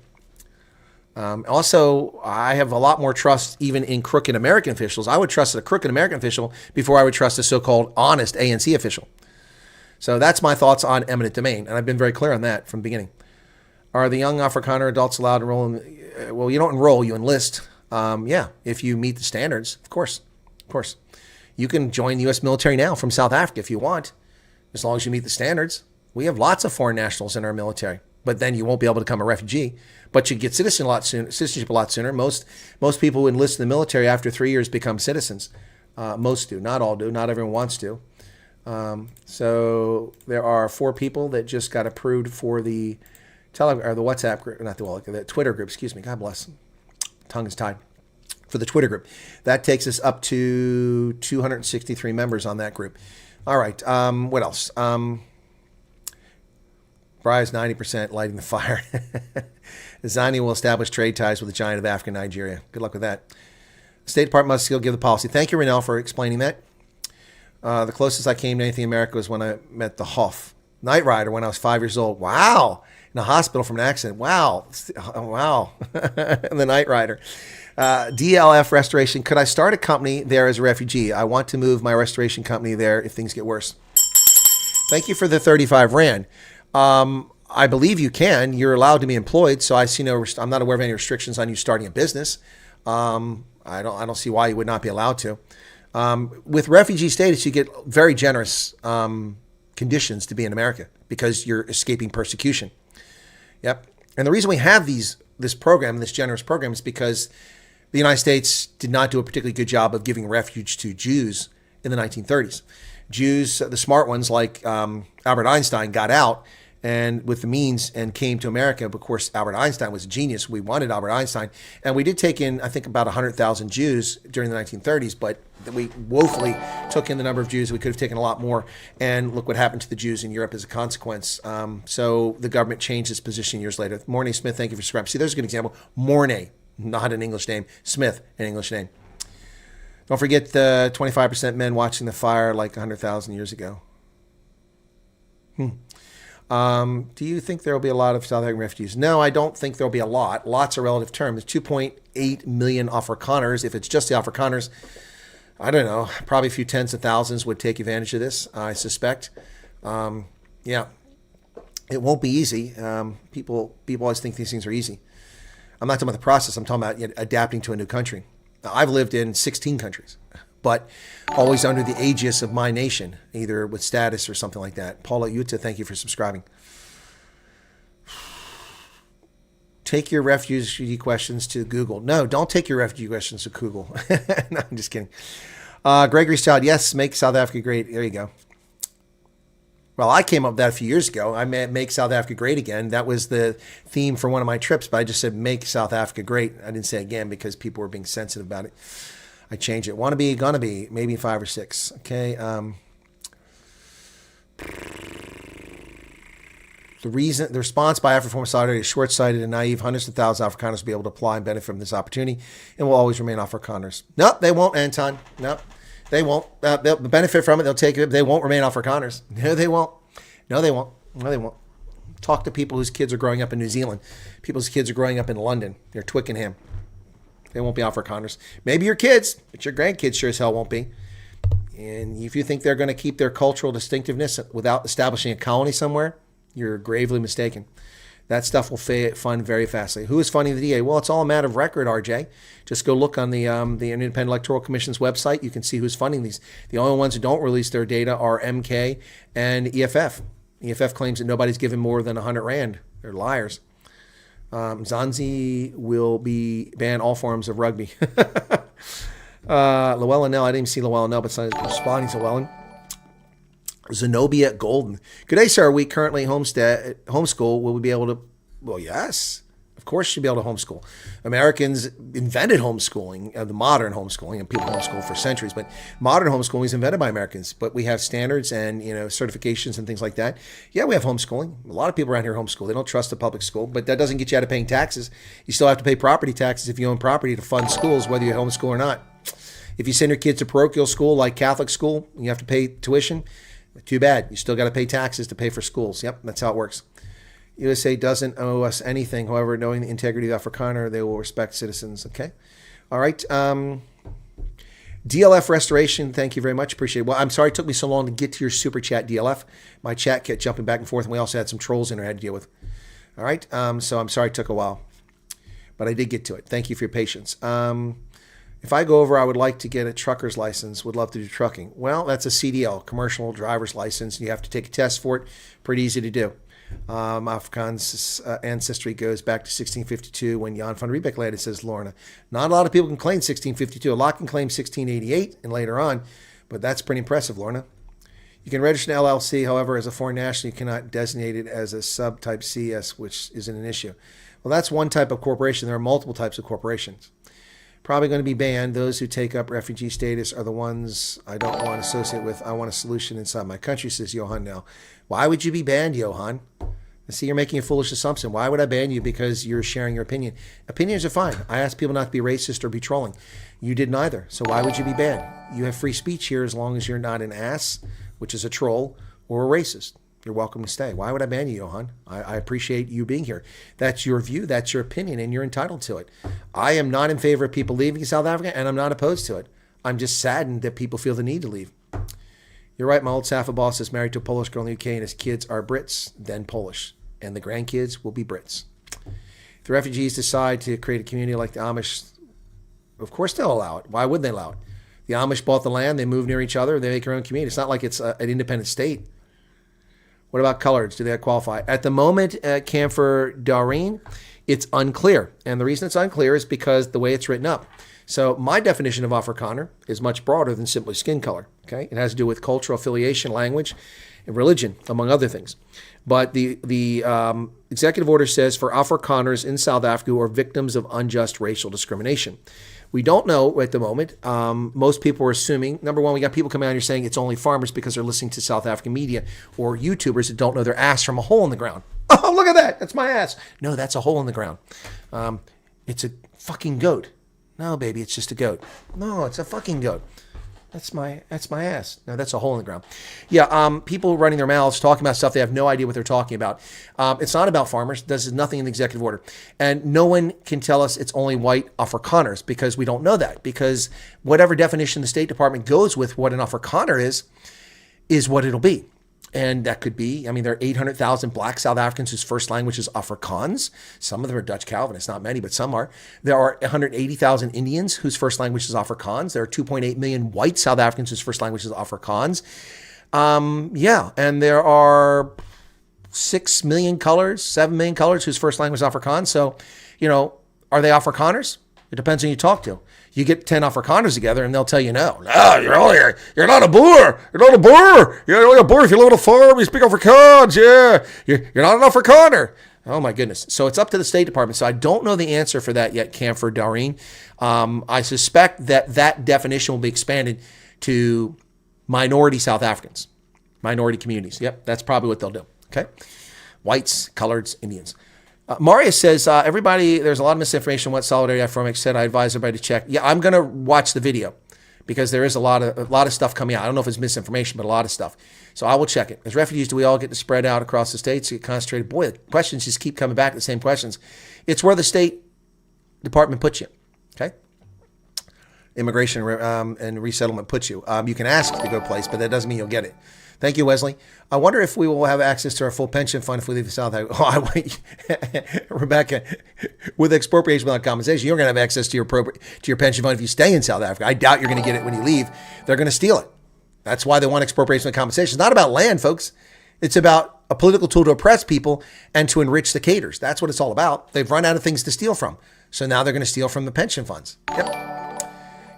Also, I have a lot more trust even in crooked American officials. I would trust a crooked American official before I would trust a so-called honest ANC official. So that's my thoughts on eminent domain. And I've been very clear on that from the beginning. Are the young Afrikaner adults allowed to enroll in? Well, you don't enroll, you enlist. Yeah, if you meet the standards, of course. Of course. You can join the U.S. military now from South Africa if you want, as long as you meet the standards. We have lots of foreign nationals in our military. but then you won't be able to become a refugee. But you get citizenship a lot sooner. Most people who enlist in the military after 3 years become citizens. Most do, not all do. Not everyone wants to. So there are 4 people that just got approved for the the WhatsApp group, the Twitter group. Excuse me. God bless. Tongue is tied. For the Twitter group, that takes us up to 263 members on that group. All right. What else? Bry's 90% lighting the fire. Zani will establish trade ties with the giant of Africa and Nigeria. Good luck with that. The State Department must still give the policy. Thank you, Renell, for explaining that. The closest I came to anything in America was when I met the Hoff Knight Rider when I was 5 years old. Wow. In a hospital from an accident. Wow. Wow. And the Knight Rider. DLF Restoration. Could I start a company there as a refugee? I want to move my restoration company there if things get worse. Thank you for the 35 Rand. I believe you can. You're allowed to be employed, so I see I'm not aware of any restrictions on you starting a business. I don't see why you would not be allowed to. With refugee status, you get very generous conditions to be in America because you're escaping persecution. Yep. And the reason we have this program, this generous program, is because the United States did not do a particularly good job of giving refuge to Jews in the 1930s. Jews, the smart ones like Albert Einstein, got out and with the means and came to America. Of course, Albert Einstein was a genius. We wanted Albert Einstein. And we did take in, I think, about 100,000 Jews during the 1930s, but we woefully took in the number of Jews. We could have taken a lot more. And look what happened to the Jews in Europe as a consequence. So the government changed its position years later. Mornay Smith, thank you for subscribing. See, there's a good example. Mornay, not an English name. Smith, an English name. Don't forget the 25% men watching the fire like 100,000 years ago. Do you think there will be a lot of South African refugees? No, I don't think there will be a lot. Lots a relative term. There's 2.8 million Afrikaners. If it's just the Afrikaners, I don't know. Probably a few tens of thousands would take advantage of this, I suspect. Yeah, it won't be easy. People always think these things are easy. I'm not talking about the process. I'm talking about adapting to a new country. Now, I've lived in 16 countries, but always under the aegis of my nation, either with status or something like that. Paula Yuta, thank you for subscribing. Take your refugee questions to Google. No, don't take your refugee questions to Google. No, I'm just kidding. Gregory's Child, yes, make South Africa great. There you go. Well, I came up with that a few years ago. I meant make South Africa great again. That was the theme for one of my trips, but I just said make South Africa great. I didn't say again because people were being sensitive about it. I changed it. Want to be, gonna be, maybe 5 or 6. Okay. The response by African Solidarity is short-sighted and naive. Hundreds of thousands of Afrikaners will be able to apply and benefit from this opportunity and will always remain Afrikaners. No, they won't, Anton. No, they won't. They'll benefit from it. They'll take it. They won't remain Afrikaners. No, they won't. No, they won't. No, they won't. Talk to people whose kids are growing up in New Zealand. People's kids are growing up in London. They're Twickenham. They won't be Afrikaners. Maybe your kids, but your grandkids sure as hell won't be. And if you think they're going to keep their cultural distinctiveness without establishing a colony somewhere, you're gravely mistaken. That stuff will fund very fastly. Who is funding the DA? Well, it's all a matter of record, RJ. Just go look on the Independent Electoral Commission's website. You can see who's funding these. The only ones who don't release their data are MK and EFF. EFF claims that nobody's given more than 100 Rand. They're liars. Zanzi will ban all forms of rugby. Llewellyn Nell, I didn't even see Llewellyn Nell, but someone's responding to Llewellyn. Zenobia Golden. Good day, sir. Are we currently homeschool? Will we be able to? Well, yes. Of course you should be able to homeschool. Americans invented homeschooling, the modern homeschooling, and people homeschool for centuries, but modern homeschooling is invented by Americans. But we have standards and certifications and things like that. Yeah, we have homeschooling. A lot of people around here homeschool. They don't trust the public school, but that doesn't get you out of paying taxes. You still have to pay property taxes if you own property to fund schools, whether you homeschool or not. If you send your kids to parochial school like Catholic school, you have to pay tuition. Too bad. You still got to pay taxes to pay for schools. Yep, that's how it works. USA doesn't owe us anything. However, knowing the integrity of Afrikaner, they will respect citizens. Okay. All right. DLF Restoration, thank you very much. Appreciate it. Well, I'm sorry it took me so long to get to your super chat, DLF. My chat kept jumping back and forth, and we also had some trolls in there I had to deal with. All right. So I'm sorry it took a while, but I did get to it. Thank you for your patience. If I go over, I would like to get a trucker's license. Would love to do trucking. Well, that's a CDL, commercial driver's license. You have to take a test for it. Pretty easy to do. Afrikaans ancestry goes back to 1652 when Jan van Riebeck landed, says Lorna. Not a lot of people can claim 1652. A lot can claim 1688 and later on, but that's pretty impressive, Lorna. You can register an LLC, however, as a foreign national, you cannot designate it as a subtype CS, which isn't an issue. Well, that's one type of corporation. There are multiple types of corporations. Probably going to be banned. Those who take up refugee status are the ones I don't want to associate with. I want a solution inside my country, says Johan now. Why would you be banned, Johan? See, you're making a foolish assumption. Why would I ban you? Because you're sharing your opinion. Opinions are fine. I ask people not to be racist or be trolling. You did neither. So why would you be banned? You have free speech here as long as you're not an ass, which is a troll, or a racist. You're welcome to stay. Why would I ban you, Johan? I appreciate you being here. That's your view. That's your opinion, and you're entitled to it. I am not in favor of people leaving South Africa, and I'm not opposed to it. I'm just saddened that people feel the need to leave. You're right. My old Safa boss is married to a Polish girl in the UK, and his kids are Brits, then Polish. And the grandkids will be Brits. If the refugees decide to create a community like the Amish, of course they'll allow it. Why would they allow it? The Amish bought the land, they move near each other, they make their own community. It's not like it's an independent state. What about coloreds? Do they qualify? At the moment, Camphor Doreen, it's unclear. And the reason it's unclear is because the way it's written up. So my definition of Afrikaner is much broader than simply skin color. Okay, it has to do with cultural affiliation, language, and religion, among other things. But the executive order says for Afrikaners in South Africa who are victims of unjust racial discrimination. We don't know at the moment. Most people are assuming, number one, we got people coming out here saying it's only farmers because they're listening to South African media or YouTubers that don't know their ass from a hole in the ground. Oh, look at that. That's my ass. No, that's a hole in the ground. It's a fucking goat. No, baby, it's just a goat. No, it's a fucking goat. That's my ass. No, that's a hole in the ground. Yeah, people running their mouths, talking about stuff they have no idea what they're talking about. It's not about farmers. There's nothing in the executive order. And no one can tell us it's only white Afrikaners because we don't know that. Because whatever definition the State Department goes with what an Afrikaner is what it'll be. And that could be, I mean, there are 800,000 black South Africans whose first language is Afrikaans. Some of them are Dutch Calvinists, not many, but some are. There are 180,000 Indians whose first language is Afrikaans. There are 2.8 million white South Africans whose first language is Afrikaans. And there are 6 million colors, 7 million colors whose first language is Afrikaans. So, are they Afrikaners? It depends on who you talk to. You get 10 Afrikaners together and they'll tell you no, you're not a boer. You're not a boer. You're only a boer if you live on a farm, you speak Afrikaans. Yeah, you're not an Afrikaner. Oh my goodness. So it's up to the State Department. So I don't know the answer for that yet, Camphor Doreen. I suspect that definition will be expanded to minority South Africans, minority communities. Yep, that's probably what they'll do. Okay. Whites, coloreds, Indians. Maria says, everybody, there's a lot of misinformation on what Solidarity Affirming said. I advise everybody to check. Yeah, I'm going to watch the video because there is a lot of stuff coming out. I don't know if it's misinformation, but a lot of stuff. So I will check it. As refugees, do we all get to spread out across the states to get concentrated? Boy, the questions just keep coming back, the same questions. It's where the State Department puts you, okay? Immigration and resettlement puts you. You can ask to go a place, but that doesn't mean you'll get it. Thank you, Wesley. I wonder if we will have access to our full pension fund if we leave the South Africa. Oh, I wait. Rebecca, with expropriation without compensation, you're going to have access to your pension fund if you stay in South Africa. I doubt you're going to get it when you leave. They're going to steal it. That's why they want expropriation without compensation. It's not about land, folks. It's about a political tool to oppress people and to enrich the cadres. That's what it's all about. They've run out of things to steal from. So now they're going to steal from the pension funds. Yep.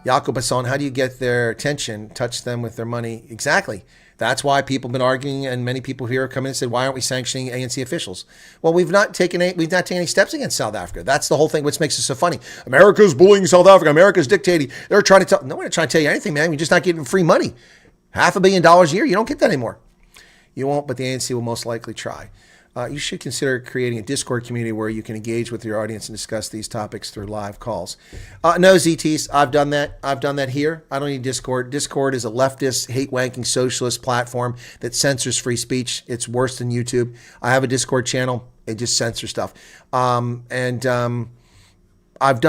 Jacob Basson, how do you get their attention, touch them with their money? Exactly. That's why people have been arguing, and many people here come in and said, why aren't we sanctioning ANC officials? Well, we've not taken any steps against South Africa. That's the whole thing, which makes it so funny. America's bullying South Africa. America's dictating. They're trying to tell, no one trying to tell you anything, man. You're just not getting free money. $500 million a year. You don't get that anymore. You won't, but the ANC will most likely try. You should consider creating a Discord community where you can engage with your audience and discuss these topics through live calls. No, ZTs, I've done that. I've done that here. I don't need Discord. Discord is a leftist, hate-wanking socialist platform that censors free speech. It's worse than YouTube. I have a Discord channel. It just censors stuff. I've done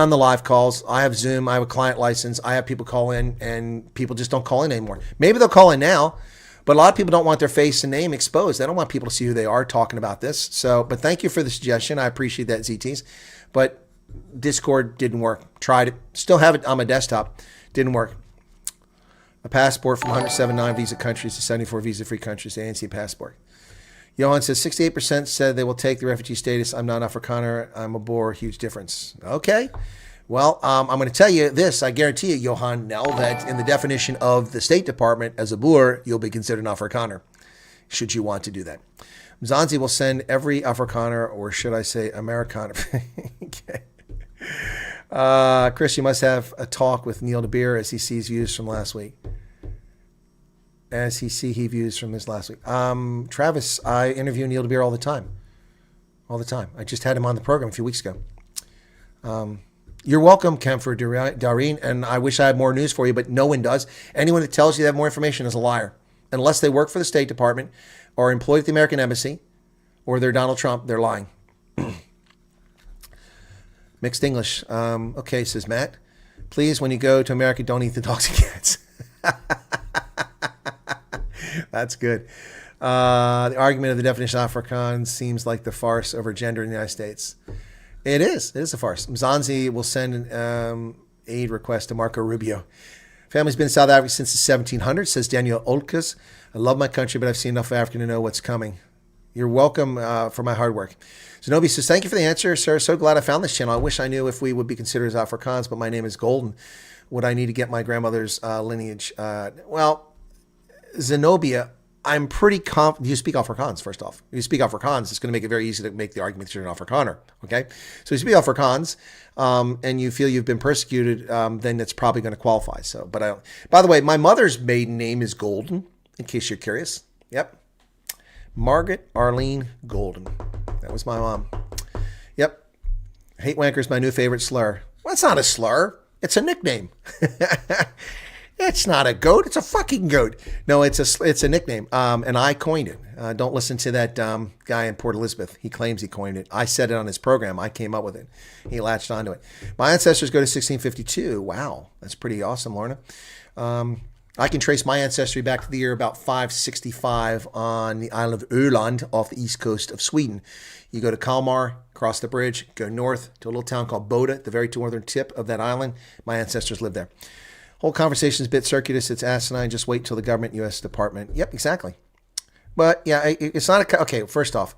the live calls. I have Zoom. I have a client license. I have people call in, and people just don't call in anymore. Maybe they'll call in now. But a lot of people don't want their face and name exposed. They don't want people to see who they are talking about this. So, but thank you for the suggestion. I appreciate that, ZTs. But Discord didn't work. Tried it. Still have it on my desktop. Didn't work. A passport from 179 visa countries to 74 visa-free countries. The ANC passport. Johan says 68% said they will take the refugee status. I'm not Afrikaner. I'm a Boer. Huge difference. Okay. Well, I'm going to tell you this. I guarantee you, Johan, now that in the definition of the State Department as a Boer, you'll be considered an Afrikaner, should you want to do that. Mzansi will send every Afrikaner, or should I say Amerikaner. Okay. Chris, you must have a talk with Neil de Beer as he sees views from last week. He views from this last week. Travis, I interview Neil de Beer all the time. All the time. I just had him on the program a few weeks ago. You're welcome, Kempfer Dareen, and I wish I had more news for you, but no one does. Anyone that tells you they have more information is a liar. Unless they work for the State Department or employed at the American Embassy or they're Donald Trump, they're lying. Mixed English. Okay, says Matt. Please, when you go to America, don't eat the dogs and cats. That's good. The argument of the definition of Afrikaans seems like the farce over gender in the United States. It is. It is a farce. Mzansi will send an aid request to Marco Rubio. Family's been in South Africa since the 1700s, says Daniel Oltkus. I love my country, but I've seen enough of Africa to know what's coming. You're welcome for my hard work. Zenobi says, thank you for the answer, sir. So glad I found this channel. I wish I knew if we would be considered as Afrikaans, but my name is Golden. Would I need to get my grandmother's lineage? Well, Zenobia, I'm pretty confident. You speak Afrikaans, first off. If you speak Afrikaans, it's going to make it very easy to make the argument that you're an Afrikaner. Okay? So if you speak Afrikaans and you feel you've been persecuted, then it's probably going to qualify. So, but I don't. By the way, my mother's maiden name is Golden, in case you're curious. Yep. Margaret Arlene Golden. That was my mom. Yep. Hate wanker is my new favorite slur. Well, it's not a slur. It's a nickname. It's not a goat. It's a fucking goat. No, it's a nickname. And I coined it. Don't listen to that guy in Port Elizabeth. He claims he coined it. I said it on his program. I came up with it. He latched onto it. My ancestors go to 1652. Wow. That's pretty awesome, Lorna. I can trace my ancestry back to the year about 565 on the island of Öland off the east coast of Sweden. You go to Kalmar, cross the bridge, go north to a little town called Boda, the very northern tip of that island. My ancestors lived there. Whole conversation is a bit circuitous. It's asinine. Just wait till the government, U.S. Department. Yep, exactly. But yeah, it's not okay. First off,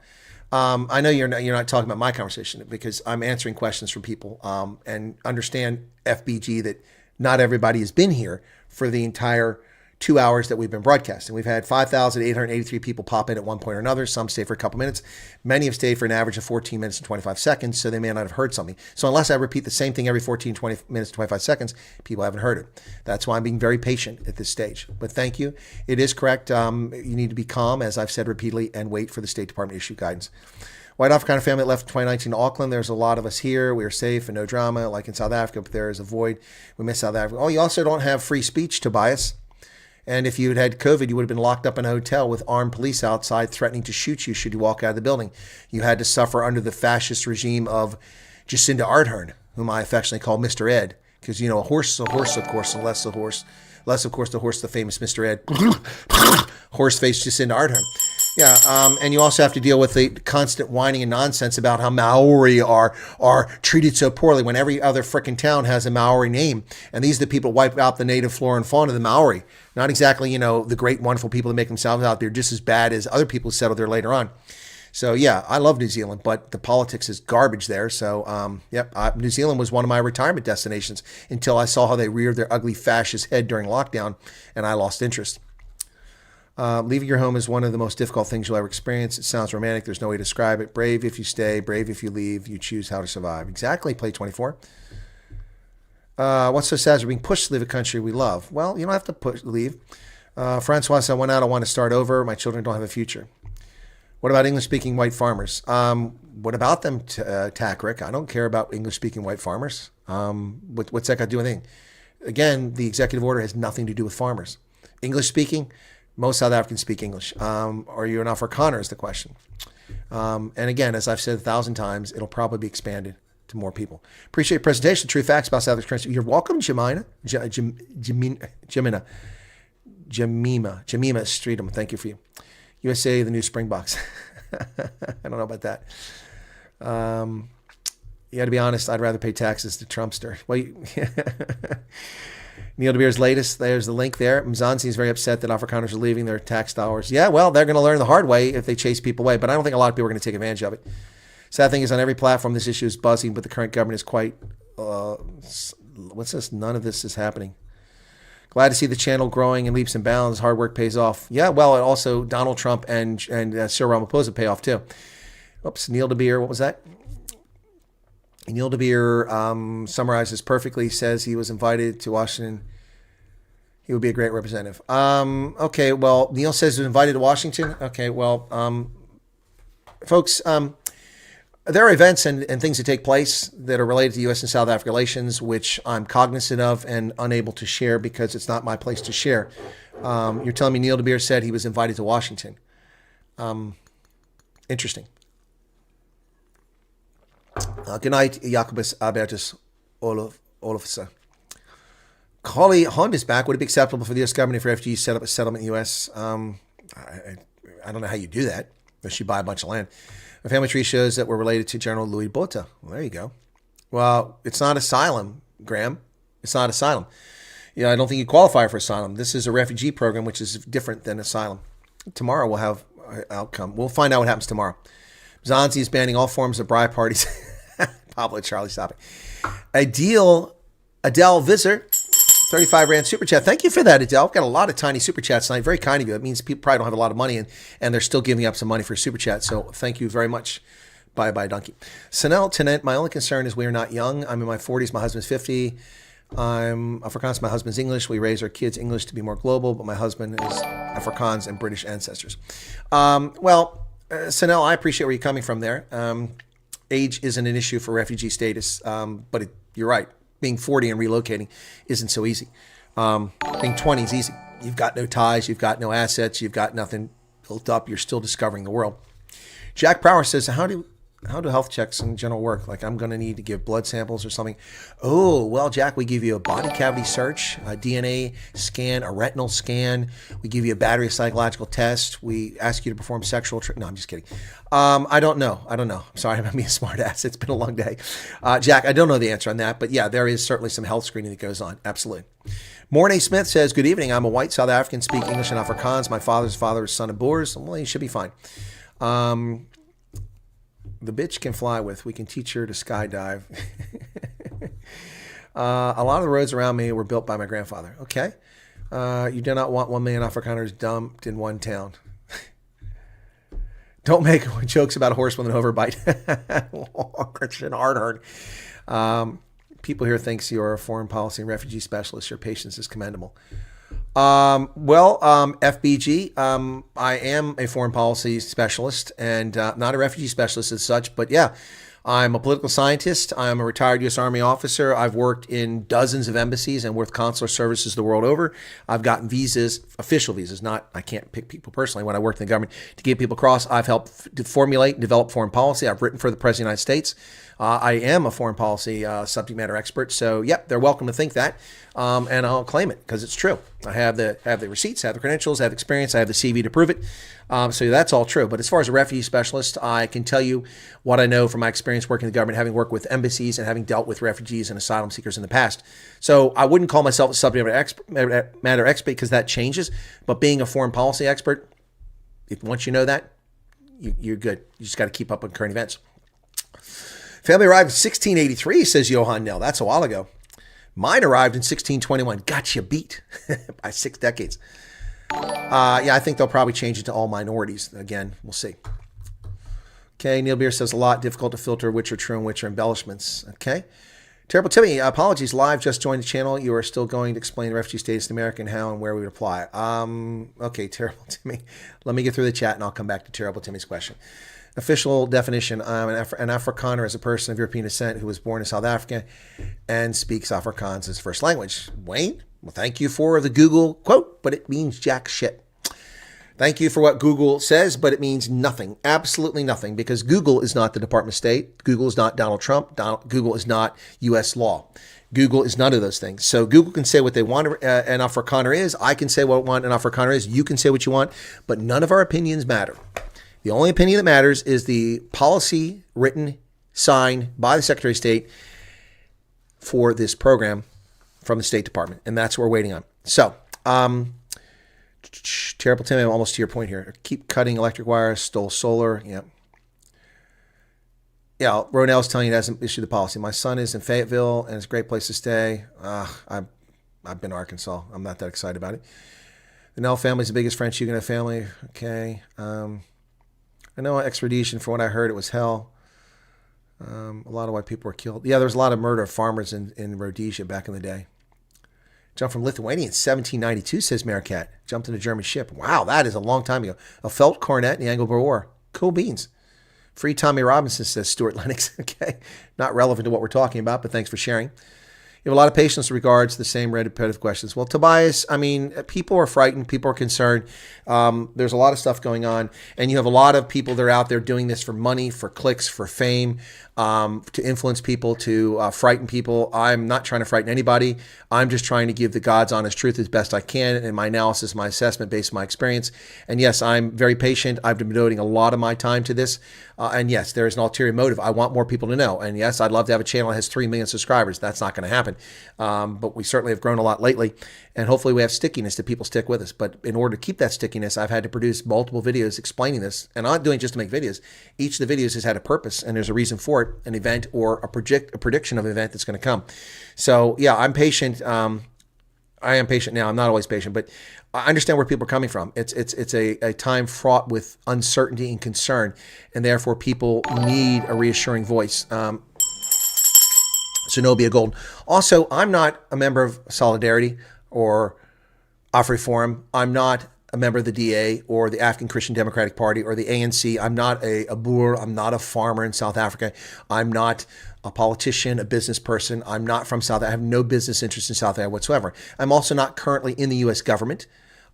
I know you're not talking about my conversation because I'm answering questions from people and understand FBG that not everybody has been here for the entire 2 hours that we've been broadcasting. We've had 5,883 people pop in at one point or another. Some stay for a couple minutes. Many have stayed for an average of 14 minutes and 25 seconds, so they may not have heard something. So unless I repeat the same thing every 14, 20 minutes, 25 seconds, people haven't heard it. That's why I'm being very patient at this stage. But thank you. It is correct. You need to be calm, as I've said repeatedly, and wait for the State Department to issue guidance. White Afrikaner family that left in 2019 to Auckland. There's a lot of us here. We are safe and no drama, like in South Africa, but there is a void. We miss South Africa. Oh, you also don't have free speech, Tobias. And if you had had COVID, you would have been locked up in a hotel with armed police outside threatening to shoot you should you walk out of the building. You had to suffer under the fascist regime of Jacinda Ardern, whom I affectionately call Mr. Ed, because, you know, a horse is a horse, of course, and less, of course, the famous Mr. Ed. Horse-faced Jacinda Ardern. Yeah, and you also have to deal with the constant whining and nonsense about how Maori are treated so poorly when every other frickin' town has a Maori name. And these are the people who wipe out the native flora and fauna of the Maori. Not exactly, you know, the great, wonderful people that make themselves out there just as bad as other people who settle there later on. So, yeah, I love New Zealand, but the politics is garbage there. So, New Zealand was one of my retirement destinations until I saw how they reared their ugly fascist head during lockdown, and I lost interest. Leaving your home is one of the most difficult things you'll ever experience. It sounds romantic. There's no way to describe it. Brave if you stay, brave if you leave. You choose how to survive. Exactly. Play 24. What's so sad is we're being pushed to leave a country we love. Well, you don't have to leave. Francois said, I went out. I want to start over. My children don't have a future. What about English-speaking white farmers? What about them, Rick? I don't care about English-speaking white farmers. What's that got to do with anything? Again, the executive order has nothing to do with farmers. English-speaking, most South Africans speak English. Are you an Afrikaner is the question. And again, as I've said 1,000 times, it'll probably be expanded to more people. Appreciate your presentation. True facts about South African. You're welcome, Jemima Streetum. Thank you for you. USA, the new Springboks. I don't know about that. You got to be honest. I'd rather pay taxes to Trumpster. Well, Neil DeBeer's latest. There's the link there. Mzansi is very upset that Afrikaners are leaving their tax dollars. Yeah, well, they're going to learn the hard way if they chase people away. But I don't think a lot of people are going to take advantage of it. Sad thing is, on every platform, this issue is buzzing, but the current government is quite. What's this? None of this is happening. Glad to see the channel growing in leaps and bounds. Hard work pays off. Yeah, well, also Donald Trump and Cyril Ramaphosa pay off too. Oops, Neil DeBeer. What was that? Neil DeBeer summarizes perfectly, says he was invited to Washington. He would be a great representative. Okay, well, Neil says he was invited to Washington. Okay, well, folks, there are events and things that take place that are related to U.S. and South Africa relations, which I'm cognizant of and unable to share because it's not my place to share. You're telling me Neil DeBeer said he was invited to Washington. Interesting. Good night, Jacobus Albertus Olofsson. Holly Hunt is back. Would it be acceptable for the U.S. government if refugees set up a settlement in the U.S.? I don't know how you do that. Unless you buy a bunch of land. My family tree shows that we're related to General Louis Botha. Well, there you go. Well, it's not asylum, Graham. It's not asylum. I don't think you qualify for asylum. This is a refugee program, which is different than asylum. Tomorrow we'll have an outcome. We'll find out what happens tomorrow. Zanzi is banning all forms of bribe parties. Pablo Charlie, stop it. Adele Visser, 35 Rand super chat. Thank you for that, Adele. I've got a lot of tiny super chats tonight. Very kind of you. It means people probably don't have a lot of money and they're still giving up some money for super chat. So thank you very much. Bye, donkey. Sanel Tenant, my only concern is we are not young. I'm in my 40s. My husband's 50. I'm Afrikaans. My husband's English. We raise our kids English to be more global, but my husband is Afrikaans and British ancestors. Sanel, I appreciate where you're coming from there. Age isn't an issue for refugee status, but you're right. Being 40 and relocating isn't so easy. Being 20 is easy. You've got no ties. You've got no assets. You've got nothing built up. You're still discovering the world. Jack Brower says, how do health checks in general work? Like I'm going to need to give blood samples or something. Oh, well, Jack, we give you a body cavity search, a DNA scan, a retinal scan. We give you a battery of psychological tests. We ask you to perform sexual. No, I'm just kidding. I don't know. I'm sorry, I'm being a smart ass. It's been a long day. Jack, I don't know the answer on that, but yeah, there is certainly some health screening that goes on. Absolutely. Mornay Smith says, good evening. I'm a white South African, speak English and Afrikaans. My father's father is son of Boers. Well, he should be fine. The bitch can fly with. We can teach her to skydive. A lot of the roads around me were built by my grandfather. Okay. You do not want 1 million Afrikaners dumped in one town. Don't make jokes about a horse with an overbite. Christian Hardhard. People here thinks you're a foreign policy and refugee specialist. Your patience is commendable. FBG, I am a foreign policy specialist and not a refugee specialist as such, but yeah, I'm a political scientist. I'm a retired U.S. Army officer. I've worked in dozens of embassies and with consular services the world over. I've gotten visas, official visas, I can't pick people personally when I worked in the government to get people across. I've helped to formulate and develop foreign policy. I've written for the President of the United States. I am a foreign policy subject matter expert. So, yep, they're welcome to think that. And I'll claim it because it's true. I have the receipts, I have the credentials, I have the experience, I have the CV to prove it. So that's all true. But as far as a refugee specialist, I can tell you what I know from my experience working in the government, having worked with embassies and having dealt with refugees and asylum seekers in the past. So I wouldn't call myself a subject matter expert because that changes. But being a foreign policy expert, once you know that, you're good. You just got to keep up with current events. Family arrived in 1683, says Johan Nell. That's a while ago. Mine arrived in 1621. Gotcha beat by 6 decades. I think they'll probably change it to all minorities. Again, we'll see. Okay, Neil Beer says a lot. Difficult to filter which are true and which are embellishments. Okay. Terrible Timmy, apologies. Live just joined the channel. You are still going to explain the refugee status in America and how and where we would apply. Okay, Terrible Timmy. Let me get through the chat and I'll come back to Terrible Timmy's question. Official definition, I'm an Afrikaner is a person of European descent who was born in South Africa and speaks Afrikaans as first language. Wayne, well, thank you for the Google quote, but it means jack shit. Thank you for what Google says, but it means nothing, absolutely nothing, because Google is not the Department of State. Google is not Donald Trump. Google is not U.S. law. Google is none of those things. So Google can say what they want an Afrikaner is. I can say what I want an Afrikaner is. You can say what you want, but none of our opinions matter. The only opinion that matters is the policy written signed by the Secretary of State for this program from the State Department. And that's what we're waiting on. So, terrible Tim, I'm almost to your point here. Keep cutting electric wires, stole solar. Yep. Yeah, Ronell's telling you it hasn't issued the policy. My son is in Fayetteville, and it's a great place to stay. I've been to Arkansas. I'm not that excited about it. The Nell family is the biggest French Huguenot family. Okay. I know extradition, from what I heard, it was hell. A lot of white people were killed. Yeah, there was a lot of murder of farmers in Rhodesia back in the day. Jumped from Lithuania in 1792, says Maricat. Jumped in a German ship. Wow, that is a long time ago. A felt cornet in the Anglo-Boer War. Cool beans. Free Tommy Robinson, says Stuart Lennox. Okay, not relevant to what we're talking about, but thanks for sharing. You have a lot of patience in regards to the same repetitive questions. Well, Tobias, I mean, people are frightened. People are concerned. There's a lot of stuff going on. And you have a lot of people that are out there doing this for money, for clicks, for fame, to influence people, to frighten people. I'm not trying to frighten anybody. I'm just trying to give the God's honest truth as best I can in my analysis, my assessment based on my experience. And yes, I'm very patient. I've been devoting a lot of my time to this. And yes, there is an ulterior motive. I want more people to know. And yes, I'd love to have a channel that has 3 million subscribers. That's not going to happen. But we certainly have grown a lot lately. And hopefully we have stickiness that people stick with us. But in order to keep that stickiness, I've had to produce multiple videos explaining this. And I'm not doing it just to make videos. Each of the videos has had a purpose, and there's a reason for it, an event or a prediction of an event that's going to come. So yeah, I'm patient. I am patient now. I'm not always patient, but I understand where people are coming from. It's a time fraught with uncertainty and concern, and therefore people need a reassuring voice. Zenobia Golden. Also, I'm not a member of Solidarity or Afri Forum. I'm not a member of the DA or the African Christian Democratic Party or the ANC. I'm not a Boer. I'm not a farmer in South Africa. I'm not a politician, a business person. I'm not from South Africa. I have no business interest in South Africa whatsoever. I'm also not currently in the U.S. government.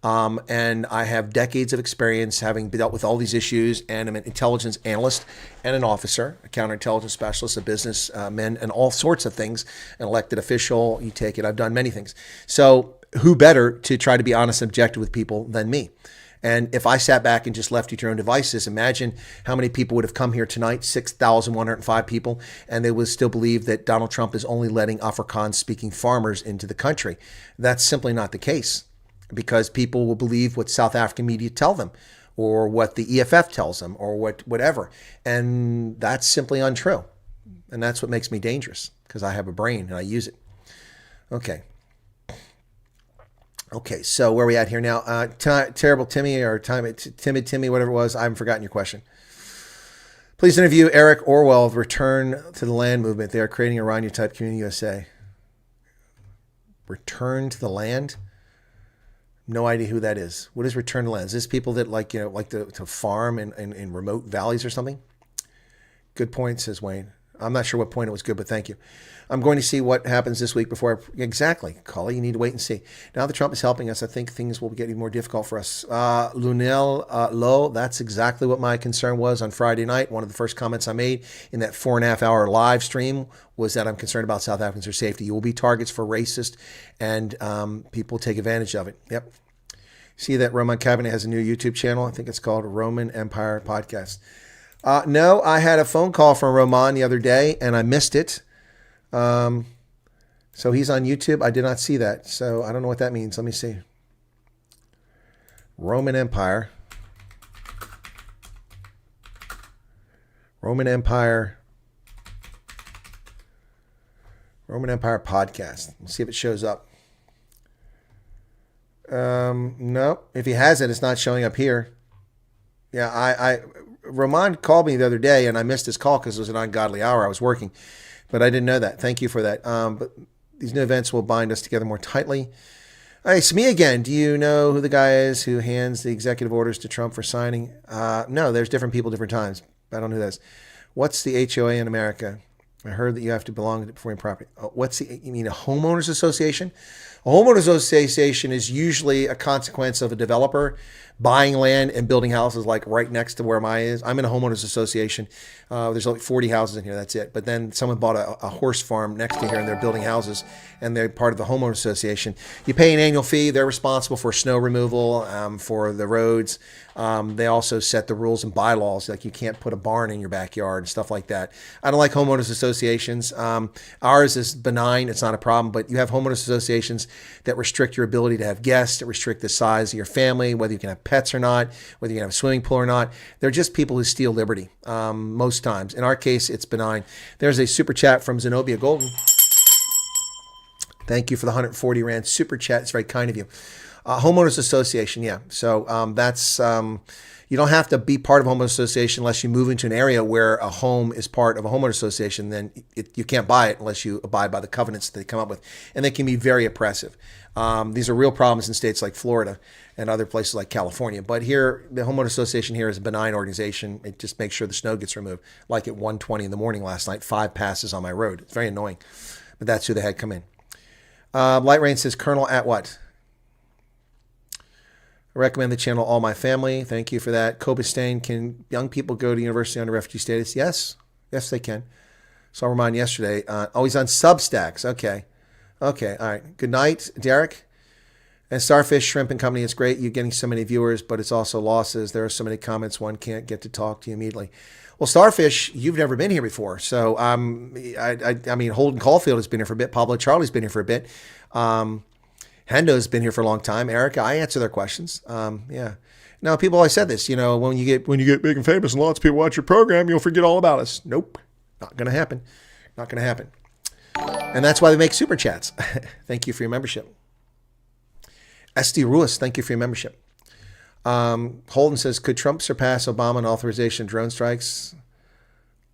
And I have decades of experience having dealt with all these issues, and I'm an intelligence analyst and an officer, a counterintelligence specialist, a businessman, and all sorts of things, an elected official, you take it. I've done many things. So who better to try to be honest and objective with people than me? And if I sat back and just left you to your own devices, imagine how many people would have come here tonight, 6,105 people, and they would still believe that Donald Trump is only letting Afrikaans-speaking farmers into the country. That's simply not the case, because people will believe what South African media tell them, or what the EFF tells them, or whatever. And that's simply untrue. And that's what makes me dangerous, because I have a brain and I use it. Okay, so where are we at here now? Terrible Timmy or Timid Timmy, whatever it was. I haven't forgotten your question. Please interview Eric Orwell of Return to the Land movement. They are creating a Iranian-type community USA. Return to the Land? No idea who that is. What is Return to the Land? Is this people that like to farm in remote valleys or something? Good point, says Wayne. I'm not sure what point it was good, but thank you. I'm going to see what happens this week before exactly, Cully. You need to wait and see. Now that Trump is helping us, I think things will be getting more difficult for us. Lunel Low, that's exactly what my concern was on Friday night. One of the first comments I made in that 4.5-hour live stream was that I'm concerned about South Africans' their safety. You will be targets for racist, and people take advantage of it. Yep. See that Roman Cabinet has a new YouTube channel. I think it's called Roman Empire Podcast. No, I had a phone call from Roman the other day, and I missed it. So he's on YouTube. I did not see that. So I don't know what that means. Let me see. Roman Empire. Roman Empire Podcast. Let's see if it shows up. No, if he has it, it's not showing up here. Yeah, Roman called me the other day, and I missed his call because it was an ungodly hour. I was working, but I didn't know that. Thank you for that. But these new events will bind us together more tightly. Hey, it's me again. Do you know who the guy is who hands the executive orders to Trump for signing? No, there's different people, different times. I don't know who that is. What's the HOA in America? I heard that you have to belong to performing property. You mean a homeowners association? A homeowners association is usually a consequence of a developer buying land and building houses like right next to where mine is. I'm in a homeowners association. There's only 40 houses in here. That's it. But then someone bought a horse farm next to here and they're building houses and they're part of the homeowners association. You pay an annual fee. They're responsible for snow removal, for the roads. They also set the rules and bylaws. Like you can't put a barn in your backyard and stuff like that. I don't like homeowners associations. Ours is benign. It's not a problem. But you have homeowners associations that restrict your ability to have guests, that restrict the size of your family, whether you can have pets or not, whether you can have a swimming pool or not. They're just people who steal liberty most times. In our case, it's benign. There's a super chat from Zenobia Golden. Thank you for the 140 Rand super chat. It's very kind of you. Homeowners association, yeah. So that's you don't have to be part of a homeowners association unless you move into an area where a home is part of a homeowners association. Then you can't buy it unless you abide by the covenants that they come up with, and they can be very oppressive. These are real problems in states like Florida and other places like California. But here, the homeowner association here is a benign organization. It just makes sure the snow gets removed. Like at 1:20 in the morning last night, 5 passes on my road. It's very annoying, but that's who they had come in. Light Rain says, Colonel at what? I recommend the channel All My Family. Thank you for that. Kobustain, can young people go to university under refugee status? Yes. Yes, they can. Saw Ramon yesterday. He's on Substacks. Okay. All right. Good night, Derek. And Starfish Shrimp and Company, it's great. You're getting so many viewers, but it's also losses. There are so many comments. One can't get to talk to you immediately. Well, Starfish, you've never been here before. So, I mean, Holden Caulfield has been here for a bit. Pablo Charlie's been here for a bit. Hendo's been here for a long time. Erica, I answer their questions. Yeah. Now, people always said this, when you get big and famous and lots of people watch your program, you'll forget all about us. Nope. Not going to happen. Not going to happen. And that's why they make super chats. Thank you for your membership. SD Ruiz, thank you for your membership. Holden says, could Trump surpass Obama in authorization of drone strikes?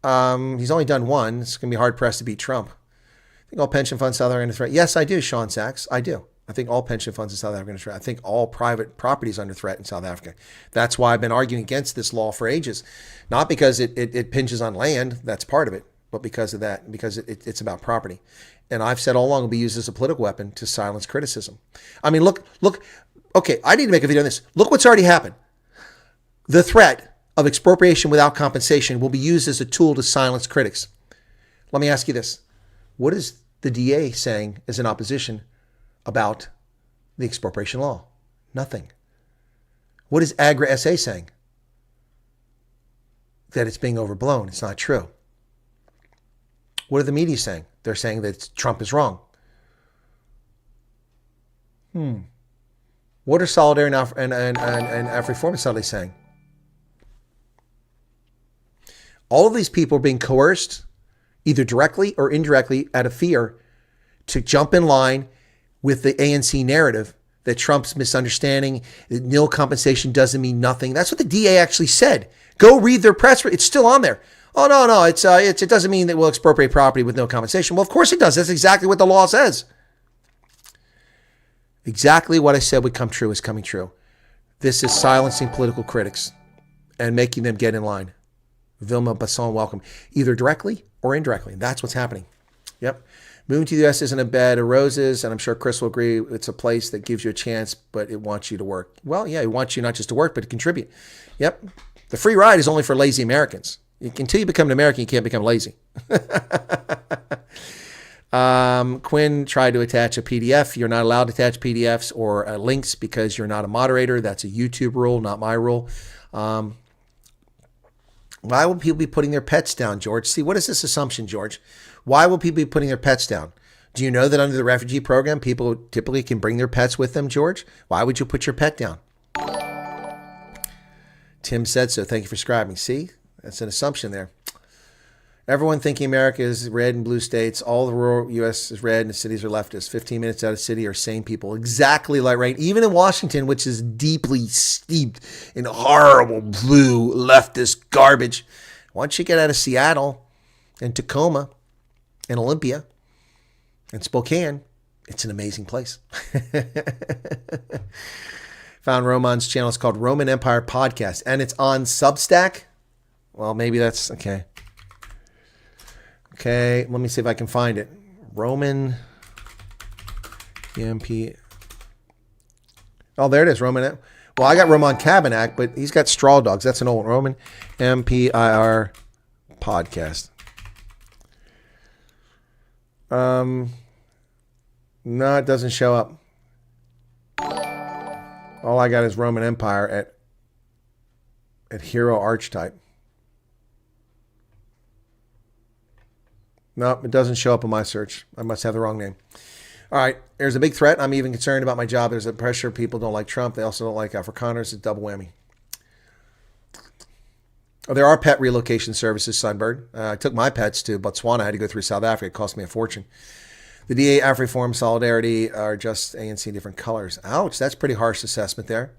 He's only done one. It's going to be hard pressed to beat Trump. I think all pension funds in South Africa are under threat. Yes, I do, Sean Sachs. I do. I think all pension funds in South Africa are under threat. I think all private property is under threat in South Africa. That's why I've been arguing against this law for ages. Not because it pinches on land, that's part of it, but because of that, because it's about property. And I've said all along it'll be used as a political weapon to silence criticism. I mean, look. Okay, I need to make a video on this. Look what's already happened. The threat of expropriation without compensation will be used as a tool to silence critics. Let me ask you this. What is the DA saying as an opposition about the expropriation law? Nothing. What is Agra SA saying? That it's being overblown. It's not true. What are the media saying? They're saying that Trump is wrong. What are Solidarity and Afro-Reformists suddenly saying? All of these people are being coerced, either directly or indirectly, out of fear, to jump in line with the ANC narrative that Trump's misunderstanding, that nil compensation doesn't mean nothing. That's what the DA actually said. Go read their press. It's still on there. Oh, no, it doesn't mean that we'll expropriate property with no compensation. Well, of course it does. That's exactly what the law says. Exactly what I said would come true is coming true. This is silencing political critics and making them get in line. Vilma Basson, welcome. Either directly or indirectly. That's what's happening. Yep. Moving to the U.S. isn't a bed of roses, and I'm sure Chris will agree. It's a place that gives you a chance, but it wants you to work. Well, yeah, it wants you not just to work, but to contribute. Yep. The free ride is only for lazy Americans. Until you become an American, you can't become lazy. Quinn tried to attach a PDF. You're not allowed to attach PDFs or links because you're not a moderator. That's a YouTube rule, not my rule. Why would people be putting their pets down, George? See, what is this assumption, George? Why will people be putting their pets down? Do you know that under the refugee program, people typically can bring their pets with them, George? Why would you put your pet down? Tim said so. Thank you for subscribing. See, that's an assumption there. Everyone thinking America is red and blue states. All the rural U.S. is red and the cities are leftist. 15 minutes out of the city are sane people. Exactly like right. Even in Washington, which is deeply steeped in horrible blue leftist garbage. Once you get out of Seattle and Tacoma and Olympia and Spokane, it's an amazing place. Found Roman's channel. It's called Roman Empire Podcast. And it's on Substack. Well, maybe that's okay. Okay, let me see if I can find it. Roman EMP. Oh, there it is, Roman. Well, I got Roman Cabernac, but he's got Straw Dogs. That's an old one. Roman MPIR podcast. No, it doesn't show up. All I got is Roman Empire at Hero Archetype. No, it doesn't show up in my search. I must have the wrong name. All right, there's a big threat. I'm even concerned about my job. There's a pressure. People don't like Trump. They also don't like Afrikaners. It's a double whammy. Oh, there are pet relocation services, Sunbird. I took my pets to Botswana. I had to go through South Africa. It cost me a fortune. The DA, AfriForum, Solidarity are just ANC different colors. Ouch, that's pretty harsh assessment there.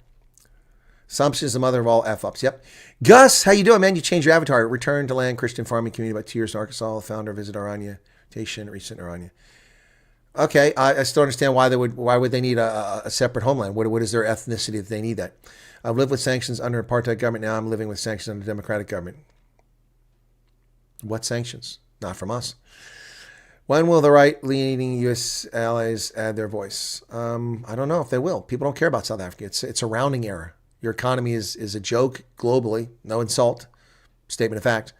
Assumption is the mother of all F-ups. Yep. Gus, how you doing, man? You changed your avatar. Return to land Christian farming community about 2 years in Arkansas. Founder visit Aranya. Recent Aranya. Okay, I still understand why would they need a separate homeland? What is their ethnicity that they need that? I've lived with sanctions under apartheid government. Now I'm living with sanctions under democratic government. What sanctions? Not from us. When will the right-leaning U.S. allies add their voice? I don't know if they will. People don't care about South Africa. It's a rounding error. Your economy is a joke globally. No insult. Statement of fact.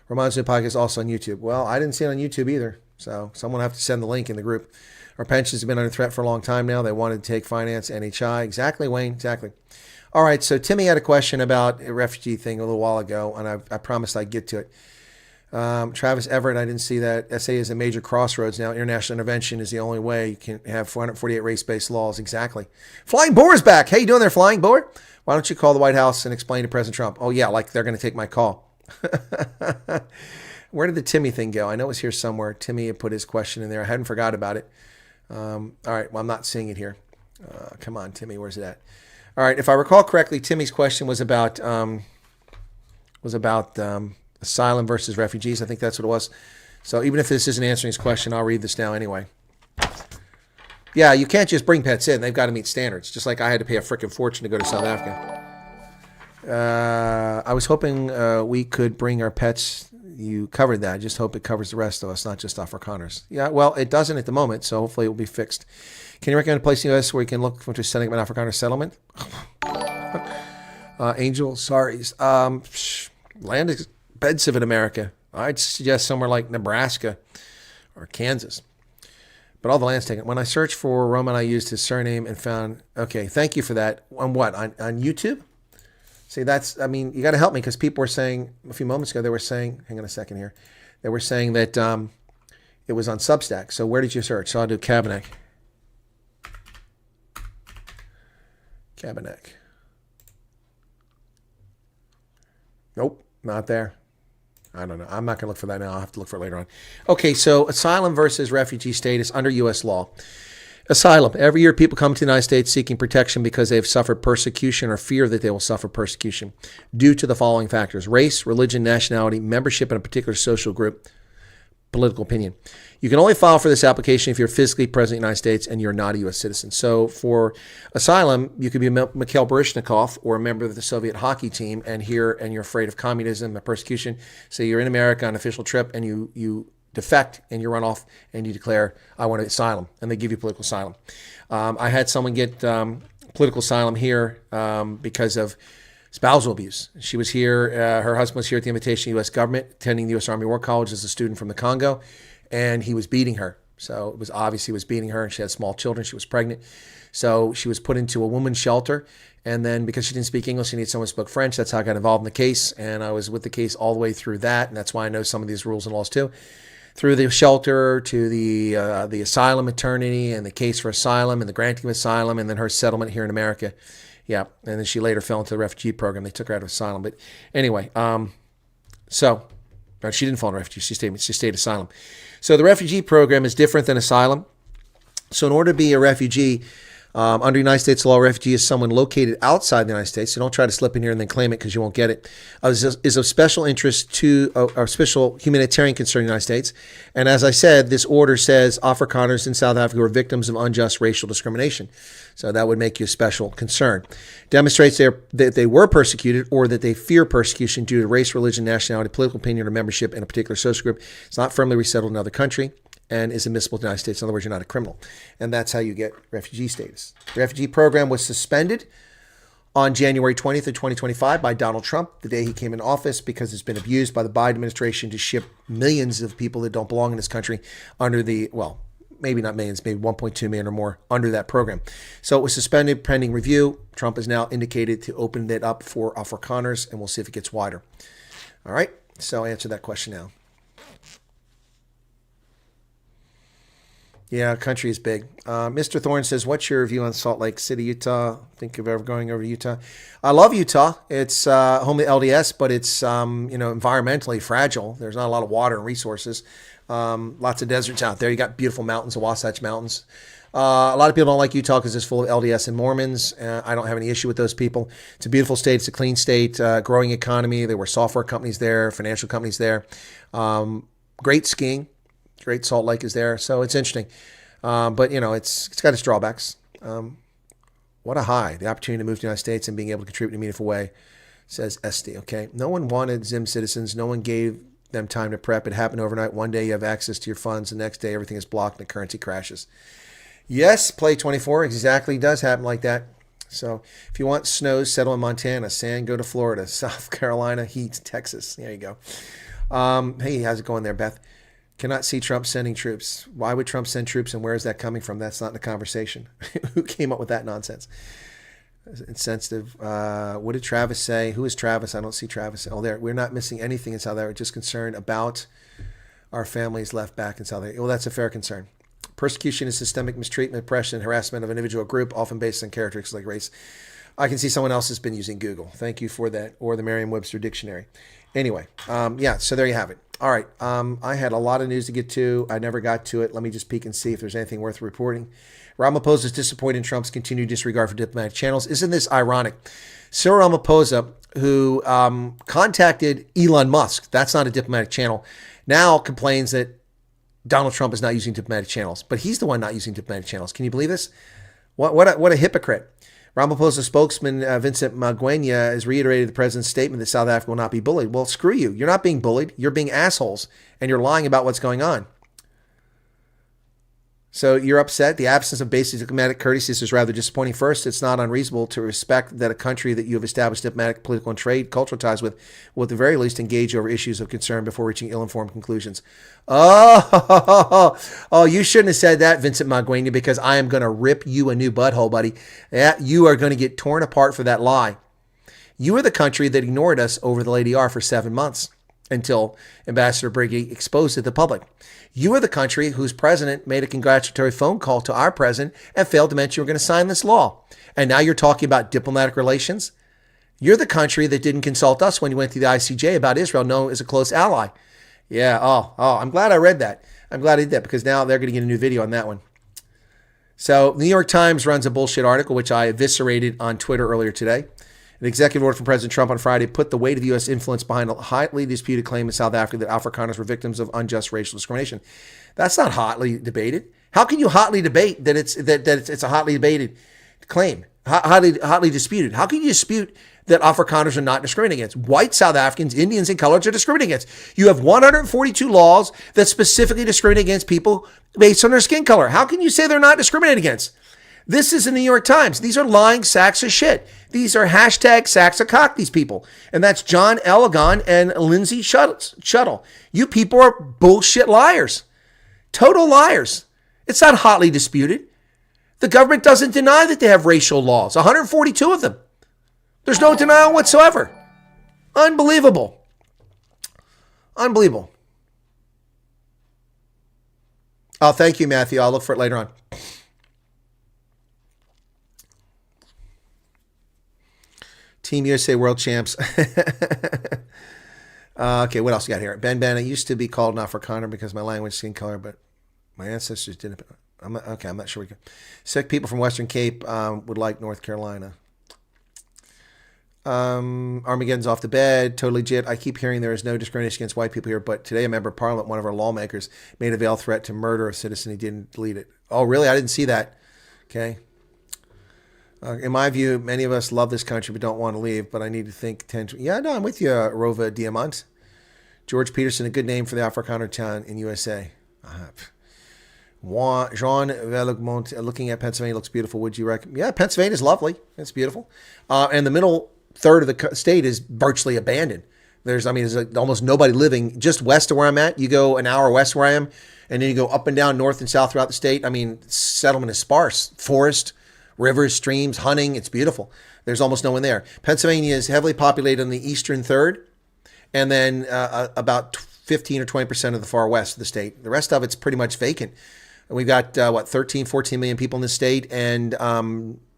Roman's new podcast is also on YouTube. Well, I didn't see it on YouTube either. So someone will have to send the link in the group. Our pensions have been under threat for a long time now. They wanted to take finance, NHI. Exactly, Wayne. Exactly. All right. So Timmy had a question about a refugee thing a little while ago, and I promised I'd get to it. Travis Everett, I didn't see that. SA is a major crossroads now. International intervention is the only way you can have 448 race-based laws. Exactly. Flying Boar is back. How you doing there, Flying Boar? Why don't you call the White House and explain to President Trump? Oh, yeah, like they're going to take my call. Where did the Timmy thing go? I know it was here somewhere. Timmy had put his question in there. I hadn't forgot about it. All right, well, I'm not seeing it here. Come on, Timmy, where's it at? All right, if I recall correctly, Timmy's question was about asylum versus refugees. I think that's what it was. So even if this isn't answering his question, I'll read this now anyway. Yeah, you can't just bring pets in. They've got to meet standards. Just like I had to pay a freaking fortune to go to South Africa. I was hoping we could bring our pets. You covered that. I just hope it covers the rest of us, not just Afrikaners. Yeah, well, it doesn't at the moment, so hopefully it will be fixed. Can you recommend a place in the U.S. where you can look for setting up an Afrikaner settlement? Angel, sorry. Land is expensive in America. I'd suggest somewhere like Nebraska or Kansas. But all the land's taken. When I searched for Roman, I used his surname and found, okay, thank you for that. On what? On YouTube? See, you got to help me because people were saying, a few moments ago, they were saying, hang on a second here. They were saying that it was on Substack. So where did you search? So I'll do Cabernac. Nope, not there. I don't know. I'm not going to look for that now. I'll have to look for it later on. Okay, so asylum versus refugee status under U.S. law. Asylum. Every year people come to the United States seeking protection because they have suffered persecution or fear that they will suffer persecution due to the following factors: race, religion, nationality, membership in a particular social group, political opinion. You can only file for this application if you're physically present in the United States and you're not a U.S. citizen. So for asylum, you could be Mikhail Baryshnikov or a member of the Soviet hockey team and you're afraid of communism and persecution. So you're in America on an official trip and you defect and you run off and you declare, I want asylum, and they give you political asylum. I had someone get political asylum here because of spousal abuse. She was here, her husband was here at the invitation of the U.S. government, attending the U.S. Army War College as a student from the Congo, and he was beating her. So it was obvious he was beating her, and she had small children. She was pregnant. So she was put into a woman's shelter, and then because she didn't speak English, she needed someone who spoke French. That's how I got involved in the case, and I was with the case all the way through that, and that's why I know some of these rules and laws too. Through the shelter to the asylum attorney and the case for asylum and the granting of asylum and then her settlement here in America. Yeah, and then she later fell into the refugee program. They took her out of asylum. But anyway, so she didn't fall into refugee. She stayed asylum. So the refugee program is different than asylum. So in order to be a refugee, Under United States law, a refugee is someone located outside the United States, so don't try to slip in here and then claim it because you won't get it, is of special interest to or special humanitarian concern in the United States. And as I said, this order says Afrikaners in South Africa were victims of unjust racial discrimination. So that would make you a special concern. Demonstrates that they were persecuted or that they fear persecution due to race, religion, nationality, political opinion, or membership in a particular social group. It's not firmly resettled in another country and is admissible to the United States. In other words, you're not a criminal. And that's how you get refugee status. The refugee program was suspended on January 20th of 2025 by Donald Trump, the day he came in office, because it's been abused by the Biden administration to ship millions of people that don't belong in this country under the, well, maybe not millions, maybe 1.2 million or more under that program. So it was suspended pending review. Trump has now indicated to open it up for Afrikaners, and we'll see if it gets wider. All right, so I answered that question now. Yeah, country is big. Mr. Thorne says, what's your view on Salt Lake City, Utah? Think of ever going over to Utah? I love Utah. It's home of LDS, but it's environmentally fragile. There's not a lot of water and resources. Lots of deserts out there. You got beautiful mountains, the Wasatch Mountains. A lot of people don't like Utah because it's full of LDS and Mormons. I don't have any issue with those people. It's a beautiful state. It's a clean state, growing economy. There were software companies there, financial companies there. Great skiing. Great Salt Lake is there. So it's interesting. But, it's got its drawbacks. What a high. The opportunity to move to the United States and being able to contribute in a meaningful way, says SD. Okay. No one wanted Zim citizens. No one gave them time to prep. It happened overnight. One day you have access to your funds. The next day everything is blocked and the currency crashes. Yes, Play 24 exactly does happen like that. So if you want snows, settle in Montana. Sand, go to Florida. South Carolina, heat, Texas. There you go. Hey, how's it going there, Beth? Cannot see Trump sending troops. Why would Trump send troops, and where is that coming from? That's not in the conversation. Who came up with that nonsense? Insensitive. What did Travis say? Who is Travis? I don't see Travis. Oh, there. We're not missing anything in South Africa. We're just concerned about our families left back in South Africa. Well, that's a fair concern. Persecution is systemic mistreatment, oppression, and harassment of an individual group, often based on characteristics like race. I can see someone else has been using Google. Thank you for that, or the Merriam-Webster Dictionary. Anyway, so there you have it. All right, I had a lot of news to get to. I never got to it. Let me just peek and see if there's anything worth reporting. Ramaphosa is disappointed in Trump's continued disregard for diplomatic channels. Isn't this ironic? Cyril Ramaphosa, who contacted Elon Musk, that's not a diplomatic channel, now complains that Donald Trump is not using diplomatic channels, but he's the one not using diplomatic channels. Can you believe this? What a hypocrite. Ramaphosa spokesman Vincent Magwenya has reiterated the president's statement that South Africa will not be bullied. Well, screw you. You're not being bullied. You're being assholes, and you're lying about what's going on. So you're upset. The absence of basic diplomatic courtesies is rather disappointing. First, it's not unreasonable to respect that a country that you have established diplomatic, political, and trade cultural ties with will at the very least engage over issues of concern before reaching ill-informed conclusions. Oh, you shouldn't have said that, Vincent Magwenya, because I am going to rip you a new butthole, buddy. You are going to get torn apart for that lie. You are the country that ignored us over the Lady R for 7 months until Ambassador Briggy exposed it to the public. You are the country whose president made a congratulatory phone call to our president and failed to mention you were going to sign this law. And now you're talking about diplomatic relations? You're the country that didn't consult us when you went to the ICJ about Israel, known as a close ally. Yeah, I'm glad I read that. I'm glad I did that because now they're going to get a new video on that one. So New York Times runs a bullshit article, which I eviscerated on Twitter earlier today. An executive order from President Trump on Friday put the weight of U.S. influence behind a highly disputed claim in South Africa that Afrikaners were victims of unjust racial discrimination. That's not hotly debated. How can you hotly debate that it's a hotly debated claim, hotly disputed? How can you dispute that Afrikaners are not discriminated against? White South Africans, Indians, and coloreds are discriminated against. You have 142 laws that specifically discriminate against people based on their skin color. How can you say they're not discriminated against? This is the New York Times. These are lying sacks of shit. These are hashtag sacks of cock, these people. And that's John Elligan and Lindsay Shuttle. You people are bullshit liars. Total liars. It's not hotly disputed. The government doesn't deny that they have racial laws. 142 of them. There's no denial whatsoever. Unbelievable. Unbelievable. Oh, thank you, Matthew. I'll look for it later on. Team USA World Champs. Okay, what else you got here? Ben, I used to be called an Afrikaner because of my language, skin color, but my ancestors didn't. I'm not sure we can. Sick people from Western Cape would like North Carolina. Armageddon's off the bed. Totally legit. I keep hearing there is no discrimination against white people here, but today a member of Parliament, one of our lawmakers, made a veiled threat to murder a citizen. He didn't delete it. Oh, really? I didn't see that. Okay. In my view, many of us love this country but don't want to leave, but I need to think. Yeah, no, I'm with you, Rova Diamant. George Peterson, a good name for the Afrikaner town in USA. Jean Veligmont, looking at Pennsylvania, looks beautiful. Would you recommend? Yeah, Pennsylvania is lovely. It's beautiful. And the middle third of the state is virtually abandoned. There's like almost nobody living just west of where I'm at. You go an hour west where I am, and then you go up and down north and south throughout the state. I mean, settlement is sparse. Forest, rivers, streams, hunting. It's beautiful. There's almost no one there. Pennsylvania is heavily populated on the eastern third, and then about 15 or 20% of the far west of the state. The rest of it's pretty much vacant. And we've got, 13, 14 million people in the state, and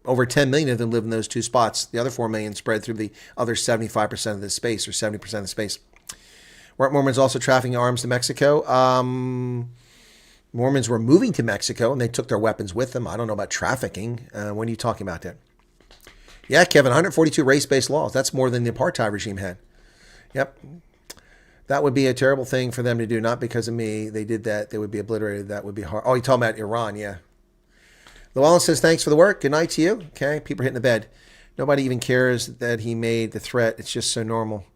over 10 million of them live in those two spots. The other 4 million spread through the other 75% of the space, or 70% of the space. Weren't Mormons also trafficking arms to Mexico? Mormons were moving to Mexico, and they took their weapons with them. I don't know about trafficking. When are you talking about that? Yeah, Kevin, 142 race-based laws. That's more than the apartheid regime had. Yep. That would be a terrible thing for them to do. Not because of me. They did that. They would be obliterated. That would be hard. Oh, you're talking about Iran. Yeah. Llewellyn says, thanks for the work. Good night to you. Okay. People are hitting the bed. Nobody even cares that he made the threat. It's just so normal.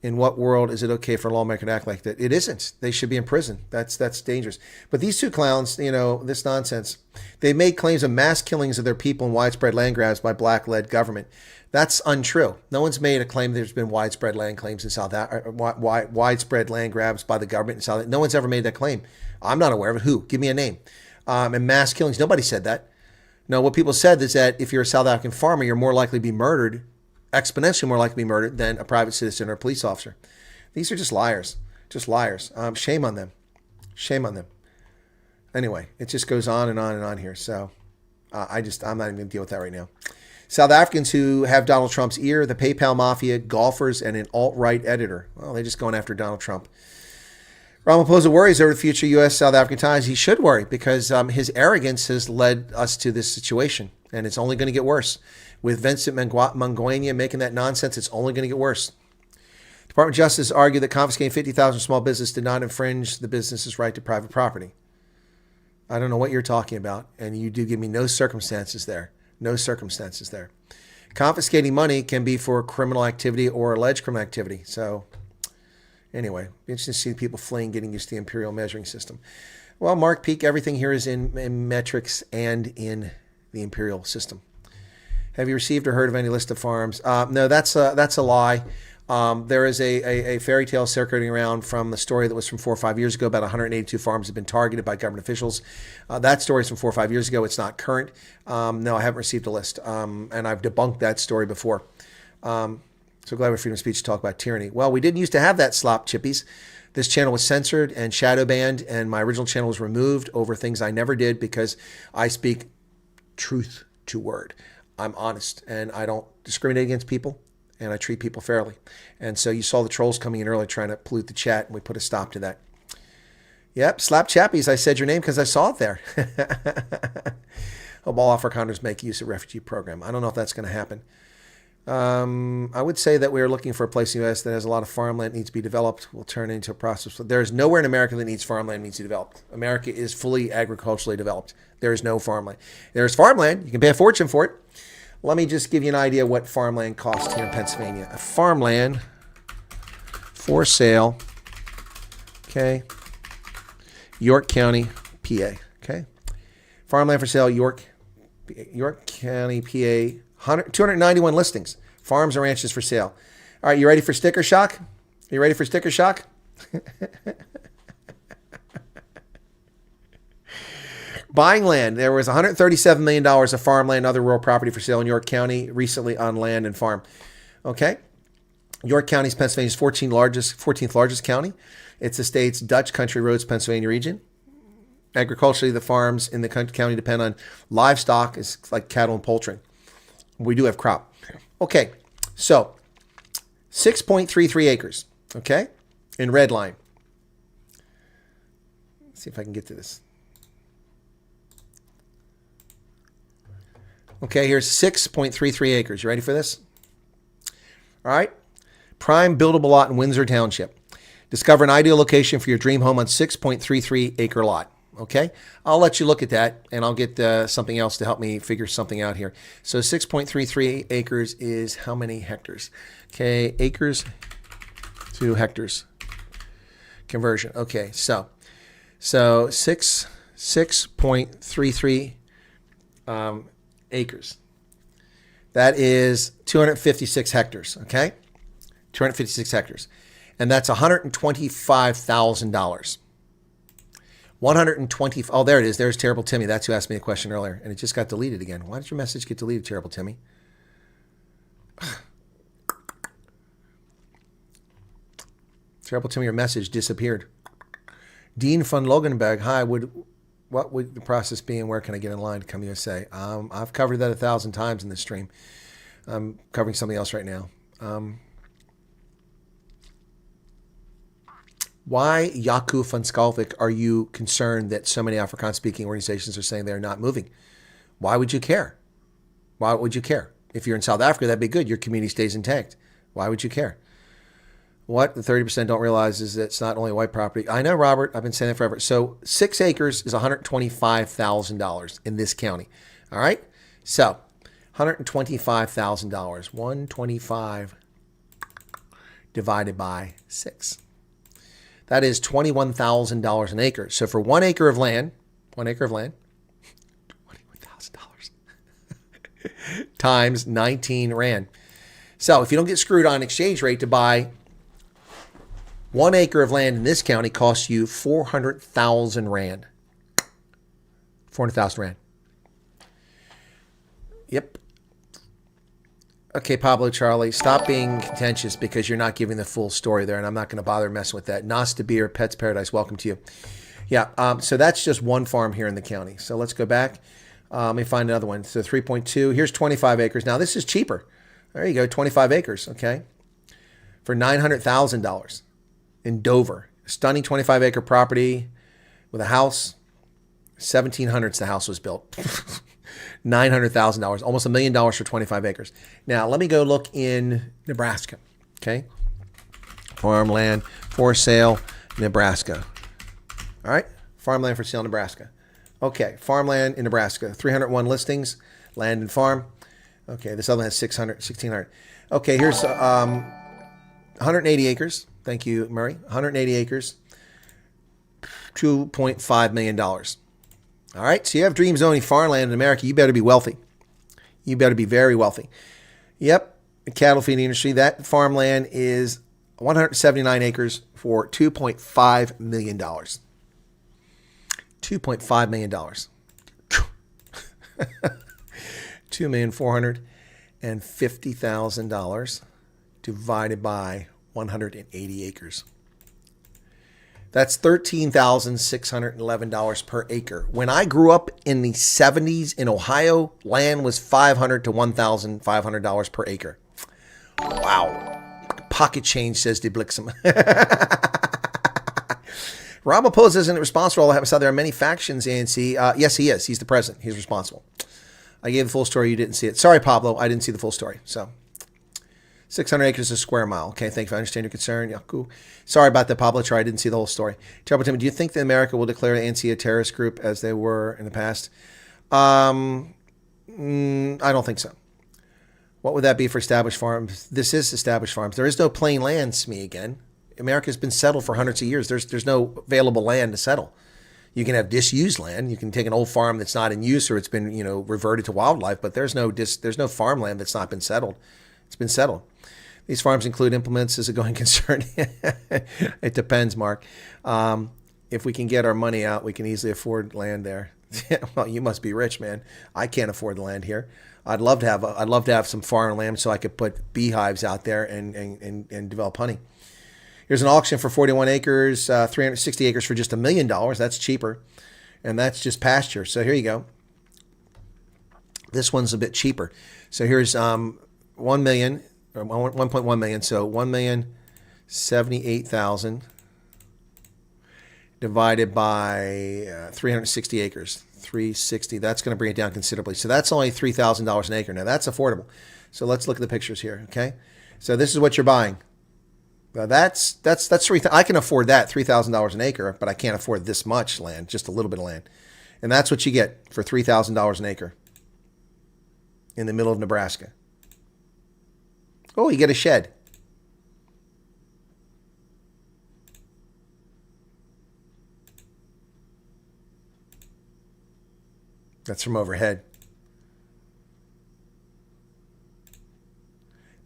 In what world is it okay for a lawmaker to act like that? It isn't. They should be in prison. That's dangerous. But these two clowns, this nonsense, they made claims of mass killings of their people and widespread land grabs by black-led government. That's untrue. No one's made a claim there's been widespread land claims in South Africa, widespread land grabs by the government in South Africa. No one's ever made that claim. I'm not aware of it. Who? Give me a name. And mass killings. Nobody said that. No, what people said is that if you're a South African farmer, you're more likely to be murdered, exponentially more likely to be murdered than a private citizen or a police officer. These are just liars. Just liars. Shame on them. Shame on them. Anyway, it just goes on and on and on here. So I'm not even going to deal with that right now. South Africans who have Donald Trump's ear, the PayPal mafia, golfers, and an alt-right editor. Well, they're just going after Donald Trump. Ramaphosa worries over the future U.S.-South African ties. He should worry because his arrogance has led us to this situation, and it's only going to get worse. With Vincent Mangwenya making that nonsense, it's only going to get worse. Department of Justice argued that confiscating 50,000 small business did not infringe the business's right to private property. I don't know what you're talking about, and you do give me no circumstances there. No circumstances there. Confiscating money can be for criminal activity or alleged criminal activity. So anyway, interesting to see people fleeing, getting used to the imperial measuring system. Well, Mark Peak, everything here is in metrics and in the imperial system. Have you received or heard of any list of farms? No, that's a lie. There is a fairy tale circulating around from the story that was from 4 or 5 years ago. About 182 farms have been targeted by government officials. That story is from 4 or 5 years ago. It's not current. No, I haven't received a list. And I've debunked that story before. So glad we're freedom of speech to talk about tyranny. Well, we didn't used to have that slop, chippies. This channel was censored and shadow banned, and my original channel was removed over things I never did because I speak truth to word. I'm honest, and I don't discriminate against people, and I treat people fairly. And so you saw the trolls coming in early trying to pollute the chat, and we put a stop to that. Yep, slap chappies. I said your name because I saw it there. Hope all Afrikaners make use of refugee program. I don't know if that's going to happen. I would say that we are looking for a place in the U.S. that has a lot of farmland that needs to be developed. We'll turn it into a process. There is nowhere in America that needs farmland needs to be developed. America is fully agriculturally developed. There is no farmland. There is farmland. You can pay a fortune for it. Let me just give you an idea what farmland costs here in Pennsylvania. A farmland for sale, okay, York County, PA, okay. Farmland for sale, York County, PA, 291 listings. Farms and ranches for sale. All right, you ready for sticker shock? You ready for sticker shock? Buying land. There was $137 million of farmland and other rural property for sale in York County recently on land and farm. Okay. York County is Pennsylvania's 14th largest county. It's the state's Dutch country roads, Pennsylvania region. Agriculturally, the farms in the county depend on livestock, it's like cattle and poultry. We do have crop. Okay. So 6.33 acres. Okay. In red line. Let's see if I can get to this. Okay, here's 6.33 acres. You ready for this? All right. Prime buildable lot in Windsor Township. Discover an ideal location for your dream home on 6.33 acre lot. Okay, I'll let you look at that, and I'll get something else to help me figure something out here. So 6.33 acres is how many hectares? Okay, acres to hectares conversion. Okay, so 6.33 acres. That is 256 hectares. Okay, 256 hectares, and that's $125,000. 120. Oh, there it is. There's Terrible Timmy. That's who asked me a question earlier, and it just got deleted again. Why did your message get deleted, Terrible Timmy? Terrible Timmy, your message disappeared. Dean von Logenberg. Hi. What would the process be, and where can I get in line to come USA? I've covered that 1,000 times in this stream. I'm covering something else right now. Why, Yaku van Skalvik, are you concerned that so many Afrikaans-speaking organizations are saying they're not moving? Why would you care? Why would you care? If you're in South Africa, that'd be good. Your community stays intact. Why would you care? What the 30% don't realize is that it's not only white property. I know, Robert. I've been saying that forever. So 6 acres is $125,000 in this county. All right? So $125,000. 125 divided by 6. That is $21,000 an acre. So for 1 acre of land, $21,000 times 19 Rand. So if you don't get screwed on exchange rate, to buy 1 acre of land in this county costs you 400,000 Rand. 400,000 Rand. Yep. Okay, Pablo Charlie, stop being contentious because you're not giving the full story there, and I'm not going to bother messing with that. Nasta Beer, Pets Paradise, welcome to you. Yeah, so that's just one farm here in the county. So let's go back. Let me find another one. So 3.2. Here's 25 acres. Now, this is cheaper. There you go, 25 acres, okay, for $900,000 in Dover. Stunning 25-acre property with a house. 1700s the house was built. $900,000, almost $1 million for 25 acres. Now, let me go look in Nebraska, okay? Farmland for sale, Nebraska. All right? Farmland for sale, Nebraska. Okay, farmland in Nebraska. 301 listings, land and farm. Okay, this other one has 1,600. Okay, here's 180 acres. Thank you, Murray. 180 acres, $2.5 million. All right, so you have dreams owning farmland in America. You better be wealthy. You better be very wealthy. Yep, the cattle feeding industry. That farmland is 179 acres for $2.5 million. $2.5 million. $2,450,000 divided by 180 acres. That's $13,611 per acre. When I grew up in the 70s in Ohio, land was $500 to $1,500 per acre. Wow. Pocket change, says De Blixem. Rob Opposed isn't responsible. I saw there are many factions, ANC. Yes, he is. He's the president. He's responsible. I gave the full story. You didn't see it. Sorry, Pablo. I didn't see the full story. So 600 acres is a square mile. Okay, thank you. I understand your concern. Yaku. Sorry about that, Pablo. I didn't see the whole story. Terrible Timmy, do you think that America will declare the ANC a terrorist group as they were in the past? I don't think so. What would that be for established farms? This is established farms. There is no plain land, Smee again. America's been settled for hundreds of years. There's no available land to settle. You can have disused land. You can take an old farm that's not in use or it's been, reverted to wildlife, but there's no farmland that's not been settled. It's been settled. These farms include implements as a going concern. It depends, Mark. If we can get our money out, we can easily afford land there. Well, you must be rich, man. I can't afford the land here. I'd love to have some farm land so I could put beehives out there and develop honey. Here's an auction for 41 acres, 360 acres for just $1 million. That's cheaper, and that's just pasture. So here you go. This one's a bit cheaper. So here's 1 million. 1.1 million, so 1,078,000 divided by 360 acres. 360, that's going to bring it down considerably. So that's only $3,000 an acre. Now that's affordable. So let's look at the pictures here, okay? So this is what you're buying. That's 3,000. I can afford that, $3,000 an acre, but I can't afford this much land, just a little bit of land. And that's what you get for $3,000 an acre in the middle of Nebraska. Oh, you get a shed. That's from overhead.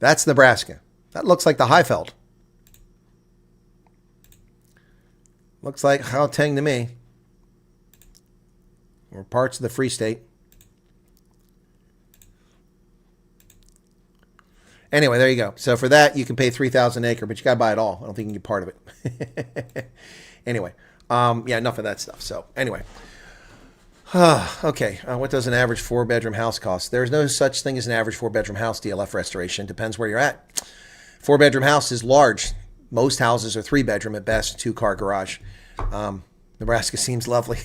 That's Nebraska. That looks like the Highveld. Looks like Gauteng to me. Or parts of the Free State. Anyway, there you go. So for that, you can pay $3,000 an acre, but you got to buy it all. I don't think you can get part of it. Anyway, yeah, enough of that stuff. So anyway. Okay, what does an average 4-bedroom house cost? There's no such thing as an average 4-bedroom house, DLF restoration. Depends where you're at. 4-bedroom house is large. Most houses are 3-bedroom at best, 2-car garage. Nebraska seems lovely.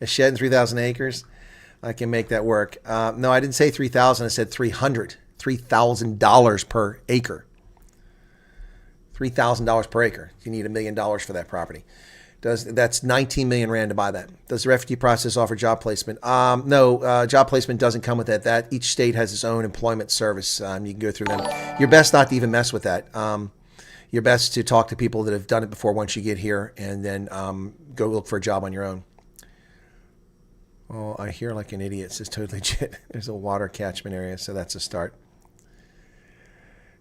A shed and 3,000 acres. I can make that work. No, I didn't say 3,000. I said 300. $3,000 per acre. $3,000 per acre. You need $1 million for that property. That's 19 million rand to buy that. Does the refugee process offer job placement? No, job placement doesn't come with that. That each state has its own employment service. You can go through them. You're best not to even mess with that. You're best to talk to people that have done it before once you get here, and then go look for a job on your own. Oh, I hear like an idiot. This is totally legit. There's a water catchment area, so that's a start.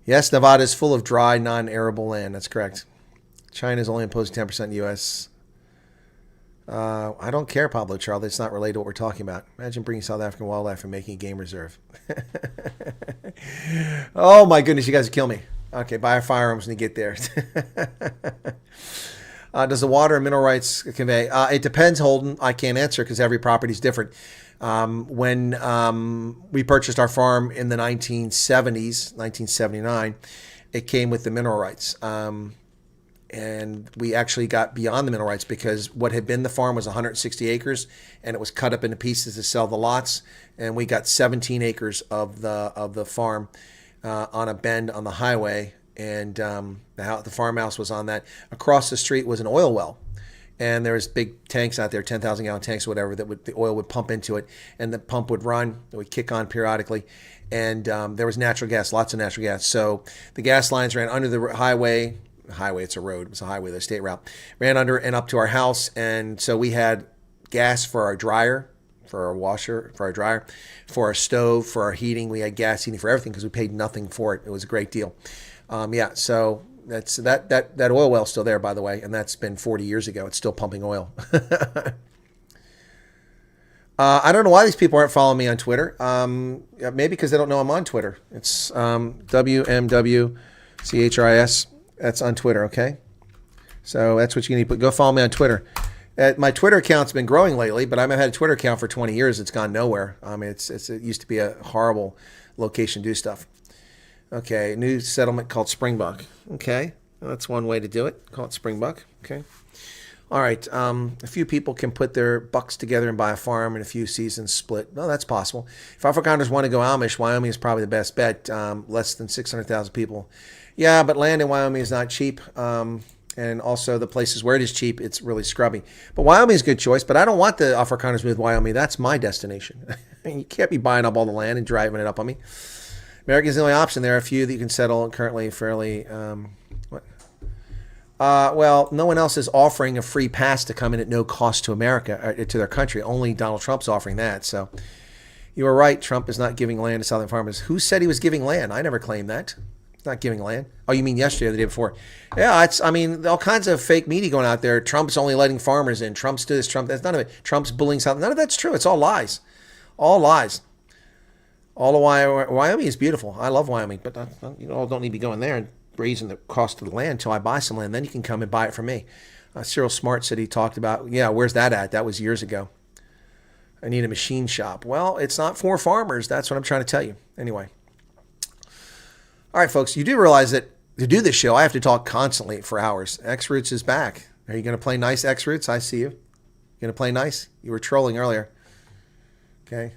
Yes, Nevada is full of dry, non-arable land. That's correct. China is only imposing 10% in the U.S. I don't care, Pablo Charlie. It's not related to what we're talking about. Imagine bringing South African wildlife and making a game reserve. Oh, my goodness. You guys will kill me. Okay, buy firearms when you get there. Does the water and mineral rights convey? It depends, Holden. I can't answer because every property is different. When we purchased our farm in the 1970s, 1979, it came with the mineral rights. And we actually got beyond the mineral rights because what had been the farm was 160 acres, and it was cut up into pieces to sell the lots. And we got 17 acres of the farm on a bend on the highway, and the farmhouse was on that. Across the street was an oil well, and there was big tanks out there, 10,000 gallon tanks or whatever, that the oil would pump into it, and the pump would run. It would kick on periodically, and there was natural gas, lots of natural gas. So the gas lines ran under the highway. It's a road. It was a highway, the state route. Ran under and up to our house, and so we had gas for our dryer, for our washer, for our dryer, for our stove, for our heating. We had gas heating for everything because we paid nothing for it. It was a great deal. Yeah, so that's that oil well's still there, by the way, and that's been 40 years ago. It's still pumping oil. I don't know why these people aren't following me on Twitter. Maybe because they don't know I'm on Twitter. It's WMWCHRIS. That's on Twitter, okay? So that's what you need to put. Go follow me on Twitter. My Twitter account's been growing lately, but I've had a Twitter account for 20 years. It's gone nowhere. I mean, it used to be a horrible location to do stuff. Okay, new settlement called Springbok. Okay, well, that's one way to do it. Call it Springbok. Okay. All right, a few people can put their bucks together and buy a farm in a few seasons split. No, that's possible. If Afrikaners want to go Amish, Wyoming is probably the best bet. Less than 600,000 people. Yeah, but land in Wyoming is not cheap. And also the places where it is cheap, it's really scrubby. But Wyoming is a good choice, but I don't want the Afrikaners to move to Wyoming. That's my destination. You can't be buying up all the land and driving it up on me. America is the only option. There are a few that you can settle currently fairly... well, no one else is offering a free pass to come in at no cost to America, to their country. Only Donald Trump's offering that. So you were right. Trump is not giving land to Southern farmers. Who said he was giving land? I never claimed that. Not giving land. Oh, you mean yesterday or the day before? Yeah, all kinds of fake media going out there. Trump's only letting farmers in. Trump's this, Trump, that's none of it. Trump's bullying South. None of that's true. It's all lies. All lies. All of Wyoming is beautiful. I love Wyoming, but you all don't need to be going there and raising the cost of the land until I buy some land. Then you can come and buy it from me. Cyril Smart said he talked about, yeah, where's that at? That was years ago. I need a machine shop. Well, it's not for farmers. That's what I'm trying to tell you. Anyway. All right, folks, you do realize that to do this show, I have to talk constantly for hours. X-Roots is back. Are you going to play nice, X-Roots? I see you. You going to play nice? You were trolling earlier. Okay.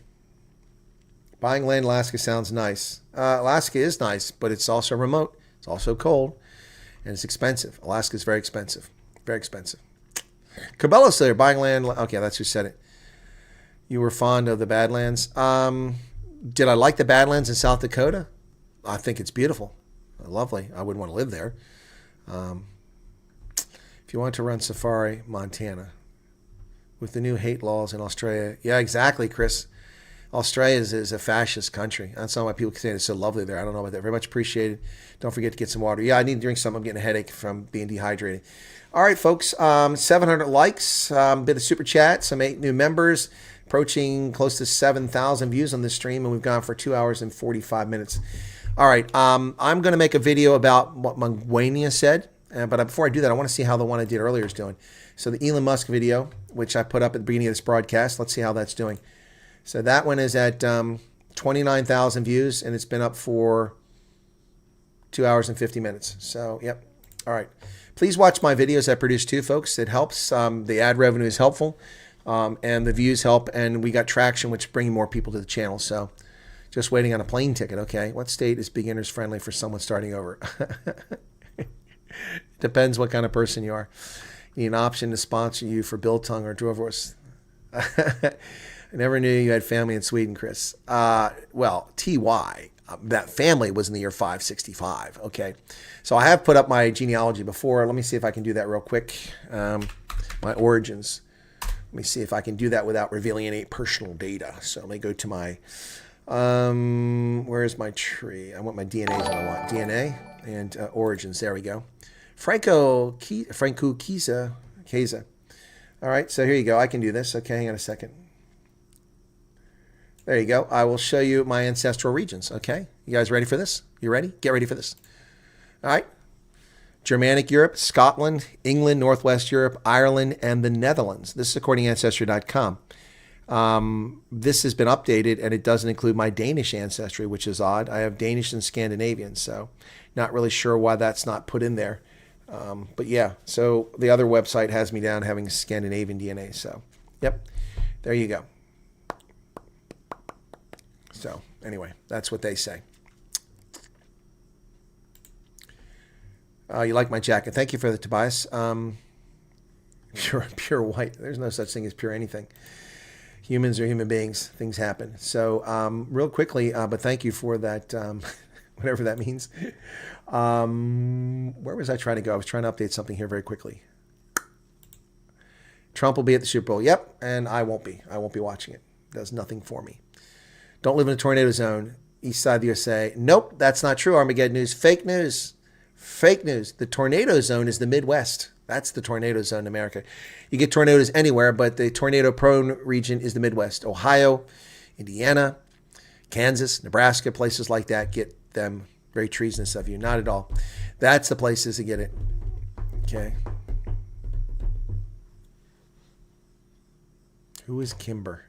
Buying land in Alaska sounds nice. Alaska is nice, but it's also remote. It's also cold, and it's expensive. Alaska is very expensive. Very expensive. Cabela's there, buying land. Okay, that's who said it. You were fond of the Badlands. Did I like the Badlands in South Dakota? I think it's beautiful. Lovely. I wouldn't want to live there. If you want to run safari, Montana. With the new hate laws in Australia. Yeah, exactly, Chris. Australia is a fascist country. That's not why people say it's so lovely there. I don't know about that. Very much appreciated. Don't forget to get some water. Yeah, I need to drink some. I'm getting a headache from being dehydrated. All right, folks. 700 likes. Bit of super chat. Some 8 new members. Approaching close to 7,000 views on this stream. And we've gone for 2 hours and 45 minutes. All right. I'm going to make a video about what Mangwania said. But before I do that, I want to see how the one I did earlier is doing. So the Elon Musk video, which I put up at the beginning of this broadcast. Let's see how that's doing. So that one is at 29,000 views, and it's been up for 2 hours and 50 minutes. So, yep. All right. Please watch my videos I produce too, folks. It helps. The ad revenue is helpful, and the views help, and we got traction, which is bringing more people to the channel. So just waiting on a plane ticket, okay? What state is beginners friendly for someone starting over? Depends what kind of person you are. You need an option to sponsor you for Biltong or Drovors. I never knew you had family in Sweden, Chris. Well, TY, that family was in the year 565, okay? So I have put up my genealogy before. Let me see if I can do that real quick. My origins. Let me see if I can do that without revealing any personal data. So let me go to my, where is my tree? I want my DNA is what I want. DNA and origins. There we go. Franco Kisa. All right, so here you go. I can do this. Okay, hang on a second. There you go. I will show you my ancestral regions. Okay, you guys ready for this? You ready? Get ready for this. All right. Germanic Europe, Scotland, England, Northwest Europe, Ireland, and the Netherlands. This is according to Ancestry.com. This has been updated, and it doesn't include my Danish ancestry, which is odd. I have Danish and Scandinavian, so not really sure why that's not put in there. But yeah, so the other website has me down having Scandinavian DNA. So, yep, there you go. So anyway, that's what they say. You like my jacket. Thank you for the Tobias. Pure white. There's no such thing as pure anything. Humans are human beings. Things happen. So real quickly, but thank you for that, whatever that means. Where was I trying to go? I was trying to update something here very quickly. Trump will be at the Super Bowl. Yep, and I won't be. I won't be watching it. It does nothing for me. Don't live in a tornado zone. East side of the USA. Nope, that's not true. Armageddon news. Fake news. Fake news. The tornado zone is the Midwest. That's the tornado zone in America. You get tornadoes anywhere, but the tornado-prone region is the Midwest. Ohio, Indiana, Kansas, Nebraska, places like that get them. Very treasonous of you. Not at all. That's the places to get it. Okay. Who is Kimber?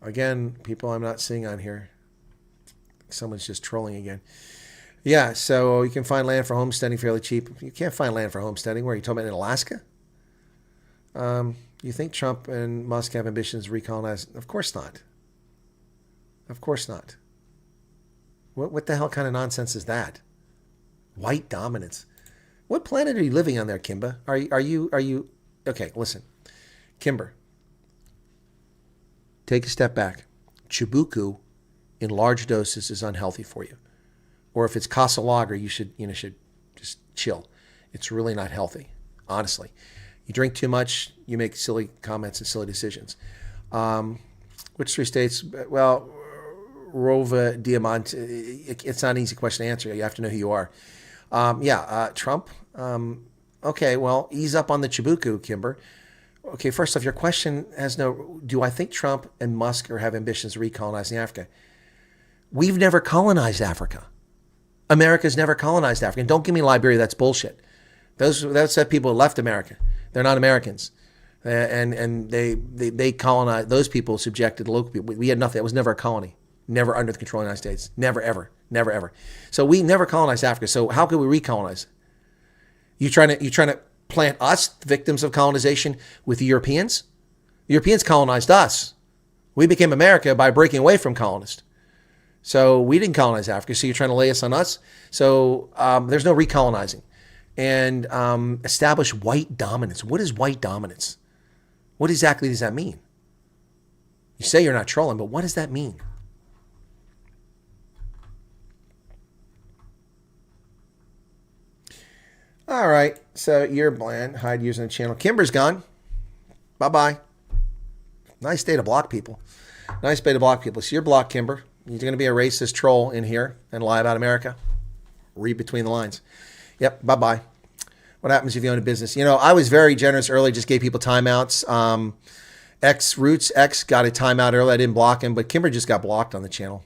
Again, people I'm not seeing on here. Someone's just trolling again. Yeah, so you can find land for homesteading fairly cheap. You can't find land for homesteading. Where are you talking about, in Alaska? You think Trump and Musk have ambitions to recolonize? Of course not. Of course not. What the hell kind of nonsense is that? White dominance. What planet are you living on there, Kimba? Are you? Okay, listen, Kimber. Take a step back. Chibuku in large doses is unhealthy for you. Or if it's Casa Lager, you should just chill. It's really not healthy, honestly. You drink too much, you make silly comments and silly decisions. Which 3 states? Well, Rova Diamant, it's not an easy question to answer. You have to know who you are. Trump. Okay, well, ease up on the Chibuku, Kimber. Okay, first off, your question has no, do I think Trump and Musk have ambitions to recolonizing Africa? We've never colonized Africa. America's never colonized Africa. And don't give me Liberia, that's bullshit. Those people who left America. They're not Americans. And they colonized, those people subjected the local people. We had nothing. It was never a colony. Never under the control of the United States. Never, ever. Never, ever. So we never colonized Africa. So how could we recolonize? You trying to plant us, victims of colonization, with the Europeans? The Europeans colonized us. We became America by breaking away from colonists. So we didn't colonize Africa. So you're trying to lay us on us. So there's no recolonizing. And establish white dominance. What is white dominance? What exactly does that mean? You say you're not trolling, but what does that mean? All right, so you're bland. Hide using the channel. Kimber's gone. Bye-bye. Nice day to block people. Nice day to block people. So you're blocked, Kimber. You're going to be a racist troll in here and lie about America. Read between the lines. Yep, bye-bye. What happens if you own a business? You know, I was very generous early, just gave people timeouts. Roots X got a timeout early. I didn't block him, but Kimber just got blocked on the channel.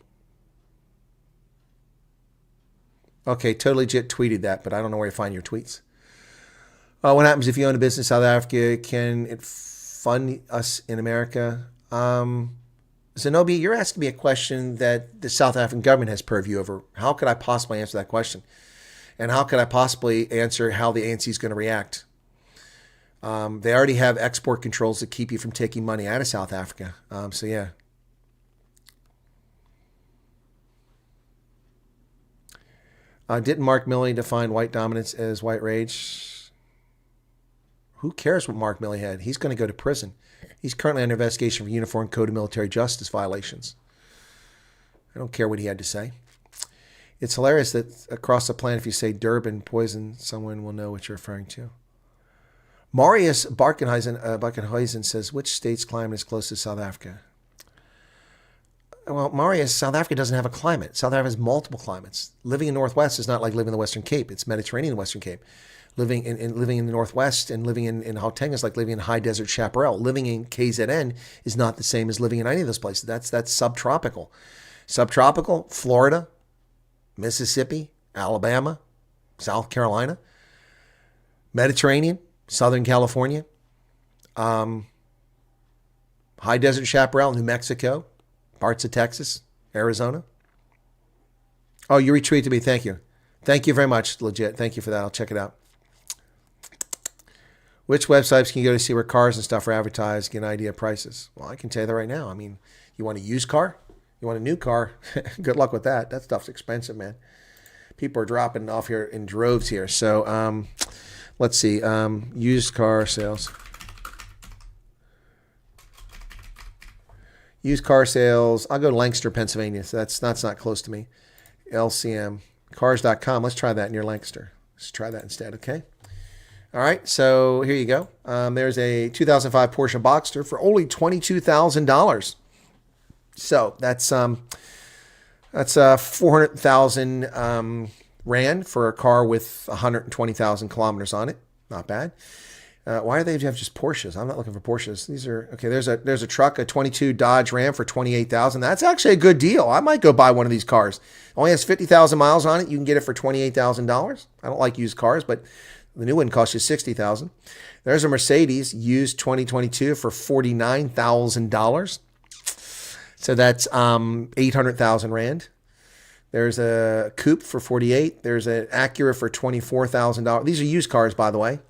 Okay, Totally Legit tweeted that, but I don't know where you find your tweets. What happens if you own a business in South Africa? Can it fund us in America? Zenobia, you're asking me a question that the South African government has purview over. How could I possibly answer that question? And how could I possibly answer how the ANC is going to react? They already have export controls that keep you from taking money out of South Africa. So, yeah. Didn't Mark Milley define white dominance as white rage? Who cares what Mark Milley had? He's going to go to prison. He's currently under investigation for Uniform Code of Military Justice violations. I don't care what he had to say. It's hilarious that across the planet, if you say Durban poison, someone will know what you're referring to. Marius Barkenhuizen says, which state's climate is close to South Africa? Well, Marius, South Africa doesn't have a climate. South Africa has multiple climates. Living in the Northwest is not like living in the Western Cape. It's Mediterranean Western Cape. Living in the Northwest and living in Gauteng is like living in high desert chaparral. Living in KZN is not the same as living in any of those places. That's subtropical. Subtropical, Florida, Mississippi, Alabama, South Carolina, Mediterranean, Southern California, high desert chaparral, New Mexico, parts of Texas, Arizona. Oh, you retweeted me. Thank you. Thank you very much. Legit. Thank you for that. I'll check it out. Which websites can you go to see where cars and stuff are advertised, get an idea of prices? Well, I can tell you that right now. I mean, you want a used car? You want a new car? Good luck with that. That stuff's expensive, man. People are dropping off here in droves here. So let's see. Used car sales. Used car sales. I'll go to Lancaster, Pennsylvania. So that's not close to me. LCM. Cars.com. Let's try that near Lancaster. Let's try that instead, okay? All right, so here you go. There's a 2005 Porsche Boxster for only $22,000. So that's 400,000 rand for a car with 120,000 kilometers on it. Not bad. Why do they have just Porsches? I'm not looking for Porsches. These are okay. There's a truck, a 22 Dodge Ram for 28,000. That's actually a good deal. I might go buy one of these cars. Only has 50,000 miles on it. You can get it for $28,000. I don't like used cars, but the new one costs you $60,000. There's a Mercedes used 2022 for $49,000. So that's 800,000 rand. There's a coupe for 48. There's an Acura for $24,000. These are used cars, by the way.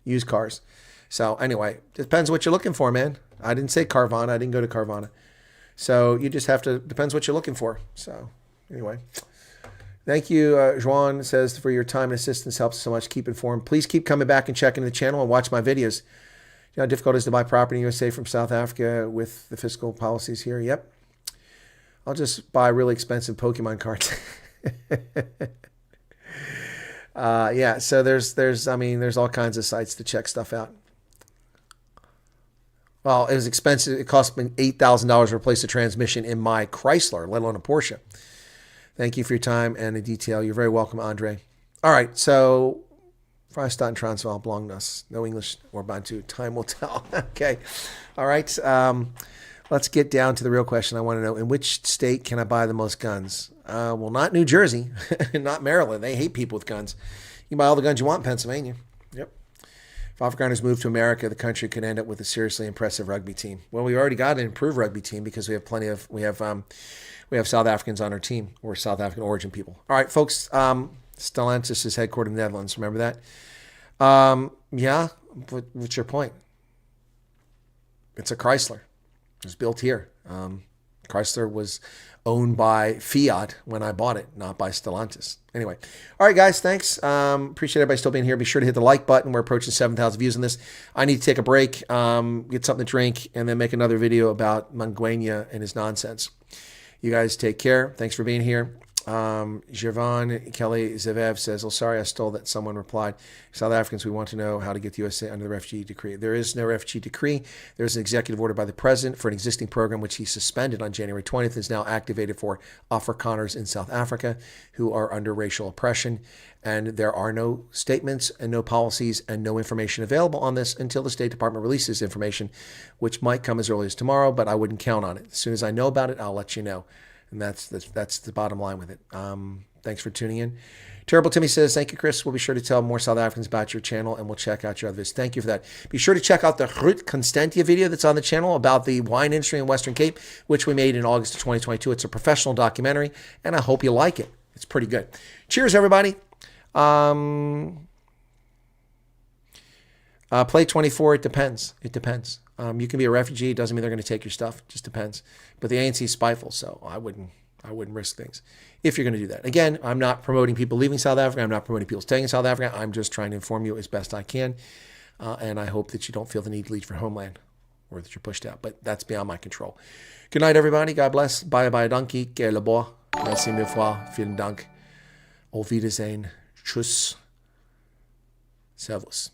Used cars. So anyway, depends what you're looking for, man. I didn't say Carvana. I didn't go to Carvana. So you just have to, depends what you're looking for. So anyway. Thank you, Juan says, for your time and assistance. Helps so much. Keep informed. Please keep coming back and checking the channel and watch my videos. You know how difficult it is to buy property in USA from South Africa with the fiscal policies here? Yep. I'll just buy really expensive Pokemon cards. Yeah, so there's all kinds of sites to check stuff out. Well, it was expensive. It cost me $8,000 to replace the transmission in my Chrysler, let alone a Porsche. Thank you for your time and the detail. You're very welcome, Andre. All right, so Freistaat and Transvaal belong to us. No English or Bantu. Time will tell. Okay. All right. Let's get down to the real question. I want to know, in which state can I buy the most guns? Well, not New Jersey, not Maryland. They hate people with guns. You can buy all the guns you want in Pennsylvania. Yep. If Afrikaners move to America, the country could end up with a seriously impressive rugby team. Well, we already got an improved rugby team because we have South Africans on our team, or South African origin people. All right, folks. Stellantis is headquartered in the Netherlands. Remember that? Yeah, but what's your point? It's a Chrysler. It was built here. Chrysler was owned by Fiat when I bought it, not by Stellantis. Anyway, all right, guys, thanks. Appreciate everybody still being here. Be sure to hit the like button. We're approaching 7,000 views on this. I need to take a break, get something to drink, and then make another video about Mangueña and his nonsense. You guys take care. Thanks for being here. Javon Kelly Zevev says, "Oh, sorry, I stole that." Someone replied, "South Africans, we want to know how to get the USA under the refugee decree." There is no refugee decree. There's an executive order by the president for an existing program which he suspended on January 20th is now activated for Afrikaners in South Africa who are under racial oppression. And there are no statements and no policies and no information available on this until the State Department releases information, which might come as early as tomorrow, but I wouldn't count on it. As soon as I know about it, I'll let you know. And that's the bottom line with it. Thanks for tuning in. Terrible Timmy says, "Thank you, Chris. We'll be sure to tell more South Africans about your channel, and we'll check out your other videos." Thank you for that. Be sure to check out the Ruud Constantia video that's on the channel about the wine industry in Western Cape, which we made in August of 2022. It's a professional documentary, and I hope you like it. It's pretty good. Cheers, everybody. Play 24, it depends. It depends. You can be a refugee. It doesn't mean they're going to take your stuff. It just depends. But the ANC is spiteful, so I wouldn't risk things if you're going to do that. Again, I'm not promoting people leaving South Africa. I'm not promoting people staying in South Africa. I'm just trying to inform you as best I can. And I hope that you don't feel the need to leave your homeland or that you're pushed out. But that's beyond my control. Good night, everybody. God bless. Bye bye, donkey. Que le bois. Merci mille fois. Vielen Dank. Auf Wiedersehen. Tschüss. Servus.